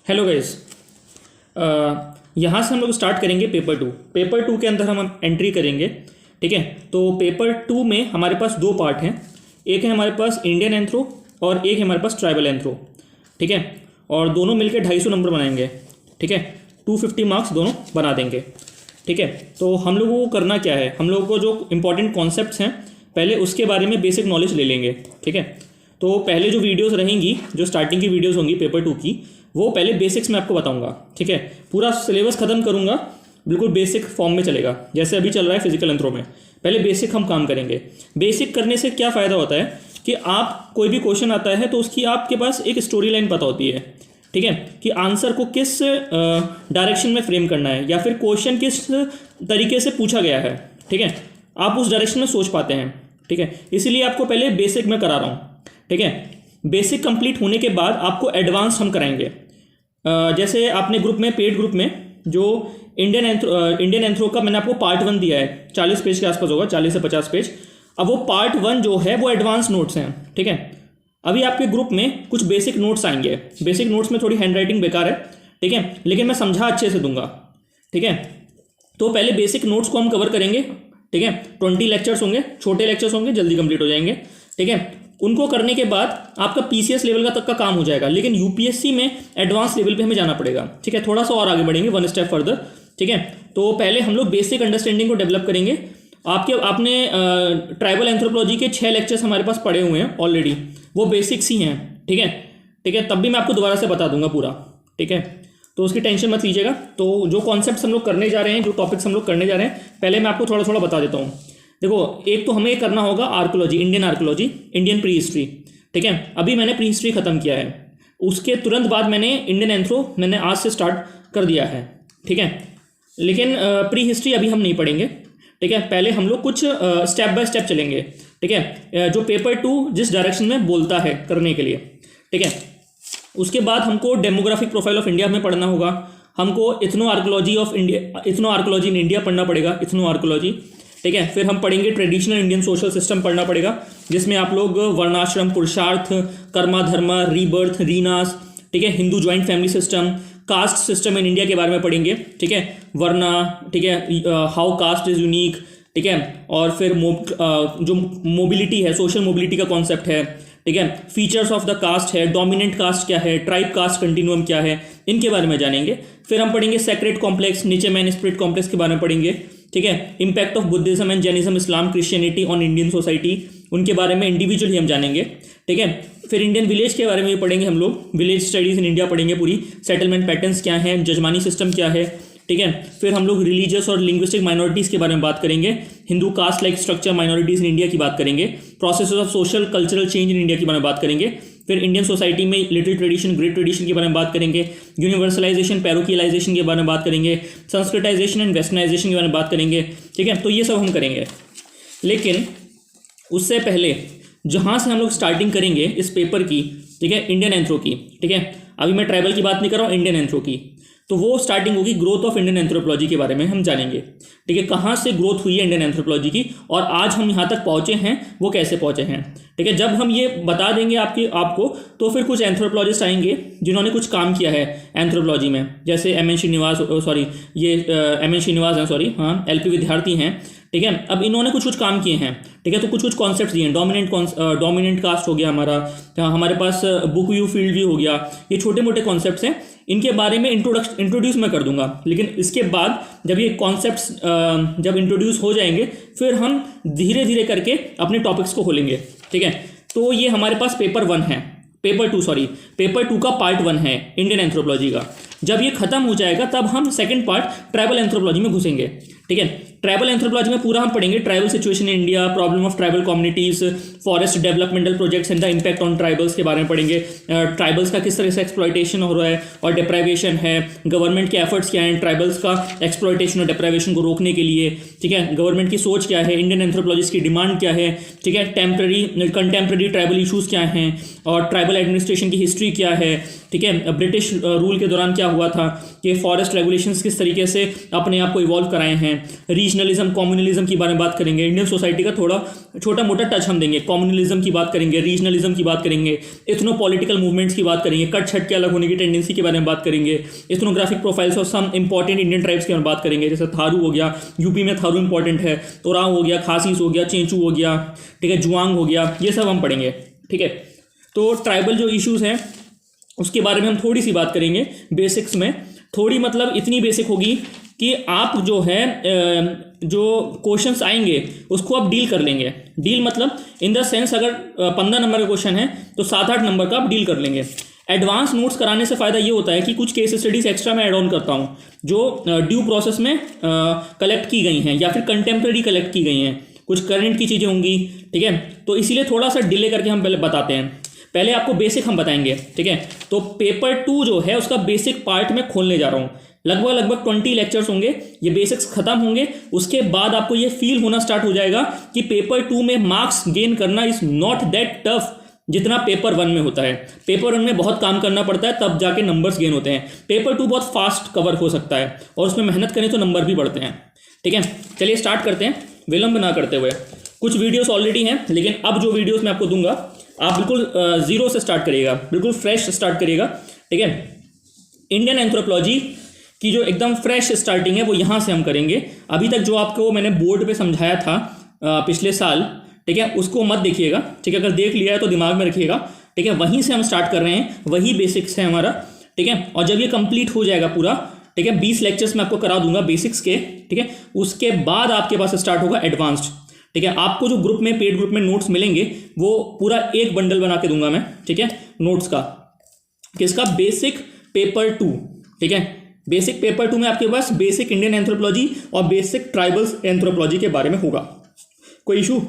Hello guys. यहाँ से हम लोग स्टार्ट करेंगे पेपर 2 के अंदर हम एंट्री करेंगे। ठीक है, तो पेपर 2 में हमारे पास दो पार्ट हैं। एक है हमारे पास इंडियन एंथ्रो और एक है हमारे पास ट्राइबल एंथ्रो। ठीक है, और दोनों मिलकर 250 नंबर बनाएंगे। ठीक है, 250 मार्क्स दोनों बना देंगे। ठीक है, तो हम लोगों को करना क्या है, हम लोगों को जो इंपॉर्टेंट कॉन्सेप्ट्स हैं पहले उसके बारे में बेसिक नॉलेज ले लेंगे। ठीक है, तो पहले जो वीडियोस रहेंगी, जो स्टार्टिंग की वीडियोस होंगी पेपर 2 की, वो पहले बेसिक्स में आपको बताऊंगा। ठीक है, पूरा सिलेबस खत्म करूंगा, बिल्कुल बेसिक फॉर्म में चलेगा जैसे अभी चल रहा है फिजिकल एंथ्रो में। पहले बेसिक हम काम करेंगे। बेसिक करने से क्या फ़ायदा होता है कि आप कोई भी क्वेश्चन आता है तो उसकी आपके पास एक स्टोरी लाइन पता होती है। ठीक है, कि आंसर को किस डायरेक्शन में फ्रेम करना है या फिर क्वेश्चन किस तरीके से पूछा गया है। ठीक है, आप उस डायरेक्शन में सोच पाते हैं। ठीक है, इसीलिए आपको पहले बेसिक में करा रहा हूँ। ठीक है, बेसिक कंप्लीट होने के बाद आपको एडवांस हम कराएंगे। जैसे आपने ग्रुप में, पेड ग्रुप में, जो इंडियन एंथ्रो का मैंने आपको पार्ट 1 दिया है, 40 पेज के आसपास होगा, 40 से 50 पेज। अब वो पार्ट 1 जो है वो एडवांस नोट्स हैं। ठीक है, अभी आपके ग्रुप में कुछ बेसिक नोट्स आएंगे। बेसिक नोट्स में थोड़ी हैंड राइटिंग बेकार है, ठीक है, लेकिन मैं समझा अच्छे से दूंगा। ठीक है, तो पहले बेसिक नोट्स को हम कवर करेंगे। ठीक है, 20 लेक्चर्स होंगे, छोटे लेक्चर्स होंगे, जल्दी कंप्लीट हो जाएंगे। ठीक है, उनको करने के बाद आपका पीसीएस लेवल का तक का काम हो जाएगा, लेकिन यूपीएससी में एडवांस लेवल पे हमें जाना पड़ेगा। ठीक है, थोड़ा सा और आगे बढ़ेंगे, 1 स्टेप फर्दर। ठीक है, तो पहले हम लोग बेसिक अंडरस्टैंडिंग को डेवलप करेंगे। आपने ट्राइबल एंथ्रोपोलॉजी के 6 लेक्चर्स हमारे पास पढ़े हुए हैं ऑलरेडी, वो बेसिक्स ही हैं। ठीक है, ठीक है, तब भी मैं आपको दोबारा से बता दूंगा पूरा। ठीक है, तो उसकी टेंशन मत लीजिएगा। तो जो कॉन्सेप्ट्स हम लोग करने जा रहे हैं, जो टॉपिक्स हम लोग करने जा रहे हैं, पहले मैं आपको थोड़ा थोड़ा बता देता हूँ। देखो, एक तो हमें करना होगा archaeology, Indian archaeology, Indian pre history. ठीक है, अभी मैंने प्री हिस्ट्री खत्म किया है, उसके तुरंत बाद मैंने इंडियन एंथ्रो मैंने आज से स्टार्ट कर दिया है। ठीक है, लेकिन प्री हिस्ट्री अभी हम नहीं पढ़ेंगे। ठीक है, पहले हम लोग कुछ स्टेप बाय स्टेप चलेंगे। ठीक है, जो पेपर 2 जिस डायरेक्शन में बोलता है करने के लिए। ठीक है, उसके बाद हमको डेमोग्राफिक प्रोफाइल ऑफ इंडिया में पढ़ना होगा। हमको ethno archaeology of India, ethno archaeology in India पढ़ना पड़ेगा, इथनो आर्कोलॉजी। ठीक है, फिर हम पढ़ेंगे ट्रेडिशनल इंडियन सोशल सिस्टम पढ़ना पड़ेगा, जिसमें आप लोग वर्णाश्रम, पुरुषार्थ, कर्मा धर्मा, रीबर्थ, रीनास, ठीक है, Hindu joint family system, caste system in India के बारे में पढ़ेंगे। ठीक है, वर्ना, ठीक है, हाउ कास्ट इज यूनिक। ठीक है, और फिर जो मोबिलिटी है, सोशल मोबिलिटी का कॉन्सेप्ट है। ठीक है, फीचर्स ऑफ द कास्ट है, डोमिनेंट कास्ट क्या है, ट्राइब कास्ट कंटिन्यूम क्या है, इनके बारे में जानेंगे। फिर हम पढ़ेंगे सेक्रेट कॉम्प्लेक्स, नीचे मैन स्पिरिट कॉम्प्लेक्स के बारे में पढ़ेंगे। ठीक है, impact of Buddhism and Jainism, Islam, Christianity on Indian society, उनके बारे में इंडिविजुअली हम जानेंगे। ठीक है, फिर इंडियन विलेज के बारे में पढ़ेंगे हम लोग, विलेज स्टडीज इन इंडिया पढ़ेंगे पूरी, सेटलमेंट पैटर्न्स क्या हैं, जजमानी सिस्टम क्या है। ठीक है, फिर हम लोग रिलीजियस और लिंग्विस्टिक माइनॉरिटीज़ के बारे में बात करेंगे, Hindu caste like structure minorities in India की बात करेंगे, process of social cultural change in India के बारे में बात करेंगे। फिर इंडियन सोसाइटी में लिटिल ट्रेडिशन, ग्रेट ट्रेडिशन के बारे में बात करेंगे, यूनिवर्सलाइजेशन, पैरोकियलाइजेशन के बारे में बात करेंगे, संस्कृताइजेशन एंड वेस्टर्नाइजेशन के बारे में बात करेंगे। ठीक है, तो ये सब हम करेंगे। लेकिन उससे पहले जहाँ से हम लोग स्टार्टिंग करेंगे इस पेपर की, ठीक है, इंडियन एंथ्रो की। ठीक है, अभी मैं ट्राइबल की बात नहीं कर रहा हूँ, इंडियन एंथ्रो की। तो वो स्टार्टिंग होगी ग्रोथ ऑफ इंडियन एंथ्रोपोलॉजी के बारे में हम जानेंगे। ठीक है, कहाँ से ग्रोथ हुई है इंडियन एंथ्रोपोलॉजी की, और आज हम यहाँ तक पहुँचे हैं वो कैसे पहुँचे हैं। ठीक है, जब हम ये बता देंगे आपको, तो फिर कुछ एंथ्रोपोलॉजिस्ट आएंगे जिन्होंने कुछ काम किया है एंथ्रोपोलॉजी में, जैसे एम.एन. श्रीनिवास हैं, सॉरी, हाँ, एलपी विद्यार्थी हैं। ठीक है, अब इन्होंने कुछ काम किए हैं। ठीक है, तो कुछ कॉन्सेप्ट्स दिए हैं, डोमिनेंट कास्ट हो गया हमारे पास बुक व्यू फील्ड व्यू हो गया, ये छोटे मोटे कॉन्सेप्ट्स हैं, इनके बारे में इंट्रोड्यूस मैं कर दूंगा। लेकिन इसके बाद जब ये कॉन्सेप्ट्स जब इंट्रोड्यूस हो जाएंगे, फिर हम धीरे धीरे करके अपने टॉपिक्स को खोलेंगे। ठीक है, तो ये हमारे पास पेपर 2 का पार्ट 1 है इंडियन एंथ्रोपोलॉजी का। जब ये खत्म हो जाएगा तब हम सेकंड पार्ट ट्राइबल एंथ्रोपोलॉजी में घुसेंगे। ठीक है, ट्राइबल एंथ्रोपोलॉजी में पूरा हम पढ़ेंगे tribal situation in India, problem of tribal communities, forest developmental projects and the impact on tribals के बारे में पढ़ेंगे। ट्राइबल्स का किस तरह से एक्सप्लॉयटेशन हो रहा है और डिप्राइवेशन है, गवर्नमेंट के एफर्ट्स क्या हैं ट्राइबल्स का एक्सप्लॉयटेशन और डिप्राइवेशन को रोकने के लिए। ठीक है, गवर्नमेंट की सोच क्या है, इंडियन एंथ्रोपोलॉजिस्ट की डिमांड क्या है। ठीक है, कंटेम्प्रेरी ट्राइबल इशूज़ क्या हैं, और ट्राइबल एडमिनिस्ट्रेशन की हिस्ट्री क्या है। ठीक है, ब्रिटिश रूल के दौरान क्या हुआ था, कि फॉरेस्ट रेगुलेशंस किस तरीके से अपने आप को इवॉल्व कराए हैं, रीजनलिज्म कम्युनलिज्म के बारे में बात करेंगे, इंडियन सोसाइटी का थोड़ा छोटा मोटा टच हम देंगे, कम्युनलिज्म की बात करेंगे, रीजनलिज्म की बात करेंगे, इथनो पॉलिटिकल मूवमेंट्स की बात करेंगे, कट छट के अलग होने की टेंडेंसी के बारे में बात करेंगे, ethnographic profiles of some important Indian tribes के बारे में बात करेंगे, जैसे थारू हो गया, यूपी में थारू इंपॉर्टेंट है, तोराव हो गया, खासीस हो गया, चेंचू हो गया, ठीक है, जुआंग हो गया, ये सब हम पढ़ेंगे। ठीक है, तो ट्राइबल जो इश्यूज हैं उसके बारे में हम थोड़ी सी बात करेंगे बेसिक्स में, थोड़ी मतलब इतनी बेसिक होगी कि आप जो है जो क्वेश्चंस आएंगे उसको आप डील कर लेंगे। डील मतलब इन द सेंस अगर 15 नंबर का क्वेश्चन है तो 7-8 नंबर का आप डील कर लेंगे। एडवांस नोट्स कराने से फ़ायदा ये होता है कि कुछ केस स्टडीज़ एक्स्ट्रा मैं ऐड ऑन करता हूँ जो ड्यू प्रोसेस में कलेक्ट की गई हैं या फिर कंटेम्प्रेरी कलेक्ट की गई हैं, कुछ करंट की चीज़ें होंगी। ठीक है, तो इसीलिए थोड़ा सा डिले करके हम पहले बताते हैं। पहले आपको बेसिक हम बताएंगे। ठीक है, तो पेपर 2 जो है उसका बेसिक पार्ट में खोलने जा रहा हूँ। लगभग 20 लेक्चर्स होंगे, ये बेसिक्स खत्म होंगे, उसके बाद आपको ये फील होना स्टार्ट हो जाएगा कि पेपर 2 में मार्क्स गेन करना इज नॉट दैट टफ जितना पेपर 1 में होता है। पेपर 1 में बहुत काम करना पड़ता है तब जाके नंबर्स गेन होते हैं। पेपर 2 बहुत फास्ट कवर हो सकता है और उसमें मेहनत करें तो नंबर भी बढ़ते हैं। ठीक है, चलिए स्टार्ट करते हैं विलंब ना करते हुए। कुछ वीडियोस ऑलरेडी हैं, लेकिन अब जो वीडियोस मैं आपको दूंगा आप बिल्कुल जीरो से स्टार्ट करिएगा, बिल्कुल फ्रेश स्टार्ट करिएगा। ठीक है, इंडियन एंथ्रोपोलॉजी की जो एकदम फ्रेश स्टार्टिंग है वो यहाँ से हम करेंगे। अभी तक जो आपको मैंने बोर्ड पे समझाया था पिछले साल, ठीक है, उसको मत देखिएगा। ठीक है, अगर देख लिया है तो दिमाग में रखिएगा। ठीक है, वहीं से हम स्टार्ट कर रहे हैं, वही बेसिक्स है हमारा। ठीक है, और जब ये कंप्लीट हो जाएगा पूरा, ठीक है, 20 लेक्चर्स मैं आपको करा दूंगा बेसिक्स के। ठीक है, उसके बाद आपके पास स्टार्ट होगा एडवांस्ड। ठीक है, आपको जो ग्रुप में पेड ग्रुप में नोट्स मिलेंगे वो पूरा एक बंडल बना के दूंगा मैं। ठीक है, नोट्स का, किसका, बेसिक पेपर 2। ठीक है, बेसिक पेपर 2 में आपके पास बेसिक इंडियन एंथ्रोपोलॉजी और बेसिक ट्राइबल्स एंथ्रोपोलॉजी के बारे में होगा। कोई इशू,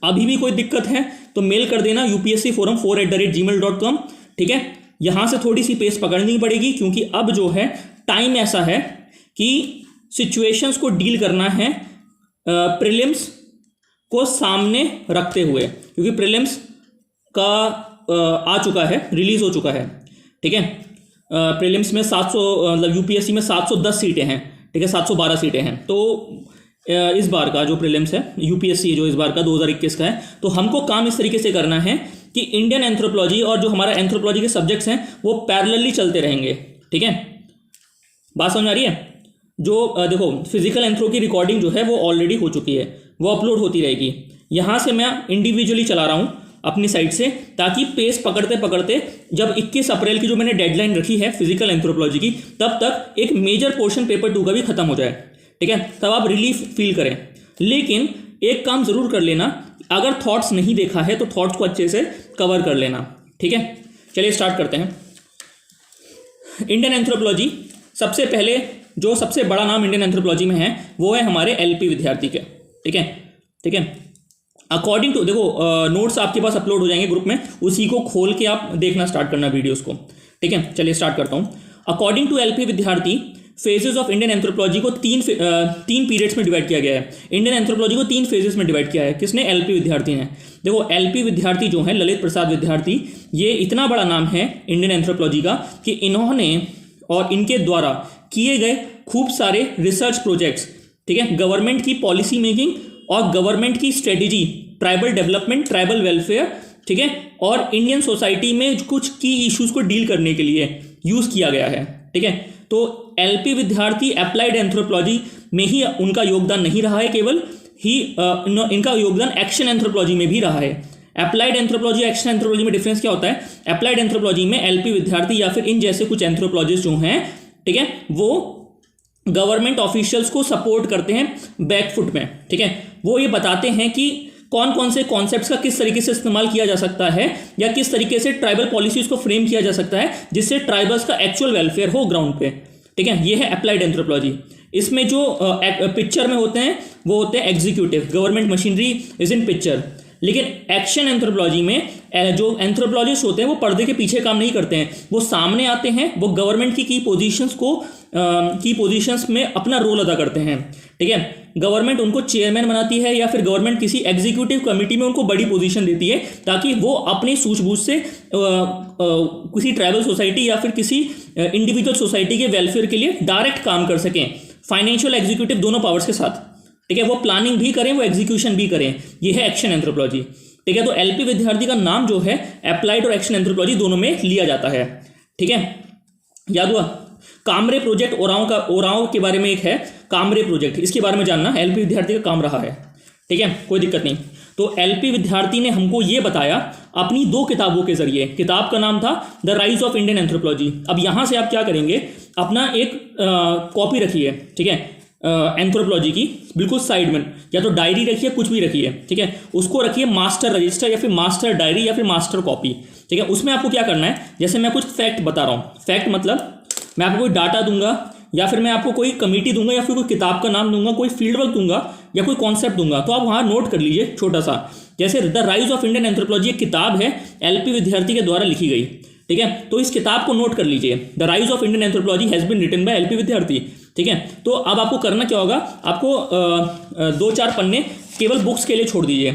अभी भी कोई दिक्कत है तो मेल कर देना upscforum4@gmail.com। ठीक है, यहां से थोड़ी सी पेस पकड़नी पड़ेगी क्योंकि अब जो है टाइम ऐसा है कि सिचुएशंस को डील करना है प्रीलिम्स को सामने रखते हुए, क्योंकि प्रीलिम्स का आ चुका है, रिलीज हो चुका है। ठीक है, प्रीलिम्स में 700 मतलब यूपीएससी में 710 सीटें हैं। ठीक है, 712 सीटें हैं। तो इस बार का जो प्रीलिम्स है यूपीएससी जो इस बार का 2021 का है, तो हमको काम इस तरीके से करना है कि इंडियन एंथ्रोपोलॉजी और जो हमारा एंथ्रोपोलॉजी के सब्जेक्ट्स हैं वो पैरेलली चलते रहेंगे। ठीक है, बात समझ आ रही है? जो देखो फिजिकल एंथ्रो की रिकॉर्डिंग जो है वो ऑलरेडी हो चुकी है, वो अपलोड होती रहेगी। यहाँ से मैं इंडिविजुअली चला रहा हूँ अपनी साइड से, ताकि पेस पकड़ते पकड़ते जब 21 अप्रैल की जो मैंने डेडलाइन रखी है फिजिकल एंथ्रोपोलॉजी की, तब तक एक मेजर पोर्शन पेपर 2 का भी खत्म हो जाए। ठीक है, तब आप रिलीफ फील करें। लेकिन एक काम जरूर कर लेना, अगर थॉट्स नहीं देखा है तो थॉट्स को अच्छे से कवर कर लेना। ठीक है, चलिए स्टार्ट करते हैं। इंडियन एंथ्रोपोलॉजी, सबसे पहले जो सबसे बड़ा नाम इंडियन एंथ्रोपोलॉजी में है वो है हमारे एलपी विद्यार्थी के। ठीक है, ठीक है, अकॉर्डिंग टू, देखो नोट्स आपके पास अपलोड हो जाएंगे ग्रुप में, उसी को खोल के आप देखना स्टार्ट करना वीडियोस को। ठीक है, चलिए स्टार्ट करता हूँ। अकॉर्डिंग टू एलपी विद्यार्थी, फेजेस ऑफ इंडियन एंथ्रोपोलॉजी को तीन पीरियड्स में डिवाइड किया गया है। इंडियन एंथ्रोपोलॉजी को 3 फेजेस में डिवाइड किया है। किसने? एलपी विद्यार्थी ने। देखो एलपी विद्यार्थी जो है ललित प्रसाद विद्यार्थी, ये इतना बड़ा नाम है इंडियन एंथ्रोपोलॉजी का कि इन्होंने और इनके द्वारा किए गए खूब सारे रिसर्च प्रोजेक्ट्स, ठीक है, गवर्नमेंट की पॉलिसी मेकिंग और गवर्नमेंट की strategy, tribal development, tribal welfare, ठीक है, और इंडियन सोसाइटी में कुछ की इश्यूज को डील करने के लिए यूज किया गया है। ठीक है, तो एलपी विद्यार्थी अप्लाइड एंथ्रोपोलॉजी में ही उनका योगदान नहीं रहा है, केवल ही इनका योगदान एक्शन एंथ्रोपोलॉजी में भी रहा है। अप्लाइड एंथ्रोपोलॉजी, एक्शन एंथ्रोपोलॉजी में डिफरेंस क्या होता है? अप्लाइड एंथ्रोपोलॉजी में एलपी विद्यार्थी या फिर इन जैसे कुछ एंथ्रोपोलॉजिस्ट जो हैं, ठीक है, वो गवर्नमेंट ऑफिशियल्स को सपोर्ट करते हैं बैकफुट में। ठीक है, वो ये बताते हैं कि कौन कौन से कॉन्सेप्ट्स का किस तरीके से इस्तेमाल किया जा सकता है या किस तरीके से ट्राइबल पॉलिसीज को फ्रेम किया जा सकता है जिससे ट्राइबल्स का एक्चुअल वेलफेयर हो ग्राउंड पे। ठीक है, ये है अप्लाइड एंथ्रोपोलॉजी। इसमें जो पिक्चर में होते हैं वो होते हैं executive, government machinery is in picture. लेकिन एक्शन एंथ्रोपोलॉजी में जो एंथ्रोपोलॉजिस्ट होते हैं वो पर्दे के पीछे काम नहीं करते हैं, वो सामने आते हैं, वो गवर्नमेंट की पोजीशंस में अपना रोल अदा करते हैं। ठीक है, गवर्नमेंट उनको चेयरमैन बनाती है या फिर गवर्नमेंट किसी एग्जीक्यूटिव कमेटी में उनको बड़ी पोजीशन देती है ताकि वो अपनी सूझबूझ से किसी ट्राइबल सोसाइटी या फिर किसी इंडिविजुअल सोसाइटी के वेलफेयर के लिए डायरेक्ट काम कर सकें। फाइनेंशियल एग्जीक्यूटिव दोनों पावर्स के साथ, ठीक है, वो प्लानिंग भी करें, वो एग्जीक्यूशन भी करें, ये है एक्शन एंथ्रोपोलॉजी, ठीक है। तो एलपी विद्यार्थी का नाम जो है अप्लाइड और एक्शन एंथ्रोपोलॉजी दोनों में लिया जाता है, ठीक है, याद हुआ। कामरे प्रोजेक्ट ओरांव के बारे में एक है कामरे प्रोजेक्ट, इसके बारे में जानना एलपी विद्यार्थी का काम रहा है, ठीक है, कोई दिक्कत नहीं। तो एलपी विद्यार्थी ने हमको ये बताया अपनी 2 किताबों के जरिए। किताब का नाम था the rise of Indian anthropology. अब यहां से आप क्या करेंगे, अपना एक कॉपी रखिए, ठीक है, एंथ्रोपोलॉजी की बिल्कुल साइड में, या तो डायरी रखिए, कुछ भी रखिए, ठीक है, उसको रखिए मास्टर रजिस्टर या फिर मास्टर डायरी या फिर मास्टर कॉपी, ठीक है। उसमें आपको क्या करना है, जैसे मैं कुछ फैक्ट बता रहा हूँ, फैक्ट मतलब मैं आपको कोई डाटा दूंगा या फिर मैं आपको कोई कमेटी दूंगा या फिर कोई किताब का नाम दूंगा, कोई फील्ड वर्क दूंगा या कोई कॉन्सेप्ट दूंगा, तो आप वहाँ नोट कर लीजिए छोटा सा। जैसे the rise of Indian anthropology एक किताब है, एलपी विद्यार्थी के द्वारा लिखी गई, ठीक है, तो इस किताब को नोट कर लीजिए, the rise of Indian anthropology has been written by L P Vidyarthi, ठीक है। तो अब आपको करना क्या होगा, आपको 2-4 पन्ने केवल बुक्स के लिए छोड़ दीजिए,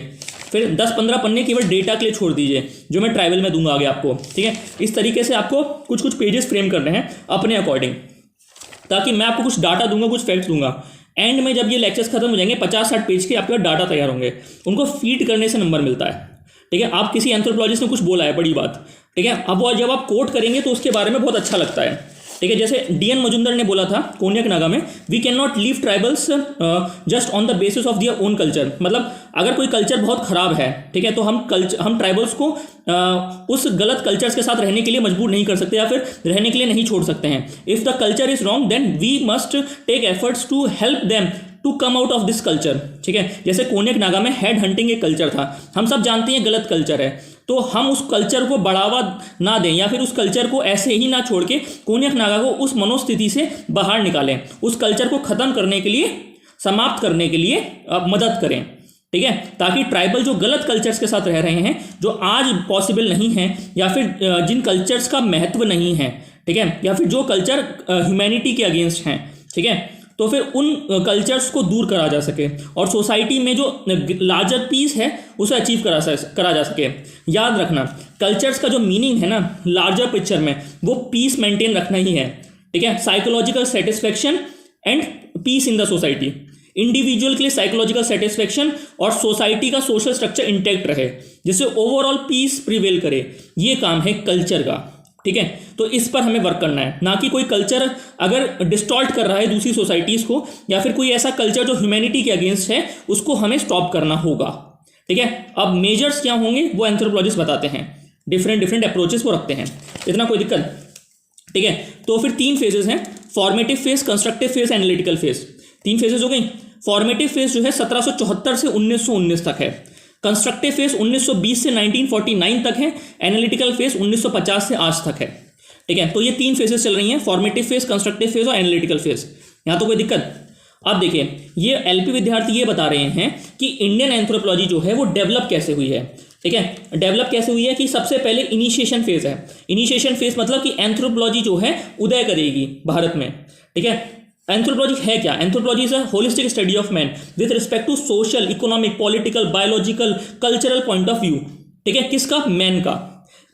फिर 10-15 पन्ने केवल डेटा के लिए छोड़ दीजिए, जो मैं ट्राइवल में दूंगा आगे आपको, ठीक है। इस तरीके से आपको कुछ कुछ पेजेस फ्रेम करने हैं अपने अकॉर्डिंग, ताकि मैं आपको कुछ डाटा दूंगा, कुछ फैक्ट्स दूंगा, एंड में जब ये लेक्चर्स खत्म हो जाएंगे 50-60 पेज के आपके डाटा तैयार होंगे, उनको फीड करने से नंबर मिलता है, ठीक है। आप किसी एंथ्रोपोलॉजिस्ट ने कुछ बोला है, बड़ी बात, ठीक है, अब वो जब आप कोट करेंगे तो उसके बारे में बहुत अच्छा लगता है, ठीक है। जैसे डीएन मजुमदार ने बोला था कोन्याक नागा में, we can not leave tribals just on the basis of their own culture, मतलब अगर कोई कल्चर बहुत खराब है, ठीक है, तो हम ट्राइबल्स को उस गलत कल्चर्स के साथ रहने के लिए मजबूर नहीं कर सकते या फिर रहने के लिए नहीं छोड़ सकते हैं। If the culture is wrong then we must take efforts to help them to come out of this culture, ठीक है। जैसे कोन्याक नागा में हेड हंटिंग एक कल्चर था, हम सब जानते हैं गलत कल्चर है, तो हम उस कल्चर को बढ़ावा ना दें या फिर उस कल्चर को ऐसे ही ना छोड़ के कोन्याक नागा को उस मनोस्थिति से बाहर निकालें, उस कल्चर को खत्म करने के लिए, समाप्त करने के लिए मदद करें, ठीक है, ताकि ट्राइबल जो गलत कल्चर्स के साथ रह रहे हैं, जो आज पॉसिबल नहीं है या फिर जिन कल्चर्स का महत्व नहीं है, ठीक है, या फिर जो कल्चर ह्यूमैनिटी के अगेंस्ट हैं, ठीक है, तो फिर उन कल्चर्स को दूर करा जा सके और सोसाइटी में जो लार्जर पीस है उसे अचीव करा जा सके। याद रखना कल्चर्स का जो मीनिंग है ना लार्जर पिक्चर में, वो पीस मेंटेन रखना ही है, ठीक है, psychological satisfaction and peace in the society, individual के लिए साइकोलॉजिकल सेटिस्फेक्शन और सोसाइटी का सोशल स्ट्रक्चर इंटैक्ट रहे, जिससे ओवरऑल पीस प्रिवेल करे, ये काम है कल्चर का, ठीक है। तो इस पर हमें वर्क करना है, ना कि कोई कल्चर अगर डिस्टॉर्ट कर रहा है दूसरी सोसाइटीज़ को या फिर कोई ऐसा कल्चर जो ह्यूमैनिटी के अगेंस्ट है, उसको हमें स्टॉप करना होगा, ठीक है। अब मेजर्स क्या होंगे वो एंथ्रोपोलॉजिस्ट बताते हैं, डिफरेंट अप्रोचेस वो रखते हैं, इतना कोई दिक्कत, ठीक है। तो फिर 3 फेजेस हैं, formative phase, constructive phase, analytical phase, 3 phases हो गई। फॉर्मेटिव फेज जो है 1774 से 1919 तक है, कंस्ट्रक्टिव फेज 1920 से 1949 तक है, एनालिटिकल फेज 1950 से आज तक है, ठीक है। तो ये 3 फेजेस चल रही हैं, फॉर्मेटिव फेज, कंस्ट्रक्टिव फेज और एनालिटिकल फेज, यहाँ तो कोई दिक्कत। अब देखिए ये एलपी विद्यार्थी ये बता रहे हैं कि इंडियन एंथ्रोपोलॉजी जो है वो डेवलप कैसे हुई है, ठीक है। डेवलप कैसे हुई है कि सबसे पहले इनिशिएशन फेज है, इनिशिएशन फेज मतलब कि एंथ्रोपोलॉजी जो है उदय करेगी भारत में, ठीक है। एंथ्रोपोलॉजी है क्या, anthropology is a holistic study of man with respect to social, economic, political, biological, cultural point of view, ठीक है। किसका, मैन का,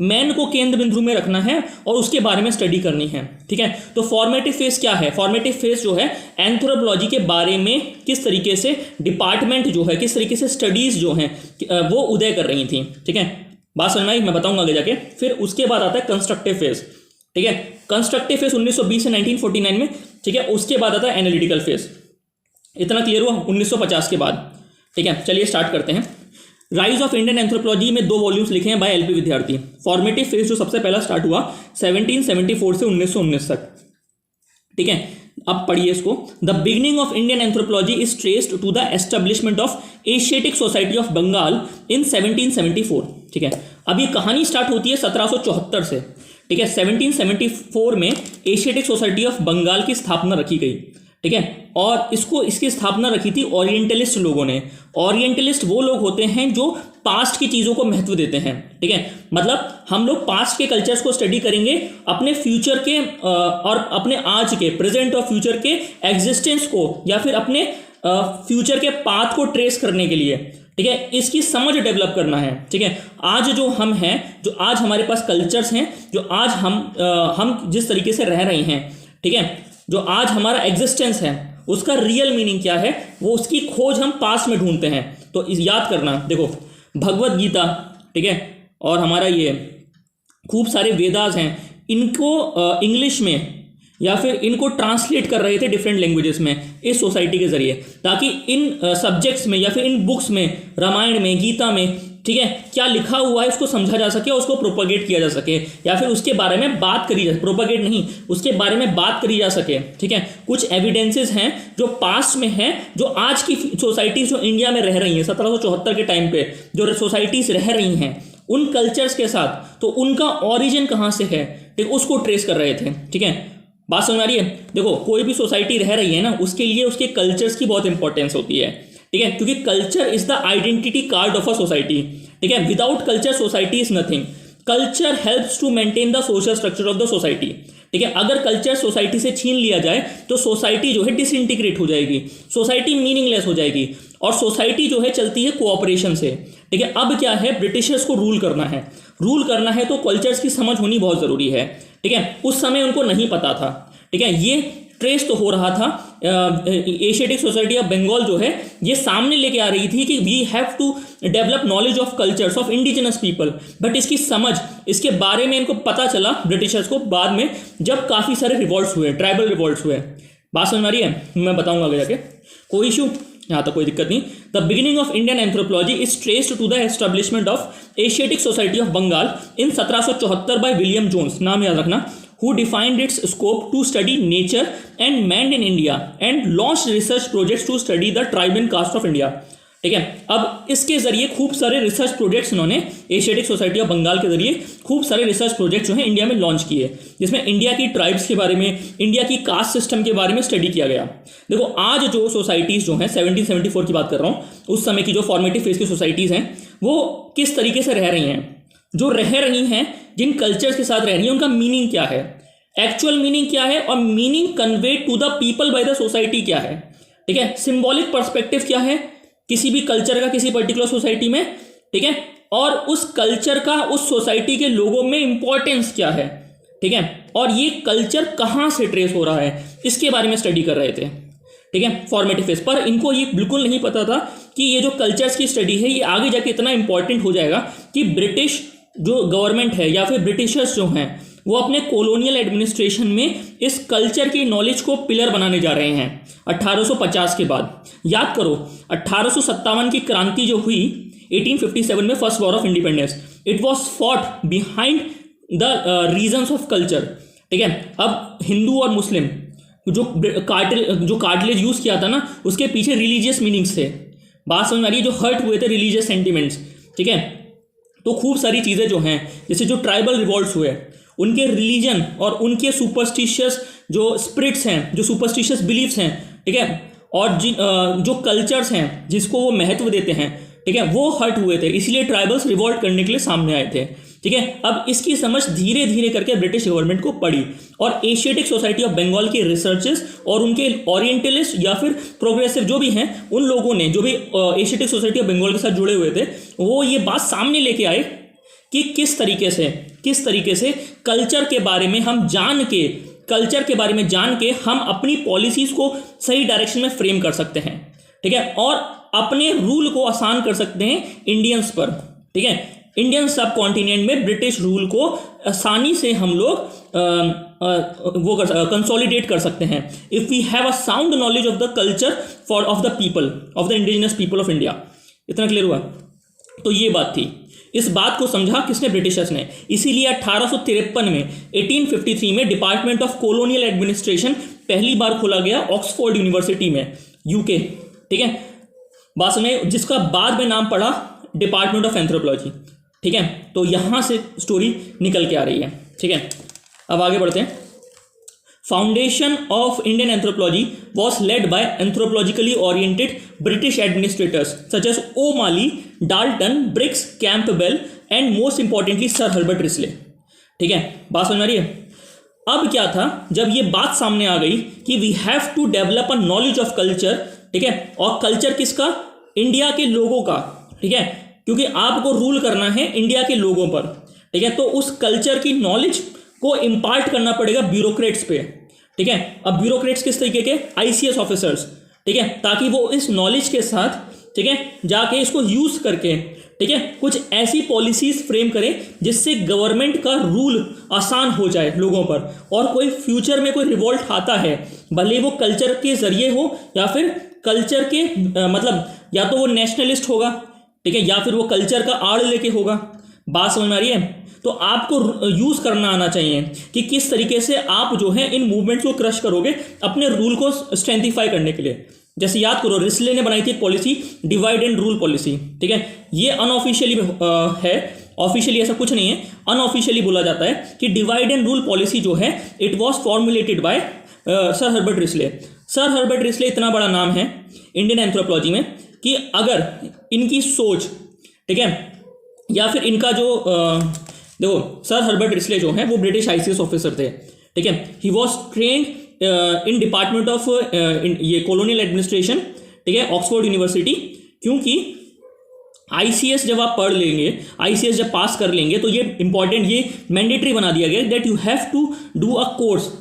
मैन को केंद्र बिंदु में रखना है और उसके बारे में स्टडी करनी है, ठीक है। तो फॉर्मेटिव फेज क्या है, फॉर्मेटिव फेज जो है एंथ्रोपोलॉजी के बारे में किस तरीके से डिपार्टमेंट जो है, किस तरीके से स्टडीज जो हैं वो उदय कर रही थी, ठीक है। बात समझ में आई, मैं बताऊंगा आगे जाके। फिर उसके बाद आता है कंस्ट्रक्टिव फेज, ठीक है। कंस्ट्रक्टिव फेज 1920 से 1949 में, ठीक है। उसके बाद आता है एनालिटिकल फेज, इतना क्लियर हुआ 1950 के बाद, ठीक है। चलिए स्टार्ट करते हैं। राइज ऑफ इंडियन एंथ्रोपोलॉजी में 2 वॉल्यूम्स लिखे हैं बाय एलपी विद्यार्थी। फॉर्मेटिव फेज जो सबसे पहला स्टार्ट हुआ 1774 से 1919 तक, ठीक है। अब पढ़िए इसको। The beginning of Indian anthropology is traced to the establishment of Asiatic society of Bengal in 1774, ठीक है। अब ये कहानी स्टार्ट होती है 1774 से, ठीक है। 1774 में एशियाटिक सोसाइटी ऑफ बंगाल की स्थापना रखी गई, ठीक है। और इसकी स्थापना रखी थी ओरिएंटलिस्ट लोगों ने। ओरिएंटलिस्ट वो लोग होते हैं जो पास्ट की चीज़ों को महत्व देते हैं, ठीक है। मतलब हम लोग पास्ट के कल्चर्स को स्टडी करेंगे, अपने फ्यूचर के और अपने आज के, प्रेजेंट और फ्यूचर के एग्जिस्टेंस को या फिर अपने फ्यूचर के पाथ को ट्रेस करने के लिए, ठीक है, इसकी समझ डेवलप करना है, ठीक है। आज जो हम हैं, जो आज हमारे पास कल्चर्स हैं, जो आज हम जिस तरीके से रह रहे हैं, ठीक है, जो आज हमारा एग्जिस्टेंस है, उसका रियल मीनिंग क्या है, वो उसकी खोज हम पास्ट में ढूंढते हैं। तो याद करना, देखो भगवत गीता, ठीक है, और हमारा ये खूब सारे वेदास हैं, इनको इंग्लिश में या फिर इनको ट्रांसलेट कर रहे थे डिफरेंट लैंग्वेजेस में इस सोसाइटी के जरिए, ताकि इन सब्जेक्ट्स में या फिर इन बुक्स में, रामायण में, गीता में, ठीक है, क्या लिखा हुआ है उसको समझा जा सके, उसको प्रोपगेट किया जा सके, या फिर उसके बारे में बात करी जा, प्रोपगेट नहीं, उसके बारे में बात करी जा सके। ठीक है, कुछ एविडेंसेस हैं जो पास्ट में हैं, जो आज की सोसाइटीज जो इंडिया में रह रही हैं 1774 के टाइम पे जो सोसाइटीज रह रही हैं उन कल्चर्स के साथ, तो उनका ओरिजिन कहाँ से है, ठीक, उसको ट्रेस कर रहे थे। ठीक है, बात समझ आ रही है। देखो कोई भी सोसाइटी रह रही है ना, उसके लिए उसके कल्चर्स की बहुत इंपॉर्टेंस होती है। ठीक है, क्योंकि culture is the identity card of a society. ठीक है, without culture society is nothing. Culture helps to maintain the social structure of the society. ठीक है, अगर कल्चर सोसाइटी से छीन लिया जाए तो सोसाइटी जो है डिसइंटीग्रेट हो जाएगी, सोसाइटी मीनिंगलेस हो जाएगी, और सोसाइटी जो है चलती है कोऑपरेशन से। ठीक है, अब क्या है, ब्रिटिशर्स को रूल करना है, रूल करना है तो कल्चर्स की समझ होनी बहुत जरूरी है। ठीक है, उस समय उनको नहीं पता था। ठीक है, ये ट्रेस तो हो रहा था, एशियाटिक सोसाइटी ऑफ बंगाल जो है ये सामने लेके आ रही थी कि we have to develop knowledge of cultures of indigenous people, but इसकी समझ, इसके बारे में इनको पता चला ब्रिटिशर्स को बाद में, जब काफ़ी सारे रिवॉल्ट्स हुए, ट्राइबल रिवॉल्ट्स हुए। बात समझ में आ रही है, मैं बताऊंगा आगे जाके, कोई इशू यहाँ तक कोई दिक्कत नहीं। The beginning of Indian anthropology is traced to the establishment of Asiatic society of Bengal in 1774 by William Jones, नाम याद रखना, who defined its scope to study nature and man in India and launched research projects to study the tribe and caste of India। ठीक है, अब इसके जरिए खूब सारे रिसर्च प्रोजेक्ट्स इन्होंने एशियाटिक सोसाइटी ऑफ बंगाल के जरिए खूब सारे रिसर्च प्रोजेक्ट्स जो है इंडिया में लॉन्च किए, जिसमें इंडिया की ट्राइब्स के बारे में, इंडिया की कास्ट सिस्टम के बारे में स्टडी किया गया। देखो आज जो सोसाइटीज़ जो हैं 1774 की बात कर रहा हूँ, उस समय की जो फॉर्मेटिव फेज की सोसाइटीज़ हैं वो किस तरीके से रह रही हैं, जो रह रही हैं, जिन कल्चर्स के साथ रह रही हैं, उनका मीनिंग क्या है, एक्चुअल मीनिंग क्या है, और meaning conveyed to the people by the society क्या है। ठीक है, सिंबॉलिक पर्सपेक्टिव क्या है किसी भी कल्चर का किसी पर्टिकुलर सोसाइटी में। ठीक है, और उस कल्चर का उस सोसाइटी के लोगों में इंपॉर्टेंस क्या है। ठीक है, और ये कल्चर कहाँ से ट्रेस हो रहा है, इसके बारे में स्टडी कर रहे थे। ठीक है, फॉर्मेटिव फेज पर इनको ये बिल्कुल नहीं पता था कि ये जो कल्चर्स की स्टडी है ये आगे जाके इतना इंपॉर्टेंट हो जाएगा कि ब्रिटिश जो गवर्नमेंट है या फिर ब्रिटिशर्स जो हैं वो अपने कॉलोनियल एडमिनिस्ट्रेशन में इस कल्चर की नॉलेज को पिलर बनाने जा रहे हैं 1850 के बाद। याद करो 1857 की क्रांति जो हुई 1857 में, first war of independence, it was fought behind the reasons of culture. ठीक है, अब हिंदू और मुस्लिम जो कार्टिलेज यूज किया था ना, उसके पीछे रिलीजियस मीनिंग्स थे। बात समझ में आ रही है, जो हर्ट हुए थे रिलीजियस सेंटिमेंट्स। ठीक है, तो खूब सारी चीज़ें जो हैं, जैसे जो ट्राइबल रिवॉल्ट्स हुए, उनके रिलीजन और उनके सुपरस्टिशियस जो स्पिरिट्स हैं, जो सुपरस्टिशियस बिलीफ्स हैं, ठीक है, और जो कल्चर्स हैं जिसको वो महत्व देते हैं, ठीक है, वो हर्ट हुए थे, इसलिए ट्राइबल्स रिवॉल्ट करने के लिए सामने आए थे। ठीक है, अब इसकी समझ धीरे धीरे करके ब्रिटिश गवर्नमेंट को पड़ी, और एशियाटिक सोसाइटी ऑफ बंगाल के रिसर्चर्स और उनके ओरिएंटलिस्ट या फिर प्रोग्रेसिव जो भी हैं, उन लोगों ने, जो भी एशियाटिक सोसाइटी ऑफ बंगाल के साथ जुड़े हुए थे, वो ये बात सामने लेके आए कि किस तरीके से कल्चर के बारे में हम जान के, कल्चर के बारे में जान के हम अपनी पॉलिसीज को सही डायरेक्शन में फ्रेम कर सकते हैं। ठीक है, और अपने रूल को आसान कर सकते हैं इंडियंस पर। ठीक है, इंडियन सब कॉन्टिनेंट में ब्रिटिश रूल को आसानी से हम लोग कंसोलिडेट कर सकते हैं if we have a sound knowledge of the culture for of the people of the indigenous people of India. इतना क्लियर हुआ? तो ये बात थी, इस बात को समझा किसने? ब्रिटिशर्स ने। इसीलिए 1853 में 1853 में डिपार्टमेंट ऑफ कॉलोनियल एडमिनिस्ट्रेशन पहली बार खोला गया ऑक्सफोर्ड यूनिवर्सिटी में, यूके। ठीक है, बात में जिसका बाद में नाम पड़ा डिपार्टमेंट ऑफ एंथ्रोपोलॉजी। ठीक है, तो यहां से स्टोरी निकल के आ रही है। ठीक है, अब आगे बढ़ते हैं। Foundation of Indian anthropology was led by anthropologically oriented British administrators such as O'Malley, Dalton, Briggs, Campbell and most importantly sir Herbert Risley. ठीक है, बात समझ आ रही है? अब क्या था, जब ये बात सामने आ गई कि we have to develop a knowledge of culture. ठीक है, और कल्चर किसका? इंडिया के लोगों का। ठीक है, क्योंकि आपको रूल करना है इंडिया के लोगों पर। ठीक है, तो उस कल्चर की नॉलेज को इम्पार्ट करना पड़ेगा ब्यूरोक्रेट्स पे। ठीक है। अब ब्यूरोक्रेट्स किस तरीके के, आईसीएस ऑफिसर्स, ठीक है, ताकि वो इस नॉलेज के साथ, ठीक है, जाके इसको यूज करके, ठीक है, कुछ ऐसी पॉलिसीज फ्रेम करें जिससे गवर्नमेंट का रूल आसान हो जाए लोगों पर, और कोई फ्यूचर में कोई रिवॉल्ट आता है, भले वो कल्चर के जरिए हो या फिर कल्चर के मतलब या तो वो नेशनलिस्ट होगा, ठीक है, या फिर वो कल्चर का आड़ लेके होगा। बात समझ में आ रही है? तो आपको यूज करना आना चाहिए कि किस तरीके से आप जो है इन मूवमेंट्स को क्रश करोगे अपने रूल को स्ट्रेंथिफाई करने के लिए। जैसे याद करो, रिस्ले ने बनाई थी एक policy, divide and rule policy, ठीक है। ये अनऑफिशियली है, ऑफिशियली ऐसा कुछ नहीं है, अनऑफिशियली बोला जाता है कि डिवाइड एंड रूल पॉलिसी जो है it was formulated bye sir Herbert Risley. Sir Herbert Risley इतना बड़ा नाम है इंडियन एंथ्रोपोलॉजी में कि अगर इनकी सोच, ठीक है, या फिर इनका जो देखो, सर हर्बर्ट रिस्ले जो है वो ब्रिटिश आईसीएस ऑफिसर थे, ठीक है। He was trained in department of ये कॉलोनियल एडमिनिस्ट्रेशन, ठीक है, ऑक्सफोर्ड यूनिवर्सिटी। क्योंकि आईसीएस जब आप पढ़ लेंगे, आईसीएस जब पास कर लेंगे तो ये इंपॉर्टेंट, ये मैंडेटरी बना दिया गया that you have to do a course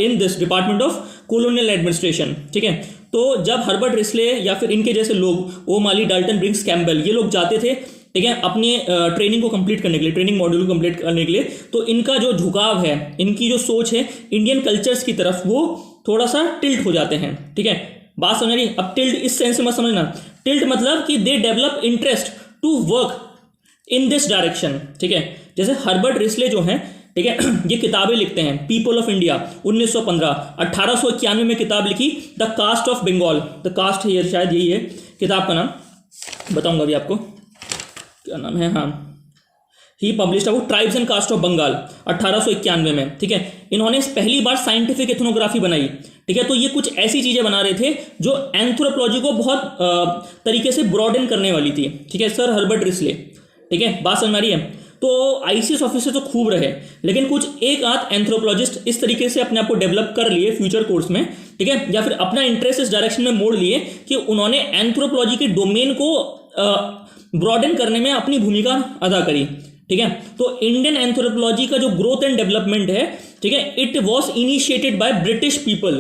in this department of colonial administration, ठीक है। तो जब हर्बर्ट रिस्ले या फिर इनके जैसे लोग, ओ माली, डाल्टन, ब्रिग्स, कैम्पबेल, ये लोग जाते थे, ठीक है, अपनी ट्रेनिंग को कंप्लीट करने के लिए, ट्रेनिंग मॉड्यूल को कंप्लीट करने के लिए, तो इनका जो झुकाव है, इनकी जो सोच है इंडियन कल्चर्स की तरफ, वो थोड़ा सा टिल्ट हो जाते हैं, ठीक है। बात समझ रही? अब टिल्ट इस सेंस में मत समझना, टिल्ट मतलब कि they develop interest to work in this direction, ठीक है। जैसे हर्बर्ट रिस्ले जो है, ठीक है, ये किताबें लिखते हैं, पीपल ऑफ इंडिया 1915, 1891 में किताब लिखी the caste of Bengal, the caste है शायद यही है किताब का नाम, बताऊंगा अभी आपको क्या नाम है, हाँ, he published about tribes and caste of Bengal 1891 में, ठीक है। इन्होंने पहली बार साइंटिफिक एथनोग्राफी बनाई, ठीक है। तो ये कुछ ऐसी चीजें बना रहे थे जो एंथ्रोपोलॉजी को बहुत तरीके से ब्रॉडन करने वाली थी, ठीक है, सर हर्बर्ट रिस्ले, ठीक है। बात समझ में आ रही है? तो आईसीएस ऑफिसर तो खूब रहे, लेकिन कुछ एक आध एंथ्रोपोलॉजिस्ट इस तरीके से अपने आप को डेवलप कर लिए फ्यूचर कोर्स में, ठीक है, या फिर अपना इंटरेस्ट इस डायरेक्शन में मोड़ लिए कि उन्होंने एंथ्रोपोलॉजी के डोमेन को ब्रॉडन करने में अपनी भूमिका अदा करी, ठीक है। तो इंडियन एंथ्रोपोलॉजी का जो ग्रोथ एंड डेवलपमेंट है, ठीक है, it was initiated by British people,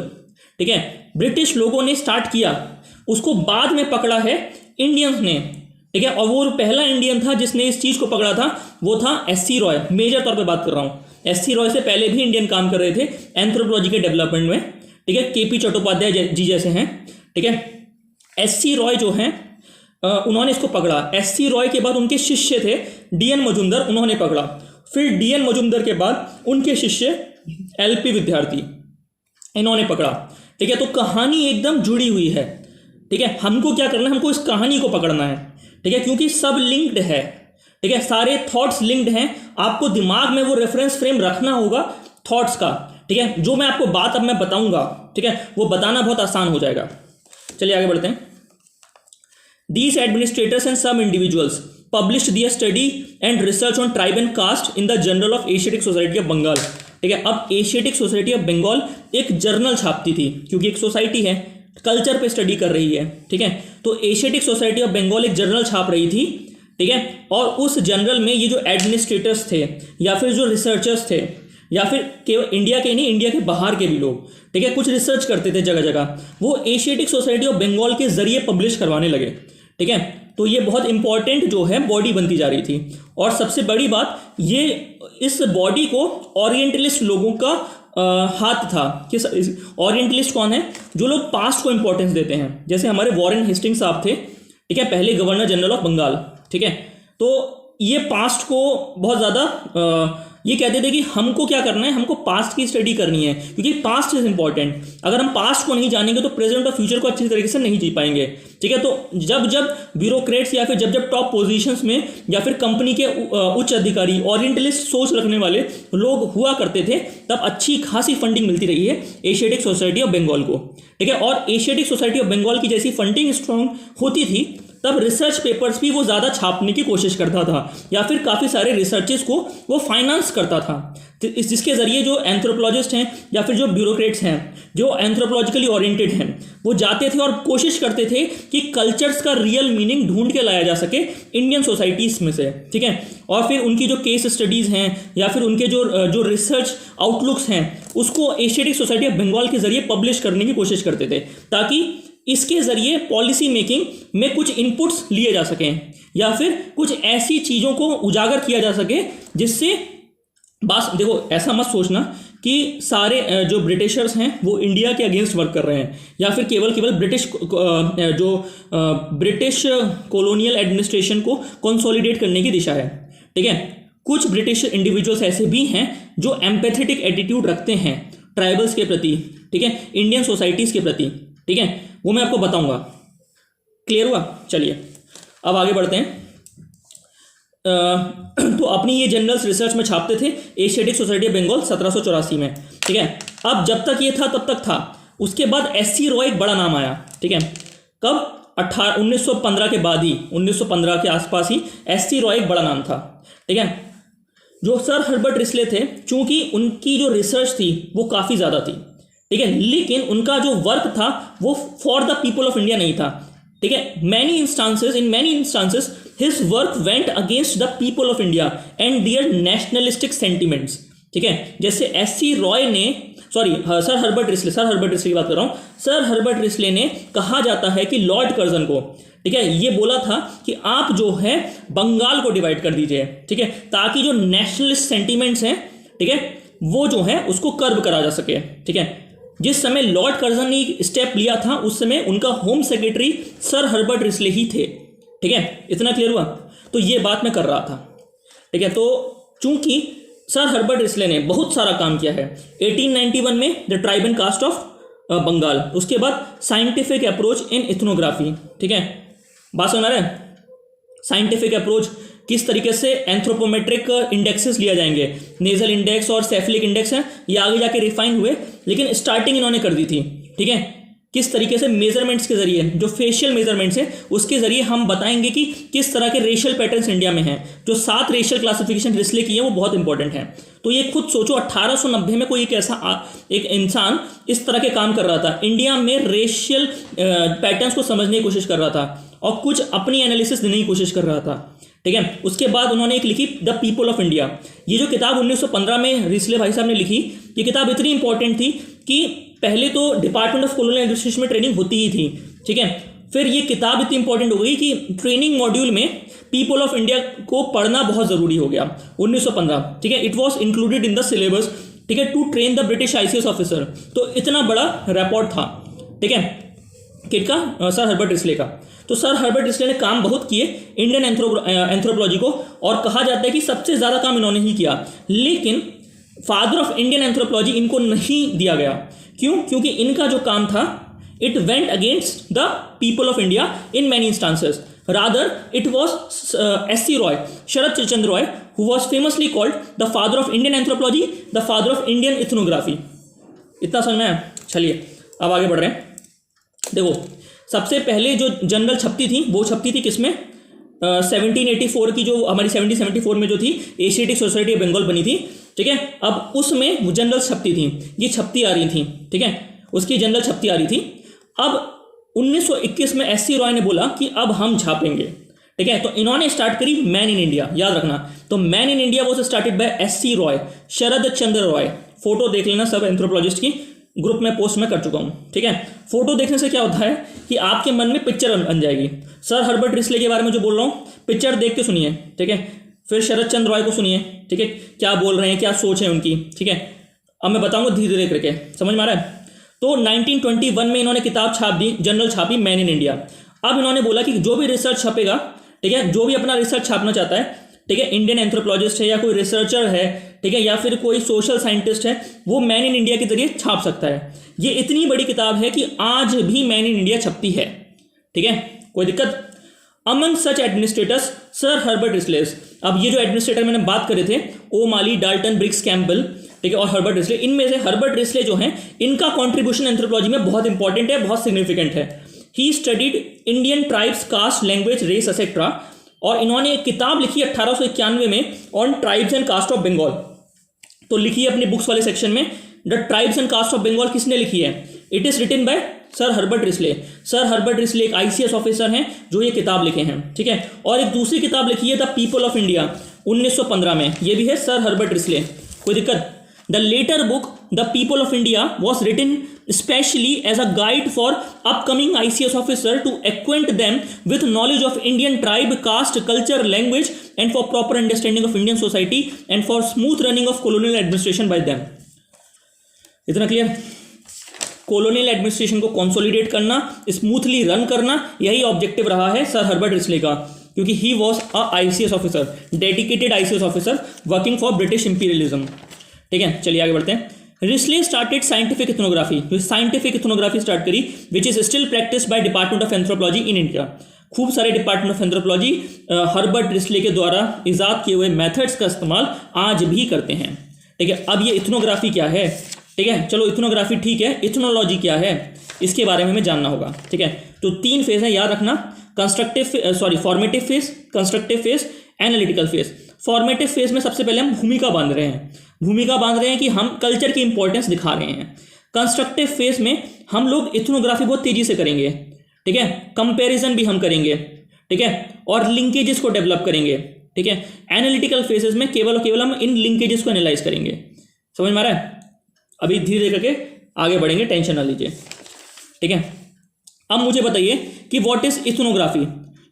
ठीक है, ब्रिटिश लोगों ने स्टार्ट किया, उसको बाद में पकड़ा है इंडियंस ने, ठीक है। और वो पहला इंडियन था जिसने इस चीज को पकड़ा था, वो था एससी रॉय, मेजर तौर पे बात कर रहा हूं। एससी रॉय से पहले भी इंडियन काम कर रहे थे एंथ्रोपोलॉजी के डेवलपमेंट में, ठीक है, केपी चट्टोपाध्याय जी जैसे हैं, ठीक है। एससी रॉय जो हैं उन्होंने इसको पकड़ा। एससी रॉय के बाद उनके शिष्य थे डीएन मजुमदार, उन्होंने पकड़ा। फिर डीएन मजुमदार के बाद उनके शिष्य एलपी विद्यार्थी, इन्होंने पकड़ा, ठीक है। तो कहानी एकदम जुड़ी हुई है, ठीक है। हमको क्या करना है, हमको इस कहानी को पकड़ना है, ठीक है, क्योंकि सब लिंक्ड है, ठीक है, सारे थॉट्स लिंक्ड हैं। आपको दिमाग में वो रेफरेंस फ्रेम रखना होगा थॉट्स का, ठीक है। जो मैं आपको बात अब मैं बताऊंगा, ठीक है, वो बताना बहुत आसान हो जाएगा। चलिए आगे बढ़ते हैं। These administrators and some individuals published their study and research on tribe and caste in the Journal of Asiatic Society of Bengal, ठीक है। अब एशियाटिक सोसाइटी ऑफ बंगाल एक जर्नल छापती थी, क्योंकि एक सोसाइटी है, कल्चर पे स्टडी कर रही है, ठीक है। तो एशियाटिक सोसाइटी ऑफ बंगाल एक जर्नल छाप रही थी, ठीक है। और उस जर्नल में ये जो एडमिनिस्ट्रेटर्स थे या फिर जो रिसर्चर्स थे, या फिर केवल इंडिया के नहीं, इंडिया के बाहर के भी लोग, ठीक है, कुछ रिसर्च करते थे जगह जगह, वो एशियाटिक सोसाइटी ऑफ बंगाल के जरिए पब्लिश करवाने लगे, ठीक है। तो ये बहुत इंपॉर्टेंट जो है बॉडी बनती जा रही थी। और सबसे बड़ी बात, ये इस बॉडी को ओरिएंटलिस्ट लोगों का हाथ था कि ओरिएंटलिस्ट कौन है, जो लोग पास्ट को इंपॉर्टेंस देते हैं। जैसे हमारे वॉरेन हेस्टिंग्स साहब थे, ठीक है, पहले गवर्नर जनरल ऑफ बंगाल, ठीक है। तो ये पास्ट को बहुत ज़्यादा ये कहते थे कि हमको क्या करना है, हमको पास्ट की स्टडी करनी है, क्योंकि पास्ट इज इंपॉर्टेंट। अगर हम पास्ट को नहीं जानेंगे तो प्रेजेंट और फ्यूचर को अच्छी तरीके से नहीं जी पाएंगे, ठीक है। तो जब जब ब्यूरोक्रेट्स या फिर जब जब टॉप पोजीशंस में या फिर कंपनी के उच्च अधिकारी ओरिएंटलिस्ट सोच रखने वाले लोग हुआ करते थे, तब अच्छी खासी फंडिंग मिलती रही है एशियाटिक सोसाइटी ऑफ बंगाल को, ठीक है। और एशियाटिक सोसाइटी ऑफ बंगाल की जैसी फंडिंग स्ट्रॉन्ग होती थी, तब रिसर्च पेपर्स भी वो ज़्यादा छापने की कोशिश करता था या फिर काफ़ी सारे रिसर्चेस को वो फाइनेंस करता था, जिसके ज़रिए जो एंथ्रोपोलॉजिस्ट हैं या फिर जो ब्यूरोक्रेट्स हैं जो एंथ्रोपोलॉजिकली ओरिएंटेड हैं वो जाते थे और कोशिश करते थे कि कल्चर्स का रियल मीनिंग ढूंढ के लाया जा सके इंडियन सोसाइटीज़ में से, ठीक है। और फिर उनकी जो केस स्टडीज़ हैं या फिर उनके जो रिसर्च आउटलुक्स हैं उसको एशियाटिक सोसाइटी ऑफ बंगाल के ज़रिए पब्लिश करने की कोशिश करते थे, ताकि इसके ज़रिए पॉलिसी मेकिंग में कुछ इनपुट्स लिए जा सकें या फिर कुछ ऐसी चीज़ों को उजागर किया जा सके जिससे बस देखो, ऐसा मत सोचना कि सारे जो ब्रिटिशर्स हैं वो इंडिया के अगेंस्ट वर्क कर रहे हैं या फिर केवल ब्रिटिश कॉलोनियल एडमिनिस्ट्रेशन को कंसोलिडेट करने की दिशा है, ठीक है। कुछ ब्रिटिश इंडिविजुअल्स ऐसे भी हैं जो एम्पैथेटिक एटीट्यूड रखते हैं ट्राइबल्स के प्रति, ठीक है, इंडियन सोसाइटीज़ के प्रति, ठीक है, वो मैं आपको बताऊंगा। क्लियर हुआ? चलिए अब आगे बढ़ते हैं। तो अपनी ये जर्नल्स रिसर्च में छापते थे एशियाटिक सोसाइटी ऑफ बंगाल 1784 में, ठीक है। अब जब तक ये था तब तक था, उसके बाद एससी रॉय एक बड़ा नाम आया, ठीक है। कब? 1915 के बाद ही, 1915 के आसपास ही एससी रॉय एक बड़ा नाम था, ठीक है। जो सर हर्बर्ट रिस्ले थे, चूंकि उनकी जो रिसर्च थी वो काफ़ी ज़्यादा थी, ठीक है, लेकिन उनका जो वर्क था वो for the people of India नहीं था, ठीक है। In many instances his work went against the people of India and their nationalistic sentiments, ठीक है। जैसे एससी रॉय ने, सर हर्बर्ट रिस्ले की बात कर रहा हूँ। सर हर्बर्ट रिस्ले ने, कहा जाता है कि लॉर्ड कर्जन को, ठीक है, ये बोला था कि आप जो है बंगाल को डिवाइड कर दीजिए, ठीक है, ताकि जो नेशनलिस्ट सेंटिमेंट्स हैं, ठीक है, वो जो है उसको कर्ब करा जा सके, ठीक है। जिस समय लॉर्ड कर्जन ने स्टेप लिया था उस समय उनका home secretary sir Herbert Risley ही थे, ठीक है। इतना क्लियर हुआ? तो ये बात मैं कर रहा था, ठीक है। तो चूंकि सर हर्बर्ट रिस्ले ने बहुत सारा काम किया है, 1891 में the tribe and caste of Bengal, उसके बाद साइंटिफिक अप्रोच इन इथनोग्राफी, ठीक है, बात सुना रहे? साइंटिफिक अप्रोच किस तरीके से एंथ्रोपोमेट्रिक इंडेक्सेस लिया जाएंगे, नेजल इंडेक्स और सेफलिक इंडेक्स हैं, ये आगे जाके रिफाइन हुए, लेकिन स्टार्टिंग इन्होंने कर दी थी, ठीक है। किस तरीके से मेजरमेंट्स के जरिए, जो फेशियल मेजरमेंट्स है उसके जरिए हम बताएंगे कि किस तरह के रेशियल पैटर्न्स इंडिया में हैं। जो 7 रेशियल क्लासिफिकेशन रिस्ले की है वो बहुत इंपॉर्टेंट है। तो ये खुद सोचो 1890 में कोई एक इंसान इस तरह के काम कर रहा था, इंडिया में रेशियल पैटर्न्स को समझने की कोशिश कर रहा था और कुछ अपनी एनालिसिस देने की कोशिश कर रहा था, ठीक है। उसके बाद उन्होंने एक लिखी द पीपल ऑफ इंडिया। ये जो किताब 1915 में रिस्ले भाई साहब ने लिखी, ये किताब इतनी इंपॉर्टेंट थी कि पहले तो डिपार्टमेंट ऑफ कॉलोनियल एडमिनिस्ट्रेशन में ट्रेनिंग होती ही थी, ठीक है। फिर ये किताब इतनी इंपॉर्टेंट हो गई कि ट्रेनिंग मॉड्यूल में पीपल ऑफ इंडिया को पढ़ना बहुत ज़रूरी हो गया 1915, ठीक है। It was included in the syllabus, ठीक है, to train the British ICS officer. तो इतना बड़ा रिपोर्ट था, ठीक है, किसका? सर हर्बर्ट रिस्ले का। तो सर हर्बर्ट रिस्ले ने काम बहुत किए इंडियन एंथ्रोपोलॉजी को, और कहा जाता है कि सबसे ज़्यादा काम इन्होंने ही किया, लेकिन फादर ऑफ इंडियन एंथ्रोपोलॉजी इनको नहीं दिया गया। क्यों? क्योंकि इनका जो काम था it went against the people of India in many instances, rather it was SC Roy, Sharad Chandra Roy, who was famously called the father of Indian anthropology, the father of Indian ethnography. इतना समझ में आया? चलिए अब आगे बढ़ रहे हैं। देखो, सबसे पहले जो जर्नल छपती थी वो छपती थी किसमें? 1784 की, जो हमारी 1774 में जो थी एशियाटिक सोसाइटी ऑफ बंगाल बनी थी, ठीक है। अब उसमें जनरल छपती थी, ये छपती आ रही थी, ठीक है, उसकी जनरल छपती आ रही थी। अब 1921 में SC रॉय ने बोला कि अब हम छापेंगे, ठीक है। तो इन्होंने स्टार्ट करी मैन इन इंडिया, याद रखना। तो man in India was started by SC Roy, Sharad Chandra Roy. Photo देख लेना सब एंथ्रोपोलॉजिस्ट की, ग्रुप में पोस्ट में कर चुका हूँ, ठीक है। फोटो देखने से क्या होता है कि आपके मन में पिक्चर बन जाएगी। सर हर्बर्ट रिस्ले के बारे में जो बोल रहा हूँ, पिक्चर देख के सुनिए, ठीक है। फिर शरद चंद्र रॉय को सुनिए, ठीक है, क्या बोल रहे हैं, क्या सोच है उनकी, ठीक है। अब मैं बताऊंगा धीरे धीरे करके, समझ में आ रहा है? तो 1921 में इन्होंने किताब छाप दी, जर्नल छापी मैन इन इंडिया। अब इन्होंने बोला कि जो भी रिसर्च छपेगा, ठीक है, जो भी अपना रिसर्च छापना चाहता है, ठीक है, इंडियन एंथ्रोपोलॉजिस्ट है या कोई रिसर्चर है, ठीक है, या फिर कोई सोशल साइंटिस्ट है, वो मैन इन इंडिया के जरिए छाप सकता है। ये इतनी बड़ी किताब है कि आज भी मैन इन इंडिया छपती है, ठीक है, कोई दिक्कत? अमंग सच एडमिनिस्ट्रेटर्स सर हर्बर्ट रिस्ले। अब ये जो एडमिनिस्ट्रेटर मैंने बात करे थे, ओ माली, डाल्टन, ब्रिग्स, कैम्पबेल, ठीक है, और हर्बर्ट रिस्ले, इनमें से हर्बर्ट रिस्ले जो हैं, इनका कॉन्ट्रीब्यूशन एंथ्रोपोलॉजी में बहुत इंपॉर्टेंट है, बहुत सिग्निफिकेंट है। He studied Indian tribes, caste, language, race etcetera. और इन्होंने एक किताब लिखी 1891 में on tribes and caste of Bengal. तो लिखी है अपनी बुक्स वाले सेक्शन में, the tribes and caste of Bengal किसने लिखी है? It is written by sir Herbert Risley. Sir Herbert Risley एक आईसीएस ऑफिसर हैं जो ये किताब लिखे हैं, ठीक है। और एक दूसरी किताब लिखी है द पीपल ऑफ इंडिया 1915 में, ये भी है सर हर्बर्ट रिस्ले। कोई दिक्कत? The latter book the people of India was written specially as a guide for upcoming ICS officer to acquaint them with knowledge of Indian tribe, caste, culture, language and for proper understanding of Indian society and for smooth running of colonial administration by them. इतना clear? Colonial administration को consolidate करना, smoothly run करना, यही objective रहा है sir Herbert Risley का, क्योंकि he was a ICS officer, dedicated ICS officer working for British imperialism. ठीक है, चलिए आगे बढ़ते हैं। Risley started scientific ethnography, scientific ethnography start करी which is still practice by department of anthropology in India. खूब सारे department of anthropology Herbert Risley के द्वारा इजाद किए हुए मेथड्स का इस्तेमाल आज भी करते हैं। ठीक है, अब ये इथनोग्राफी क्या है? ठीक है, चलो इथनोग्राफी ठीक है, इथनोलॉजी क्या है इसके बारे में हमें जानना होगा। ठीक है, तो 3 फेज है, याद रखना, formative phase, constructive phase, analytical phase. Formative phase में सबसे पहले हम भूमिका बांध रहे हैं कि हम कल्चर की इंपॉर्टेंस दिखा रहे हैं। कंस्ट्रक्टिव फेज में हम लोग इथनोग्राफी बहुत तेजी से करेंगे, ठीक है, कंपैरिजन भी हम करेंगे, ठीक है, और लिंकेजेस को डेवलप करेंगे। ठीक है, एनालिटिकल फेजेस में केवल हम इन लिंकेजेस को एनालाइज करेंगे। समझ में आ रहा है? अभी धीरे धीरे करके आगे बढ़ेंगे, टेंशन ना लीजिए। ठीक है, अब मुझे बताइए कि व्हाट इज इथनोग्राफी।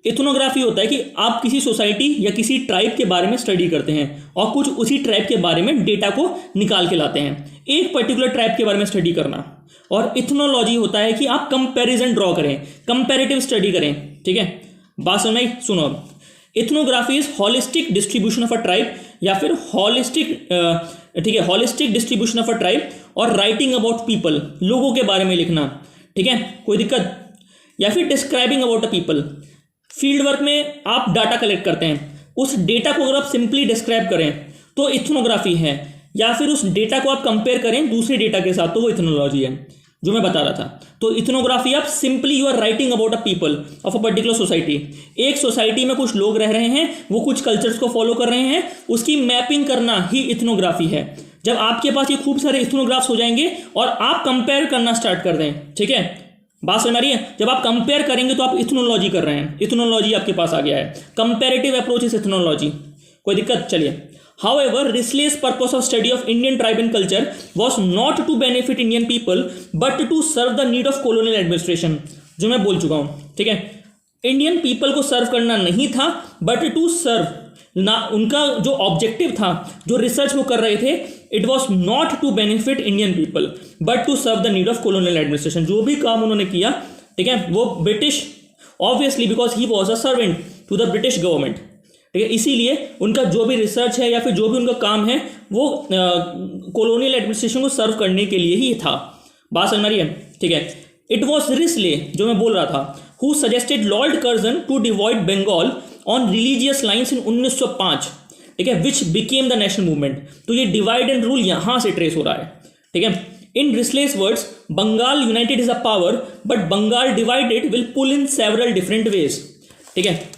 इथनोग्राफी होता है कि आप किसी सोसाइटी या किसी ट्राइब के बारे में स्टडी करते हैं और कुछ उसी ट्राइब के बारे में डेटा को निकाल के लाते हैं, एक पर्टिकुलर ट्राइब के बारे में स्टडी करना। और इथनोलॉजी होता है कि आप कंपैरिजन ड्रॉ करें, कंपैरेटिव स्टडी करें। ठीक है, बात समझ में? सुनो, ethnography is holistic distribution of a tribe, या फिर holistic distribution of a tribe, और राइटिंग अबाउट पीपल, लोगों के बारे में लिखना। ठीक है, कोई दिक्कत? या फिर describing about a people. Field work में आप डाटा कलेक्ट करते हैं, उस डेटा को अगर आप सिंपली डिस्क्राइब करें तो इथनोग्राफी है, या फिर उस डेटा को आप कंपेयर करें दूसरे डेटा के साथ तो वो इथनोलॉजी है, जो मैं बता रहा था। तो इथनोग्राफी आप simply you are writing about a people of a particular society. एक सोसाइटी में कुछ लोग रह रहे हैं, वो कुछ कल्चर्स को फॉलो कर रहे हैं, उसकी मैपिंग करना ही इथनोग्राफी है। जब आपके पास ये खूब सारे इथनोग्राफ्स हो जाएंगे और आप कंपेयर करना स्टार्ट कर दें, ठीक है, बात समझ आ रही है? जब आप कंपेयर करेंगे तो आप इथनोलॉजी कर रहे हैं, इथनोलॉजी आपके पास आ गया है। Comparative approach is ethnology. कोई दिक्कत? चलिए, However, Risley's purpose of study of Indian tribe and culture was not to benefit Indian people, but to serve the need of colonial administration, जो मैं बोल चुका हूँ। ठीक है, इंडियन पीपल को सर्व करना नहीं था, बट टू सर्व ना, उनका जो ऑब्जेक्टिव था, जो रिसर्च वो कर रहे थे, it was not to benefit Indian people but to serve the need of colonial administration. जो भी काम उन्होंने किया, ठीक है, वो British, obviously because he was a servant to the British government. ठीक है, इसीलिए उनका जो भी रिसर्च है या फिर जो भी उनका काम है वो कॉलोनियल एडमिनिस्ट्रेशन को सर्व करने के लिए ही था। बात समझ रही है? ठीक है, इट वॉज रिस्ले, जो मैं बोल रहा था, who suggested Lord Curzon to divide Bengal on religious lines in 1905, ठीक है, which became the national movement. तो ये डिवाइड एंड रूल यहां से ट्रेस हो रहा है। ठीक है, in Risley's words, Bengal united is a power, but Bengal divided will pull in several different ways. ठीक है,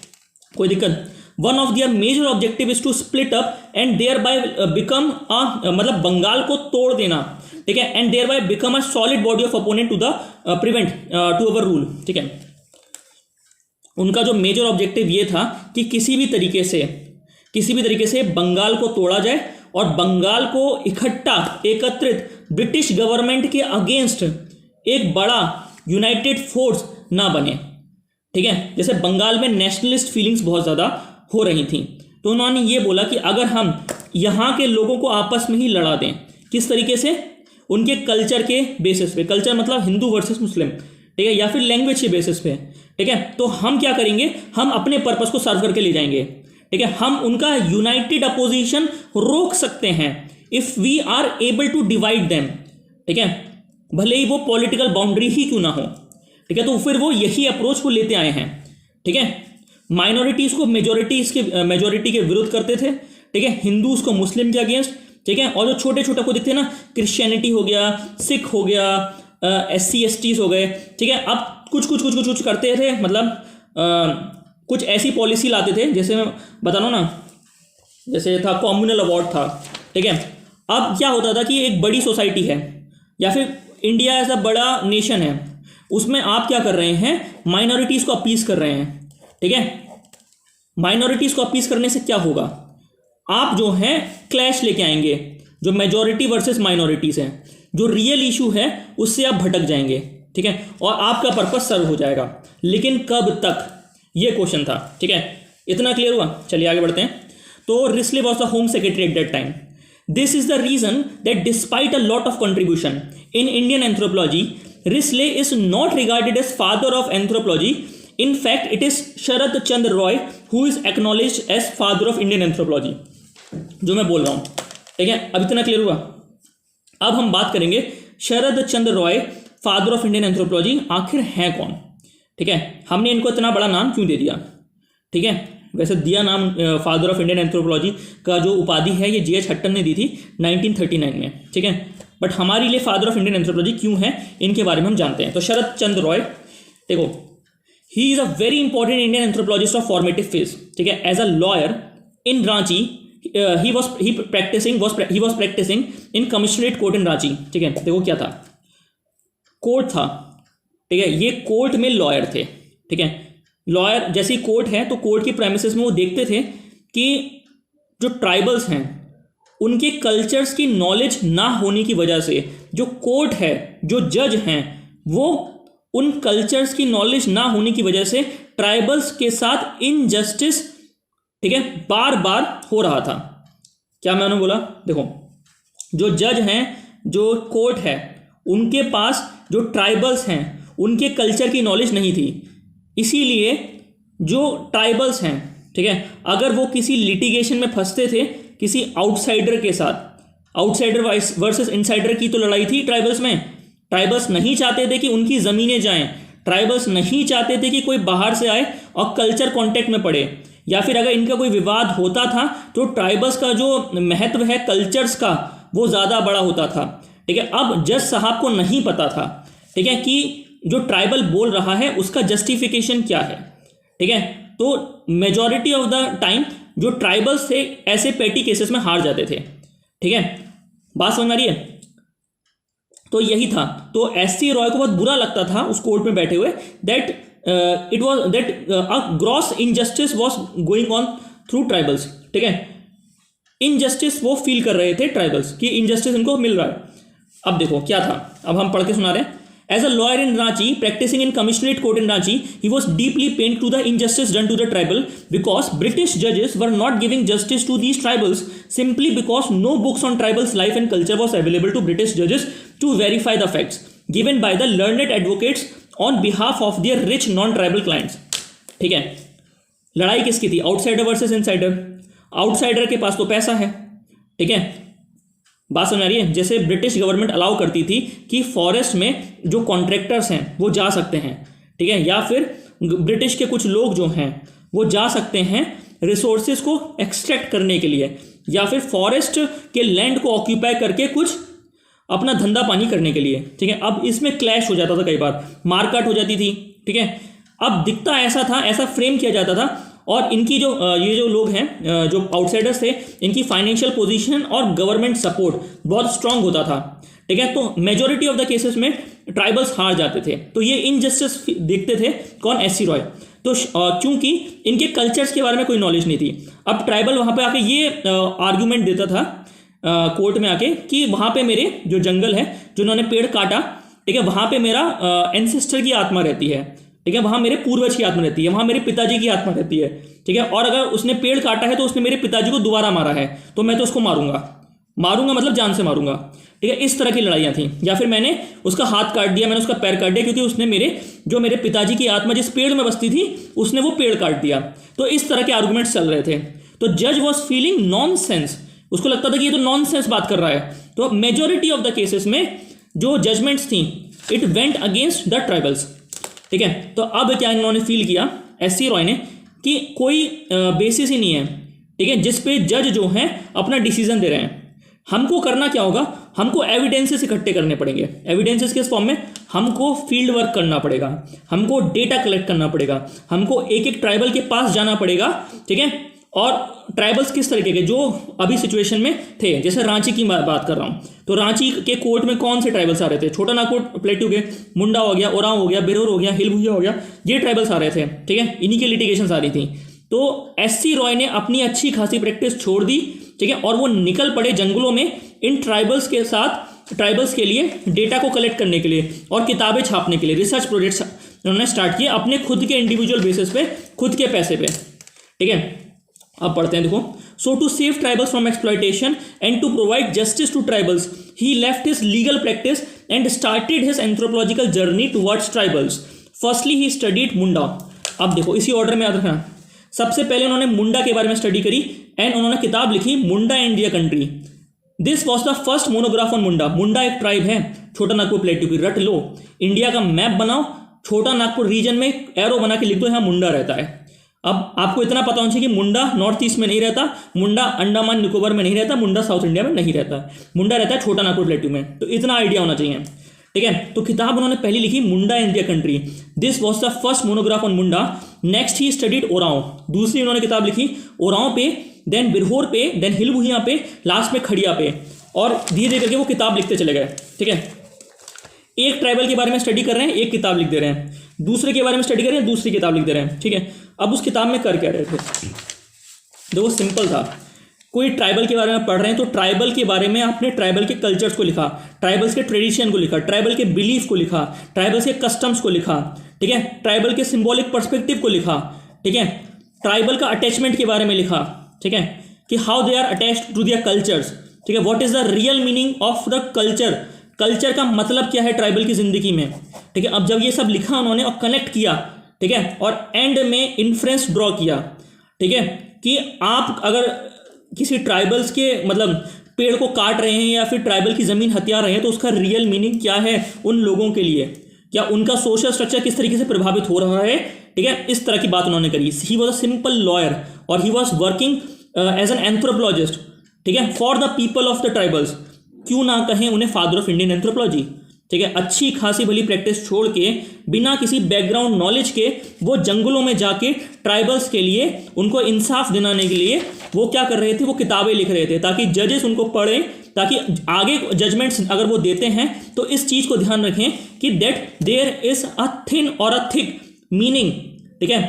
कोई दिक्कत? One of their major objective is to split up and thereby become मतलब बंगाल को तोड़ देना, ठीक है, and thereby become a solid body of opponent to the prevent to our rule. ठीक है, उनका जो मेजर ऑब्जेक्टिव ये था कि किसी भी तरीके से बंगाल को तोड़ा जाए और बंगाल को एकत्रित ब्रिटिश गवर्नमेंट के अगेंस्ट एक बड़ा यूनाइटेड फोर्स ना बने। ठीक है, जैसे बंगाल में नेशनलिस्ट फीलिंग्स बहुत ज़्यादा हो रही थी, तो उन्होंने ये बोला कि अगर हम यहाँ के लोगों को आपस में ही लड़ा दें, किस तरीके से? उनके कल्चर के बेसिस पे, कल्चर मतलब हिंदू वर्सेस मुस्लिम, ठीक है, या फिर लैंग्वेज के बेसिस पे, ठीक है, तो हम क्या करेंगे? हम अपने पर्पस को सर्व करके ले जाएंगे। ठीक है, हम उनका यूनाइटेड अपोजिशन रोक सकते हैं if we are able to divide them. ठीक है, भले ही वो पॉलिटिकल बाउंड्री ही क्यों ना हो। ठीक है, तो फिर वो यही अप्रोच को लेते आए हैं। ठीक है, माइनॉरिटीज को मेजोरिटी के विरुद्ध करते थे। ठीक है, हिंदूज को मुस्लिम के अगेंस्ट। ठीक है, और जो छोटे छोटे को दिखते हैं ना, क्रिश्चियनिटी हो गया, सिख हो गया, SC STs हो गए। ठीक है, अब कुछ कुछ कुछ कुछ कुछ करते थे, मतलब कुछ ऐसी पॉलिसी लाते थे, जैसे मैं बता रहा हूँ ना, जैसे था कम्युनल अवार्ड था, ठीक है। अब क्या होता था कि एक बड़ी सोसाइटी है या फिर इंडिया ऐसा बड़ा नेशन है, उसमें आप क्या कर रहे हैं, माइनॉरिटीज़ को अपीस कर रहे हैं, ठीक है। माइनॉरिटीज़ को अपीस करने से क्या होगा, आप जो है क्लैश लेके आएंगे, जो मेजॉरिटी वर्सेस माइनॉरिटीज़ हैं, जो रियल इशू है उससे आप भटक जाएंगे, ठीक है, और आपका पर्पस सर्व हो जाएगा। लेकिन कब तक, ये क्वेश्चन था, ठीक है। इतना क्लियर हुआ, चलिए आगे बढ़ते हैं। तो Risley was the home secretary at that time. This is the reason that despite a lot of contribution in Indian anthropology, Risley is not regarded as father of anthropology. In fact, it is Sarat Chandra Roy who is acknowledged as father of Indian anthropology. जो मैं बोल रहा हूँ, ठीक है, अब इतना clear हुआ। अब हम बात करेंगे Sarat Chandra Roy father of Indian anthropology आखिर हैं कौन, ठीक है। हमने इनको इतना बड़ा नाम क्यों दे दिया, ठीक है। वैसे दिया नाम फादर ऑफ इंडियन एंथ्रोपोलॉजी का जो उपाधि है ये G.H. हट्टन ने दी थी 1939 में, ठीक है। बट हमारे लिए फादर ऑफ इंडियन एंथ्रोपोलॉजी क्यों है, इनके बारे में हम जानते हैं। तो शरद चंद्र रॉय, देखो, he is a very important Indian anthropologist of formative phase, ठीक है। as a lawyer in Ranchi, he was practicing in commissionerate court in Ranchi, ठीक है। देखो क्या था, कोर्ट था, ठीक है, ये कोर्ट में लॉयर थे, ठीक है। लॉयर जैसी कोर्ट है तो कोर्ट की प्रेमिसेस में वो देखते थे कि जो ट्राइबल्स हैं उनके कल्चर्स की नॉलेज ना होने की वजह से जो कोर्ट है, जो जज हैं, वो उन कल्चर्स की नॉलेज ना होने की वजह से ट्राइबल्स के साथ इनजस्टिस, ठीक है, बार बार हो रहा था। क्या मैंने बोला, देखो, जो जज हैं, जो कोर्ट है, उनके पास जो ट्राइबल्स हैं उनके कल्चर की नॉलेज नहीं थी, इसीलिए जो ट्राइबल्स हैं, ठीक है, अगर वो किसी लिटिगेशन में फंसते थे किसी आउटसाइडर के साथ, आउटसाइडर वर्सेस इनसाइडर की तो लड़ाई थी ट्राइबल्स में, ट्राइबल्स नहीं चाहते थे कि उनकी ज़मीनें जाएं, ट्राइबल्स नहीं चाहते थे कि कोई बाहर से आए और कल्चर कांटेक्ट में पड़े, या फिर अगर इनका कोई विवाद होता था तो ट्राइबल्स का जो महत्व है कल्चर्स का वो ज़्यादा बड़ा होता था, ठीक है। अब जज साहब को नहीं पता था, ठीक है, कि जो ट्राइबल बोल रहा है उसका जस्टिफिकेशन क्या है, ठीक है। तो मेजॉरिटी ऑफ द टाइम जो ट्राइबल्स थे ऐसे पेटी केसेस में हार जाते थे, ठीक है। बात समझ आ रही है। तो यही था, तो एस.सी. रॉय को बहुत बुरा लगता था उस कोर्ट में बैठे हुए that it was that a gross injustice was going on through tribals, ठीक है। इनजस्टिस वो फील कर रहे थे ट्राइबल्स कि इनजस्टिस इनको मिल रहा है। अब देखो क्या था, अब हम पढ़ के सुना रहे हैं। As a lawyer in Ranchi, practicing in commissionerate court in Ranchi, he was deeply pained to the injustice done to the tribal because British judges were not giving justice to these tribals simply because no books on tribals' life and culture was available to British judges to verify the facts given by the learned advocates on behalf of their rich non-tribal clients, ठीक है। लड़ाई किसकी थी, outsider versus insider. Outsider के पास तो पैसा है, ठीक है, बात समझ आ रही है। जैसे ब्रिटिश गवर्नमेंट अलाउ करती थी कि फॉरेस्ट में जो कॉन्ट्रैक्टर्स हैं वो जा सकते हैं, ठीक है, या फिर ब्रिटिश के कुछ लोग जो हैं वो जा सकते हैं रिसोर्सेज को एक्सट्रैक्ट करने के लिए, या फिर फॉरेस्ट के लैंड को ऑक्यूपाई करके कुछ अपना धंधा पानी करने के लिए, ठीक है। अब इसमें क्लैश हो जाता था, कई बार मारकाट हो जाती थी, ठीक है। अब दिखता ऐसा था, ऐसा फ्रेम किया जाता था, और इनकी जो ये जो लोग हैं जो आउटसाइडर्स थे, इनकी फाइनेंशियल पोजीशन और गवर्नमेंट सपोर्ट बहुत स्ट्रांग होता था, ठीक है। तो मेजॉरिटी ऑफ द केसेस में ट्राइबल्स हार जाते थे। तो ये इनजस्टिस देखते थे कौन, एस.सी. रॉय। तो क्योंकि इनके कल्चर्स के बारे में कोई नॉलेज नहीं थी, अब ट्राइबल वहाँ पे आके ये आर्ग्यूमेंट देता था कोर्ट में आके कि वहाँ पे मेरे जो जंगल है, जो उन्होंने पेड़ काटा, ठीक है, वहाँ पे मेरा एंसेस्टर की आत्मा रहती है, ठीक है, वहाँ मेरे पूर्वज की आत्मा रहती है, वहाँ मेरे पिताजी की आत्मा रहती है, ठीक है। और अगर उसने पेड़ काटा है तो उसने मेरे पिताजी को दोबारा मारा है तो मैं तो उसको मारूंगा मतलब जान से मारूंगा, ठीक है। इस तरह की लड़ाइयाँ थी। या फिर मैंने उसका हाथ काट दिया, मैंने उसका पैर काट दिया क्योंकि उसने मेरे पिताजी की आत्मा जिस पेड़ में बसती थी उसने वो पेड़ काट दिया। तो इस तरह के आर्गूमेंट्स चल रहे थे। तो जज वॉज फीलिंग नॉनसेंस, उसको लगता था कि ये तो नॉनसेंस बात कर रहा है। तो मेजॉरिटी ऑफ द केसेस में जो जजमेंट्स थी it went against the tribals, ठीक है। तो अब क्या इन्होंने फील किया एस.सी. रॉय ने कि कोई बेसिस ही नहीं है, ठीक है, जिस पे जज जो है अपना डिसीजन दे रहे हैं। हमको करना क्या होगा, हमको एविडेंसेस इकट्ठे करने पड़ेंगे। एविडेंसेस किस फॉर्म में? हमको फील्ड वर्क करना पड़ेगा, हमको डेटा कलेक्ट करना पड़ेगा, हमको एक एक ट्राइबल के पास जाना पड़ेगा, ठीक है। और ट्राइबल्स किस तरीके के जो अभी सिचुएशन में थे, जैसे रांची की बात कर रहा हूँ, तो रांची के कोर्ट में कौन से ट्राइबल्स आ रहे थे? छोटा नागपुर प्लेटू के मुंडा हो गया, ओरांव हो गया, बिरहोर हो गया, हिल भुइया हो गया, ये ट्राइबल्स आ रहे थे, ठीक है। इन्हीं की लिटिगेशन आ रही थी। तो एससी रॉय ने अपनी अच्छी खासी प्रैक्टिस छोड़ दी, ठीक है, और वो निकल पड़े जंगलों में इन ट्राइबल्स के साथ, ट्राइबल्स के लिए डेटा को कलेक्ट करने के लिए और किताबें छापने के लिए रिसर्च प्रोजेक्ट्स उन्होंने स्टार्ट किए अपने खुद के इंडिविजुअल बेसिस पे, खुद के पैसे पे, ठीक है। अब पढ़ते हैं, देखो। So to save tribals from exploitation and to provide justice to tribals he left his legal practice and started his anthropological journey towards tribals. Firstly he studied Munda. अब देखो इसी ऑर्डर में याद रखना, सबसे पहले उन्होंने मुंडा के बारे में स्टडी करी एंड उन्होंने किताब लिखी Munda India country. This was the first monograph on Munda. Munda एक ट्राइब है छोटा नागपुर प्लेटू की, रट लो। इंडिया का मैप बनाओ, छोटा नागपुर रीजन में एरो बना के लिख दो, यहाँ मुंडा रहता है। अब आपको इतना पता होना चाहिए कि मुंडा नॉर्थ ईस्ट में नहीं रहता, मुंडा अंडमान निकोबार में नहीं रहता, मुंडा साउथ इंडिया में नहीं रहता, मुंडा रहता है छोटा नागपुर प्लेटू में। तो इतना आइडिया होना चाहिए, ठीक है। तो किताब उन्होंने पहली लिखी Munda India country. This was the first monograph on Munda. Next he studied Oraon. दूसरी उन्होंने किताब लिखी ओरांव पे, देन बिरहोर पे, देन हिल भुइया पे, लास्ट में खड़िया पे, और धीरे धीरे करके वो किताब लिखते चले गए, ठीक है। एक ट्राइबल के बारे में स्टडी कर रहे हैं, एक किताब लिख दे रहे हैं, दूसरे के बारे में स्टडी कर रहे हैं, दूसरी किताब लिख दे रहे हैं, ठीक है। अब उस किताब में कर क्या रहे थे? देखो सिंपल था, कोई ट्राइबल के बारे में पढ़ रहे हैं तो ट्राइबल के बारे में आपने ट्राइबल के कल्चर्स को लिखा, ट्राइबल्स के ट्रेडिशन को लिखा, ट्राइबल के बिलीफ को लिखा, ट्राइबल्स के कस्टम्स को लिखा, ठीक है, ट्राइबल के सिंबॉलिक पर्सपेक्टिव को लिखा, ठीक है, ट्राइबल का अटैचमेंट के बारे में लिखा, ठीक है, कि how they are attached to their cultures, ठीक है, what is the real meaning of the culture, culture का मतलब क्या है ट्राइबल की जिंदगी में, ठीक है। अब जब ये सब लिखा उन्होंने और कनेक्ट किया, ठीक है, और एंड में इन्फ्रेंस ड्रॉ किया, ठीक है, कि आप अगर किसी ट्राइबल्स के मतलब पेड़ को काट रहे हैं या फिर ट्राइबल की ज़मीन हत्या रहे हैं तो उसका रियल मीनिंग क्या है उन लोगों के लिए, या उनका सोशल स्ट्रक्चर किस तरीके से प्रभावित हो रहा है, ठीक है, इस तरह की बात उन्होंने करी। He was a simple lawyer और he was working as an anthropologist, ठीक है, for the people of the tribals. क्यों ना कहें उन्हें फादर ऑफ इंडियन एंथ्रोपोलॉजी, ठीक है। अच्छी खासी भली प्रैक्टिस छोड़ के बिना किसी बैकग्राउंड नॉलेज के वो जंगलों में जाके ट्राइबल्स के लिए उनको इंसाफ दिलाने के लिए वो क्या कर रहे थे, वो किताबें लिख रहे थे ताकि जजेस उनको पढ़ें, ताकि आगे जजमेंट्स अगर वो देते हैं तो इस चीज़ को ध्यान रखें कि that there is a thin और अ थिक मीनिंग, ठीक है।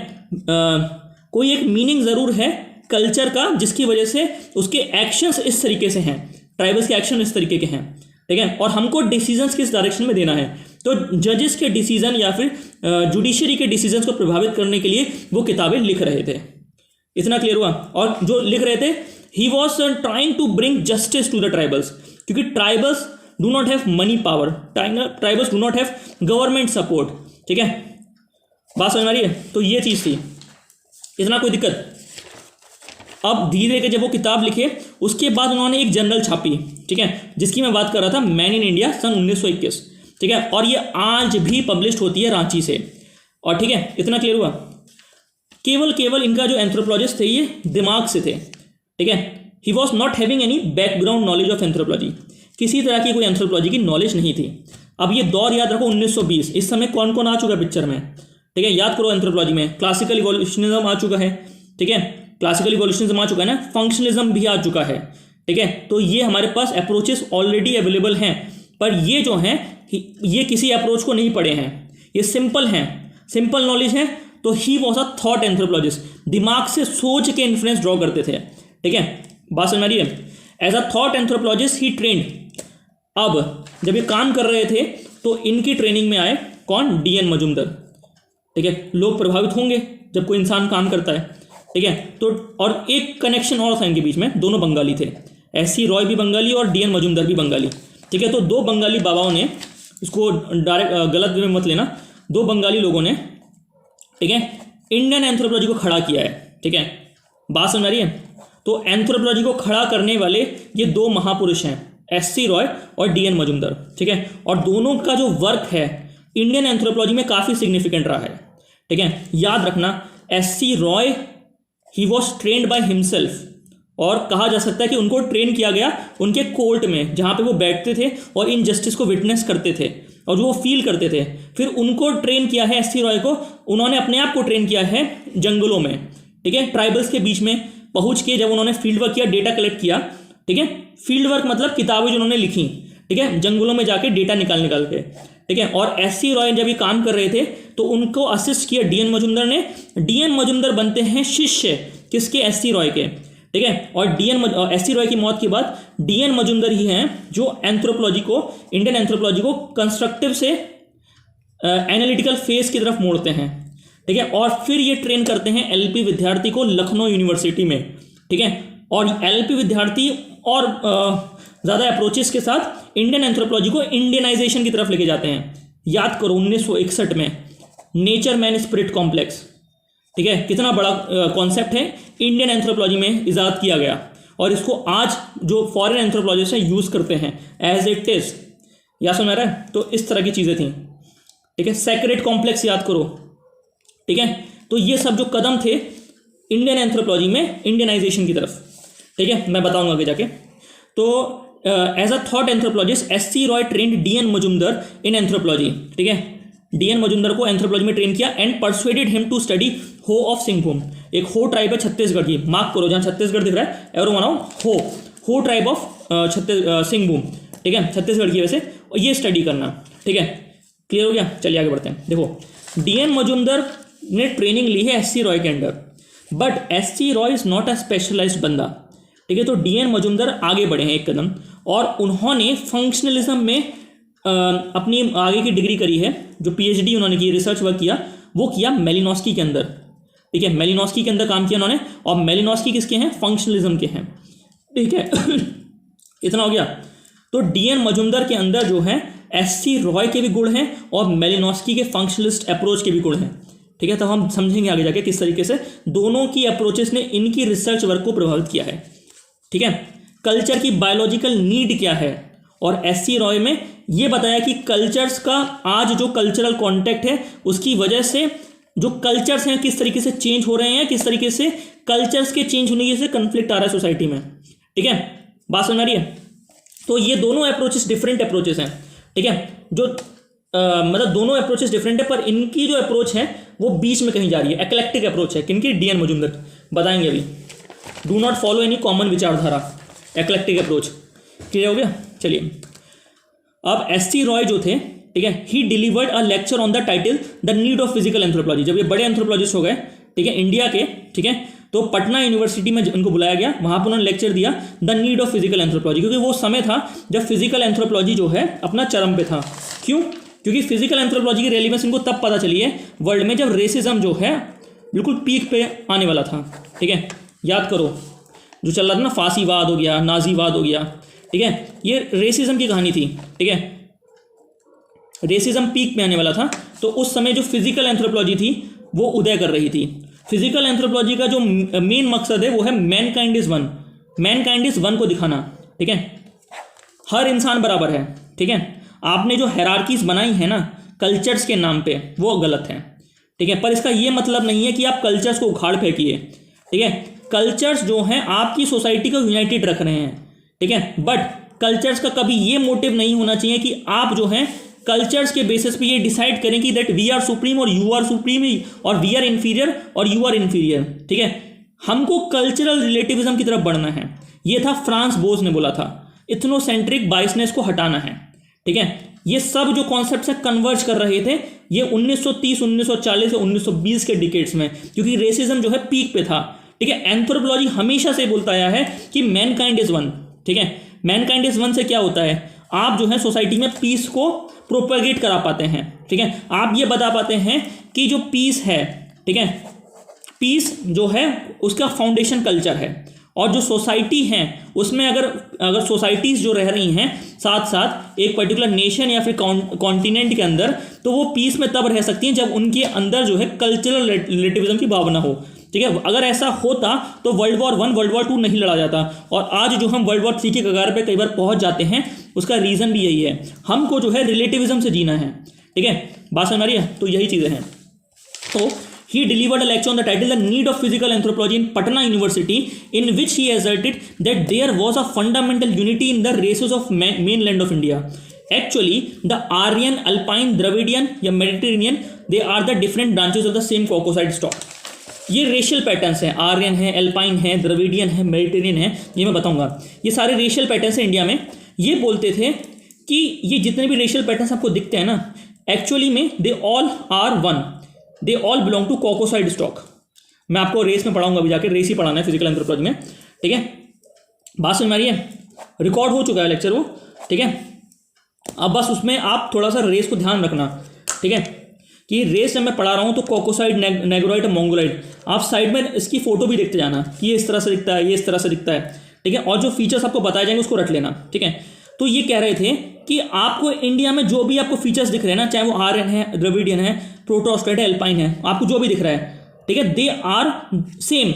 कोई एक मीनिंग ज़रूर है कल्चर का जिसकी वजह से उसके एक्शंस इस तरीके से हैं, ट्राइबल्स के एक्शन इस तरीके के हैं, ठीक है, और हमको डिसीजंस किस डायरेक्शन में देना है। तो जजेस के डिसीजन या फिर जुडिशरी के डिसीजंस को प्रभावित करने के लिए वो किताबें लिख रहे थे। इतना क्लियर हुआ? और जो लिख रहे थे, he was trying to bring justice to the tribals, क्योंकि tribals do not have money power, tribals do not have government support, ठीक है। बात समझ में आ रही है? तो ये चीज़ थी, इतना कोई दिक्कत। अब धीरे धीरे जब वो किताब लिखे उसके बाद उन्होंने एक जर्नल छापी, ठीक है, जिसकी मैं बात कर रहा था, मैन इन इंडिया, सन 1921, ठीक है, और ये आज भी पब्लिश होती है रांची से, और ठीक है, इतना क्लियर हुआ। केवल इनका जो एंथ्रोपोलॉजिस्ट थे ये दिमाग से थे, ठीक है। He was not having any background knowledge of anthropology, किसी तरह की कोई एंथ्रोपोलॉजी की नॉलेज नहीं थी। अब ये दौर याद रखो 1920, इस समय कौन कौन आ चुका पिक्चर में, ठीक है, याद करो। एंथ्रोपोलॉजी में क्लासिकल इवोल्यूशनिज्म आ चुका है, ठीक है, क्लासिकल इवोल्यूशनिज्म आ चुका है ना, फंक्शनलिज्म भी आ चुका है, ठीक है। तो ये हमारे पास अप्रोचेस ऑलरेडी अवेलेबल हैं, पर ये जो हैं ये किसी अप्रोच को नहीं पढ़े हैं, ये सिंपल हैं, सिंपल नॉलेज है। तो ही वॉज अ थॉट एंथ्रोपोलॉजिस्ट, दिमाग से सोच के इन्फ्लुएंस ड्रॉ करते थे, ठीक है, बात समझ आ रही है। As a thought anthropologist he trained. अब जब ये काम कर रहे थे तो इनकी ट्रेनिंग में आए कौन? DN मजूमदार, ठीक है। लोग प्रभावित होंगे जब कोई इंसान काम करता है, ठीक है। तो और एक कनेक्शन और था इनके बीच में, दोनों बंगाली थे, SC रॉय भी बंगाली और DN मजूमदार भी बंगाली, ठीक है। तो दो बंगाली बाबाओं ने, इसको डायरेक्ट गलत में मत लेना, दो बंगाली लोगों ने, ठीक है, इंडियन एंथ्रोपोलॉजी को खड़ा किया है, ठीक है, बात समझ आ रही है। तो एंथ्रोपोलॉजी को खड़ा करने वाले ये दो महापुरुष हैं, SC रॉय और DN मजूमदार, ठीक है। और दोनों का जो वर्क है इंडियन एंथ्रोपोलॉजी में काफ़ी सिग्निफिकेंट रहा है, ठीक है। याद रखना, SC Roy he was trend by himself, और कहा जा सकता है कि उनको ट्रेन किया गया उनके कोर्ट में, जहाँ पे वो बैठते थे और इनजस्टिस को विटनेस करते थे और जो वो फील करते थे। फिर उनको ट्रेन किया है एस सी रॉय को, उन्होंने अपने आप को ट्रेन किया है जंगलों में, ठीक है, ट्राइबल्स के बीच में पहुंच के जब उन्होंने फील्ड वर्क किया, डेटा कलेक्ट किया, ठीक है, फील्ड वर्क मतलब किताबें जो उन्होंने लिखी, ठीक है, जंगलों में जाके डेटा निकाल के, ठीक है। और एस सी रॉय जब ये काम कर रहे थे तो उनको असिस्ट किया डीएन मजुमदार ने। डीएन मजुमदार बनते हैं शिष्य किसके, एस सी रॉय के, ठीक है। और एस सी रॉय की मौत के बाद डीएन मजुमदार ही हैं जो एंथ्रोपोलॉजी को, इंडियन एंथ्रोपोलॉजी को कंस्ट्रक्टिव से एनालिटिकल फेज की तरफ मोड़ते हैं, ठीक है। और फिर ये ट्रेन करते हैं एलएलपी विद्यार्थी को लखनऊ यूनिवर्सिटी में, ठीक है। और एलएलपी विद्यार्थी और ज़्यादा अप्रोचेस के साथ इंडियन एंथ्रोपोलॉजी को इंडियनाइजेशन की तरफ लेके जाते हैं। याद करो 1961 में नेचर मैन स्पिरिट कॉम्प्लेक्स, ठीक है, कितना बड़ा कॉन्सेप्ट है, इंडियन एंथ्रोपोलॉजी में इजाद किया गया और इसको आज जो फॉरेन एंथ्रोपोलॉजिस्ट हैं यूज़ करते हैं एज इट इज। या सुन रहा है, तो इस तरह की चीज़ें थी, ठीक है। सेक्रेट कॉम्प्लेक्स याद करो, ठीक है। तो ये सब जो कदम थे इंडियन एंथ्रोपोलॉजी में इंडियनाइजेशन की तरफ, ठीक है, मैं बताऊंगा आगे जाके। तो as a thought anthropologist S C Roy trained D N Majumdar in anthropology, ठीक है। डीएन मजुमदार को एंथ्रोपोलॉजी में ट्रेन किया and persuaded him to study Ho of Singhbhum. एक हो ट्राइब है छत्तीसगढ़ की, मार्क करो जहाँ छत्तीसगढ़ दिख रहा है एरो बनाओ, हो ट्राइब ऑफ सिंहभूम, ठीक है, छत्तीसगढ़ की वैसे, और ये स्टडी करना, ठीक है। क्लियर हो गया, चलिए आगे बढ़ते हैं। देखो डीएन मजुमदार ने ट्रेनिंग ली है एस सी रॉय के under, but S C Roy is not a specialised बंदा, ठीक है। तो डीएन मजुमदार आगे बढ़े हैं एक कदम और उन्होंने फंक्शनलिज्म में अपनी आगे की डिग्री करी है, जो पीएचडी उन्होंने की, रिसर्च वर्क किया, वो किया मेलिनोस्की के अंदर, ठीक है। मेलिनोस्की के अंदर काम किया उन्होंने, और मेलिनोस्की किसके हैं, फंक्शनलिज्म के हैं, ठीक है। इतना हो गया। तो डीएन मजुमदार के अंदर जो है एस सी रॉय के भी गुण हैं और मेलिनोस्की के फंक्शनलिस्ट अप्रोच के भी गुण हैं, ठीक है। तो हम समझेंगे आगे जाके किस तरीके से दोनों की अप्रोचेस ने इनकी रिसर्च वर्क को प्रभावित किया है, ठीक है। कल्चर की बायोलॉजिकल नीड क्या है, और एस सी रॉय में ये बताया कि कल्चर्स का आज जो कल्चरल कॉन्टेक्ट है उसकी वजह से जो कल्चर्स हैं किस तरीके से चेंज हो रहे हैं, किस तरीके से कल्चर्स के चेंज होने की वजह से कन्फ्लिक्ट आ रहा है सोसाइटी में, ठीक है। बात समझ आ रही है। तो ये दोनों अप्रोचेस डिफरेंट अप्रोचेस हैं, ठीक है। जो मतलब दोनों अप्रोचेस डिफरेंट है, पर इनकी जो अप्रोच है वो बीच में कहीं जा रही है, एक्लेक्टिक अप्रोच है। किनकी, डीएन मजुमदार, बताएंगे अभी। Do not follow any common विचारधारा, एक्लेक्टिक अप्रोच। क्लियर हो गया, चलिए। अब एस सी रॉय जो थे, ठीक है, he delivered a lecture on the title the need of physical anthropology. जब ये बड़े एंथ्रोपोलॉजिस्ट हो गए, ठीक है, इंडिया के, ठीक है, तो पटना यूनिवर्सिटी में उनको बुलाया गया, वहां पर उन्होंने लेक्चर दिया the need of physical anthropology, क्योंकि वो समय था जब फिजिकल एंथ्रोपोलॉजी जो है अपना चरम पे था। क्यों? क्योंकि फिजिकल एंथ्रोपोलॉजी की रेलिवेंस इनको तब पता चली है वर्ल्ड में जब रेसिज्म जो है बिल्कुल पीक पे आने वाला था, ठीक है। याद करो जो चल रहा था ना, फांसीवाद हो गया, नाजीवाद हो गया, ठीक है, ये रेसिज्म की कहानी थी, ठीक है। रेसिज्म पीक में आने वाला था, तो उस समय जो फिजिकल एंथ्रोपोलॉजी थी वो उदय कर रही थी। फिजिकल एंथ्रोपोलॉजी का जो मेन मकसद है वो है Mankind is one, Mankind is one को दिखाना, ठीक है। हर इंसान बराबर है, ठीक है। आपने जो हायरार्कीज बनाई है ना कल्चर्स के नाम पे, वो गलत है, ठीक है। पर इसका ये मतलब नहीं है कि आप कल्चर्स को उखाड़ फेंकिए, ठीक है। कल्चर्स जो हैं आपकी सोसाइटी को यूनाइटेड रख रहे हैं, ठीक है। बट कल्चर्स का कभी ये मोटिव नहीं होना चाहिए कि आप जो हैं कल्चर्स के बेसिस पे ये डिसाइड करें कि दैट वी आर सुप्रीम और यू आर सुप्रीम, और वी आर इन्फीरियर और यू आर इन्फीरियर, ठीक है। हमको कल्चरल रिलेटिविज्म की तरफ बढ़ना है। ये था फ्रांस बोस ने बोला था, इथनोसेंट्रिक बाइसनेस को हटाना है, ठीक है। ये सब जो कॉन्सेप्ट्स हैं कन्वर्ज कर रहे थे ये 1930, 1940 से 1920 के डिकेड्स में, क्योंकि रेसिज्म जो है पीक पे था, ठीक है। एंथ्रोपोलॉजी हमेशा से बोलता आया है कि मैनकाइंड इज वन, ठीक है। मैनकाइंड इज वन से क्या होता है, आप जो है सोसाइटी में पीस को प्रोपेगेट करा पाते हैं, ठीक है। आप ये बता पाते हैं कि जो पीस है, ठीक है, पीस जो है उसका फाउंडेशन कल्चर है, और जो सोसाइटी है उसमें अगर सोसाइटीज़ जो रह रही हैं साथ साथ एक पर्टिकुलर नेशन या फिर कॉन्टिनेंट के अंदर, तो वो पीस में तब रह सकती हैं जब उनके अंदर जो है कल्चरल रिलेटिविज्म की भावना हो, ठीक है। अगर ऐसा होता तो वर्ल्ड वॉर 1, वर्ल्ड वॉर 2 नहीं लड़ा जाता, और आज जो हम वर्ल्ड वॉर 3 के कगार पे कई बार पहुंच जाते हैं उसका रीज़न भी यही है, हमको जो है रिलेटिविज्म से जीना है, ठीक है। बात समझ आ रही है। तो यही चीज़ें हैं। तो he delivered a lecture on the title The Need of Physical Anthropology in Patna University, in which he asserted that there was a fundamental unity in the races of mainland of India. Actually, the Aryan, Alpine, Dravidian या Mediterranean, they are the different branches of the same Caucasoid stock. ये racial patterns हैं, आर्यन है, alpine है, Dravidian है, Mediterranean है, ये मैं बताऊंगा. ये सारे रेशियल पैटर्न्स हैं इंडिया में. ये बोलते थे कि ये जितने भी रेशियल पैटर्न्स आपको दिखते हैं ना, एक्चुअली में they all are one, they all belong to Caucasoid stock. मैं आपको रेस में पढ़ाऊंगा, अभी जाके रेस ही पढ़ाना है फिजिकल एंथ्रोपोलॉजी में. ठीक है, बात समझ में आ रही है? रिकॉर्ड हो चुका है लेक्चर वो. ठीक है, अब बस उसमें आप थोड़ा सा रेस को ध्यान रखना. ठीक है, कि रेस जब मैं पढ़ा रहा हूँ तो कॉकोसाइड, नेग्रोइड, मोंगोलाइड, आप साइड में इसकी फोटो भी देखते जाना कि ये इस तरह से दिखता है, ये इस तरह से दिखता है. ठीक है, और जो फीचर्स आपको बताए जाएंगे उसको रख लेना. ठीक है, तो ये कह रहे थे कि आपको इंडिया में जो भी आपको फीचर्स दिख रहे हैं ना, चाहे वो आर्यन है, द्रविडियन है, प्रोटोस्टेट है, एल्पाइन है, आपको जो भी दिख रहा है, ठीक है, दे आर सेम.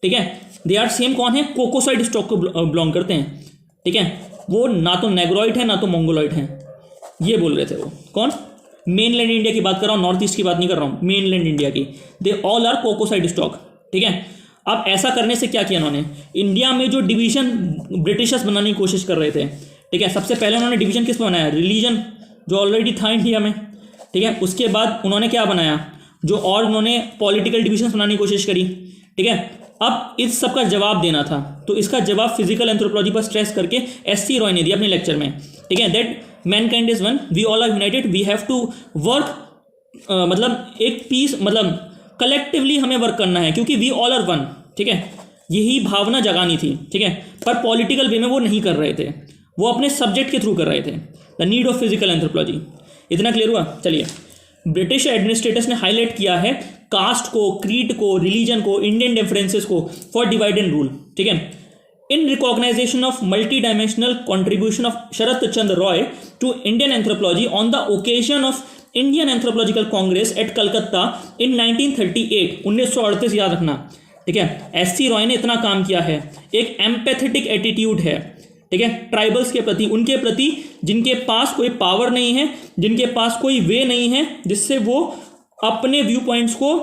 ठीक है, दे आर सेम. कौन है? कोकोसाइड स्टॉक को बिलोंग करते हैं. ठीक है, वो ना तो नेग्रोइड है ना तो मोंगोलाइड है. ये बोल रहे थे वो. कौन? मेनलैंड इंडिया की बात कर रहा हूँ, नॉर्थ ईस्ट की बात नहीं कर रहा हूँ, मेनलैंड इंडिया की. They all are Caucasoid stock. ठीक है, अब ऐसा करने से क्या किया इन्होंने? इंडिया में जो डिवीजन ब्रिटिशर्स बनाने की कोशिश कर रहे थे, ठीक है, सबसे पहले उन्होंने डिवीजन किस पर बनाया? रिलीजन, जो ऑलरेडी था इंडिया में. ठीक है, उसके बाद उन्होंने क्या बनाया? जो और उन्होंने पॉलिटिकल डिवीजन बनाने की कोशिश करी. ठीक है, अब इस सब का जवाब देना था, तो इसका जवाब फिजिकल एंथ्रोपोलॉजी पर स्ट्रेस करके एस.सी. रॉय ने दिया अपने लेक्चर में. ठीक है, that mankind is one, we all are united, we have to work, मतलब एक पीस, मतलब कलेक्टिवली हमें वर्क करना है क्योंकि वी ऑल आर वन. ठीक है, यही भावना जगानी थी. ठीक है, पर पॉलिटिकल वे में वो नहीं कर रहे थे, वो अपने सब्जेक्ट के थ्रू कर रहे थे. The need of physical anthropology. इतना क्लियर हुआ? चलिए, ब्रिटिश एडमिनिस्ट्रेटर्स ने हाईलाइट किया है कास्ट को, क्रीड को, रिलीजन को, इंडियन डिफरेंसेस को फॉर डिवाइड एंड रूल. ठीक है, in recognition of multi-dimensional contribution of Sharat Chandra Roy to Indian anthropology on the occasion of Indian Anthropological Congress at Calcutta in 1938, 1938 याद रखना. ठीक है, एस.सी. रॉय ने इतना काम किया है. एक एम्पैथेटिक एटीट्यूड है. ठीक है, ट्राइबल्स के प्रति, उनके प्रति जिनके पास कोई पावर नहीं है, जिनके पास कोई वे नहीं है जिससे वो अपने व्यू पॉइंट्स को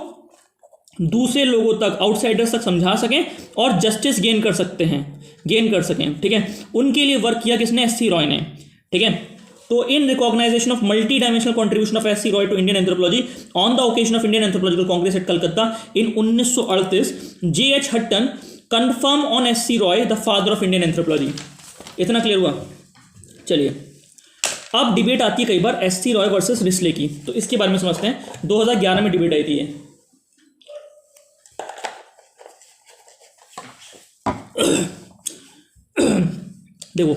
दूसरे लोगों तक, आउटसाइडर्स तक समझा सकें और जस्टिस गेन कर सकें. ठीक है, उनके लिए वर्क किया किसने? एस.सी. रॉय ने. ठीक है, तो in recognisation of multi dimensional contribution of S C. Roy to Indian anthropology on the occasion of Indian anthropological congress at Calcutta in 1938, J.H. Hutton confirm on S C. Roy the father of Indian anthropology. इतना clear हुआ? चलिए, अब debate आती है कई बार S C. Roy versus Risley की, तो इसके बारे में समझते हैं. 2011 में डिबेट आई थी ये. देखो,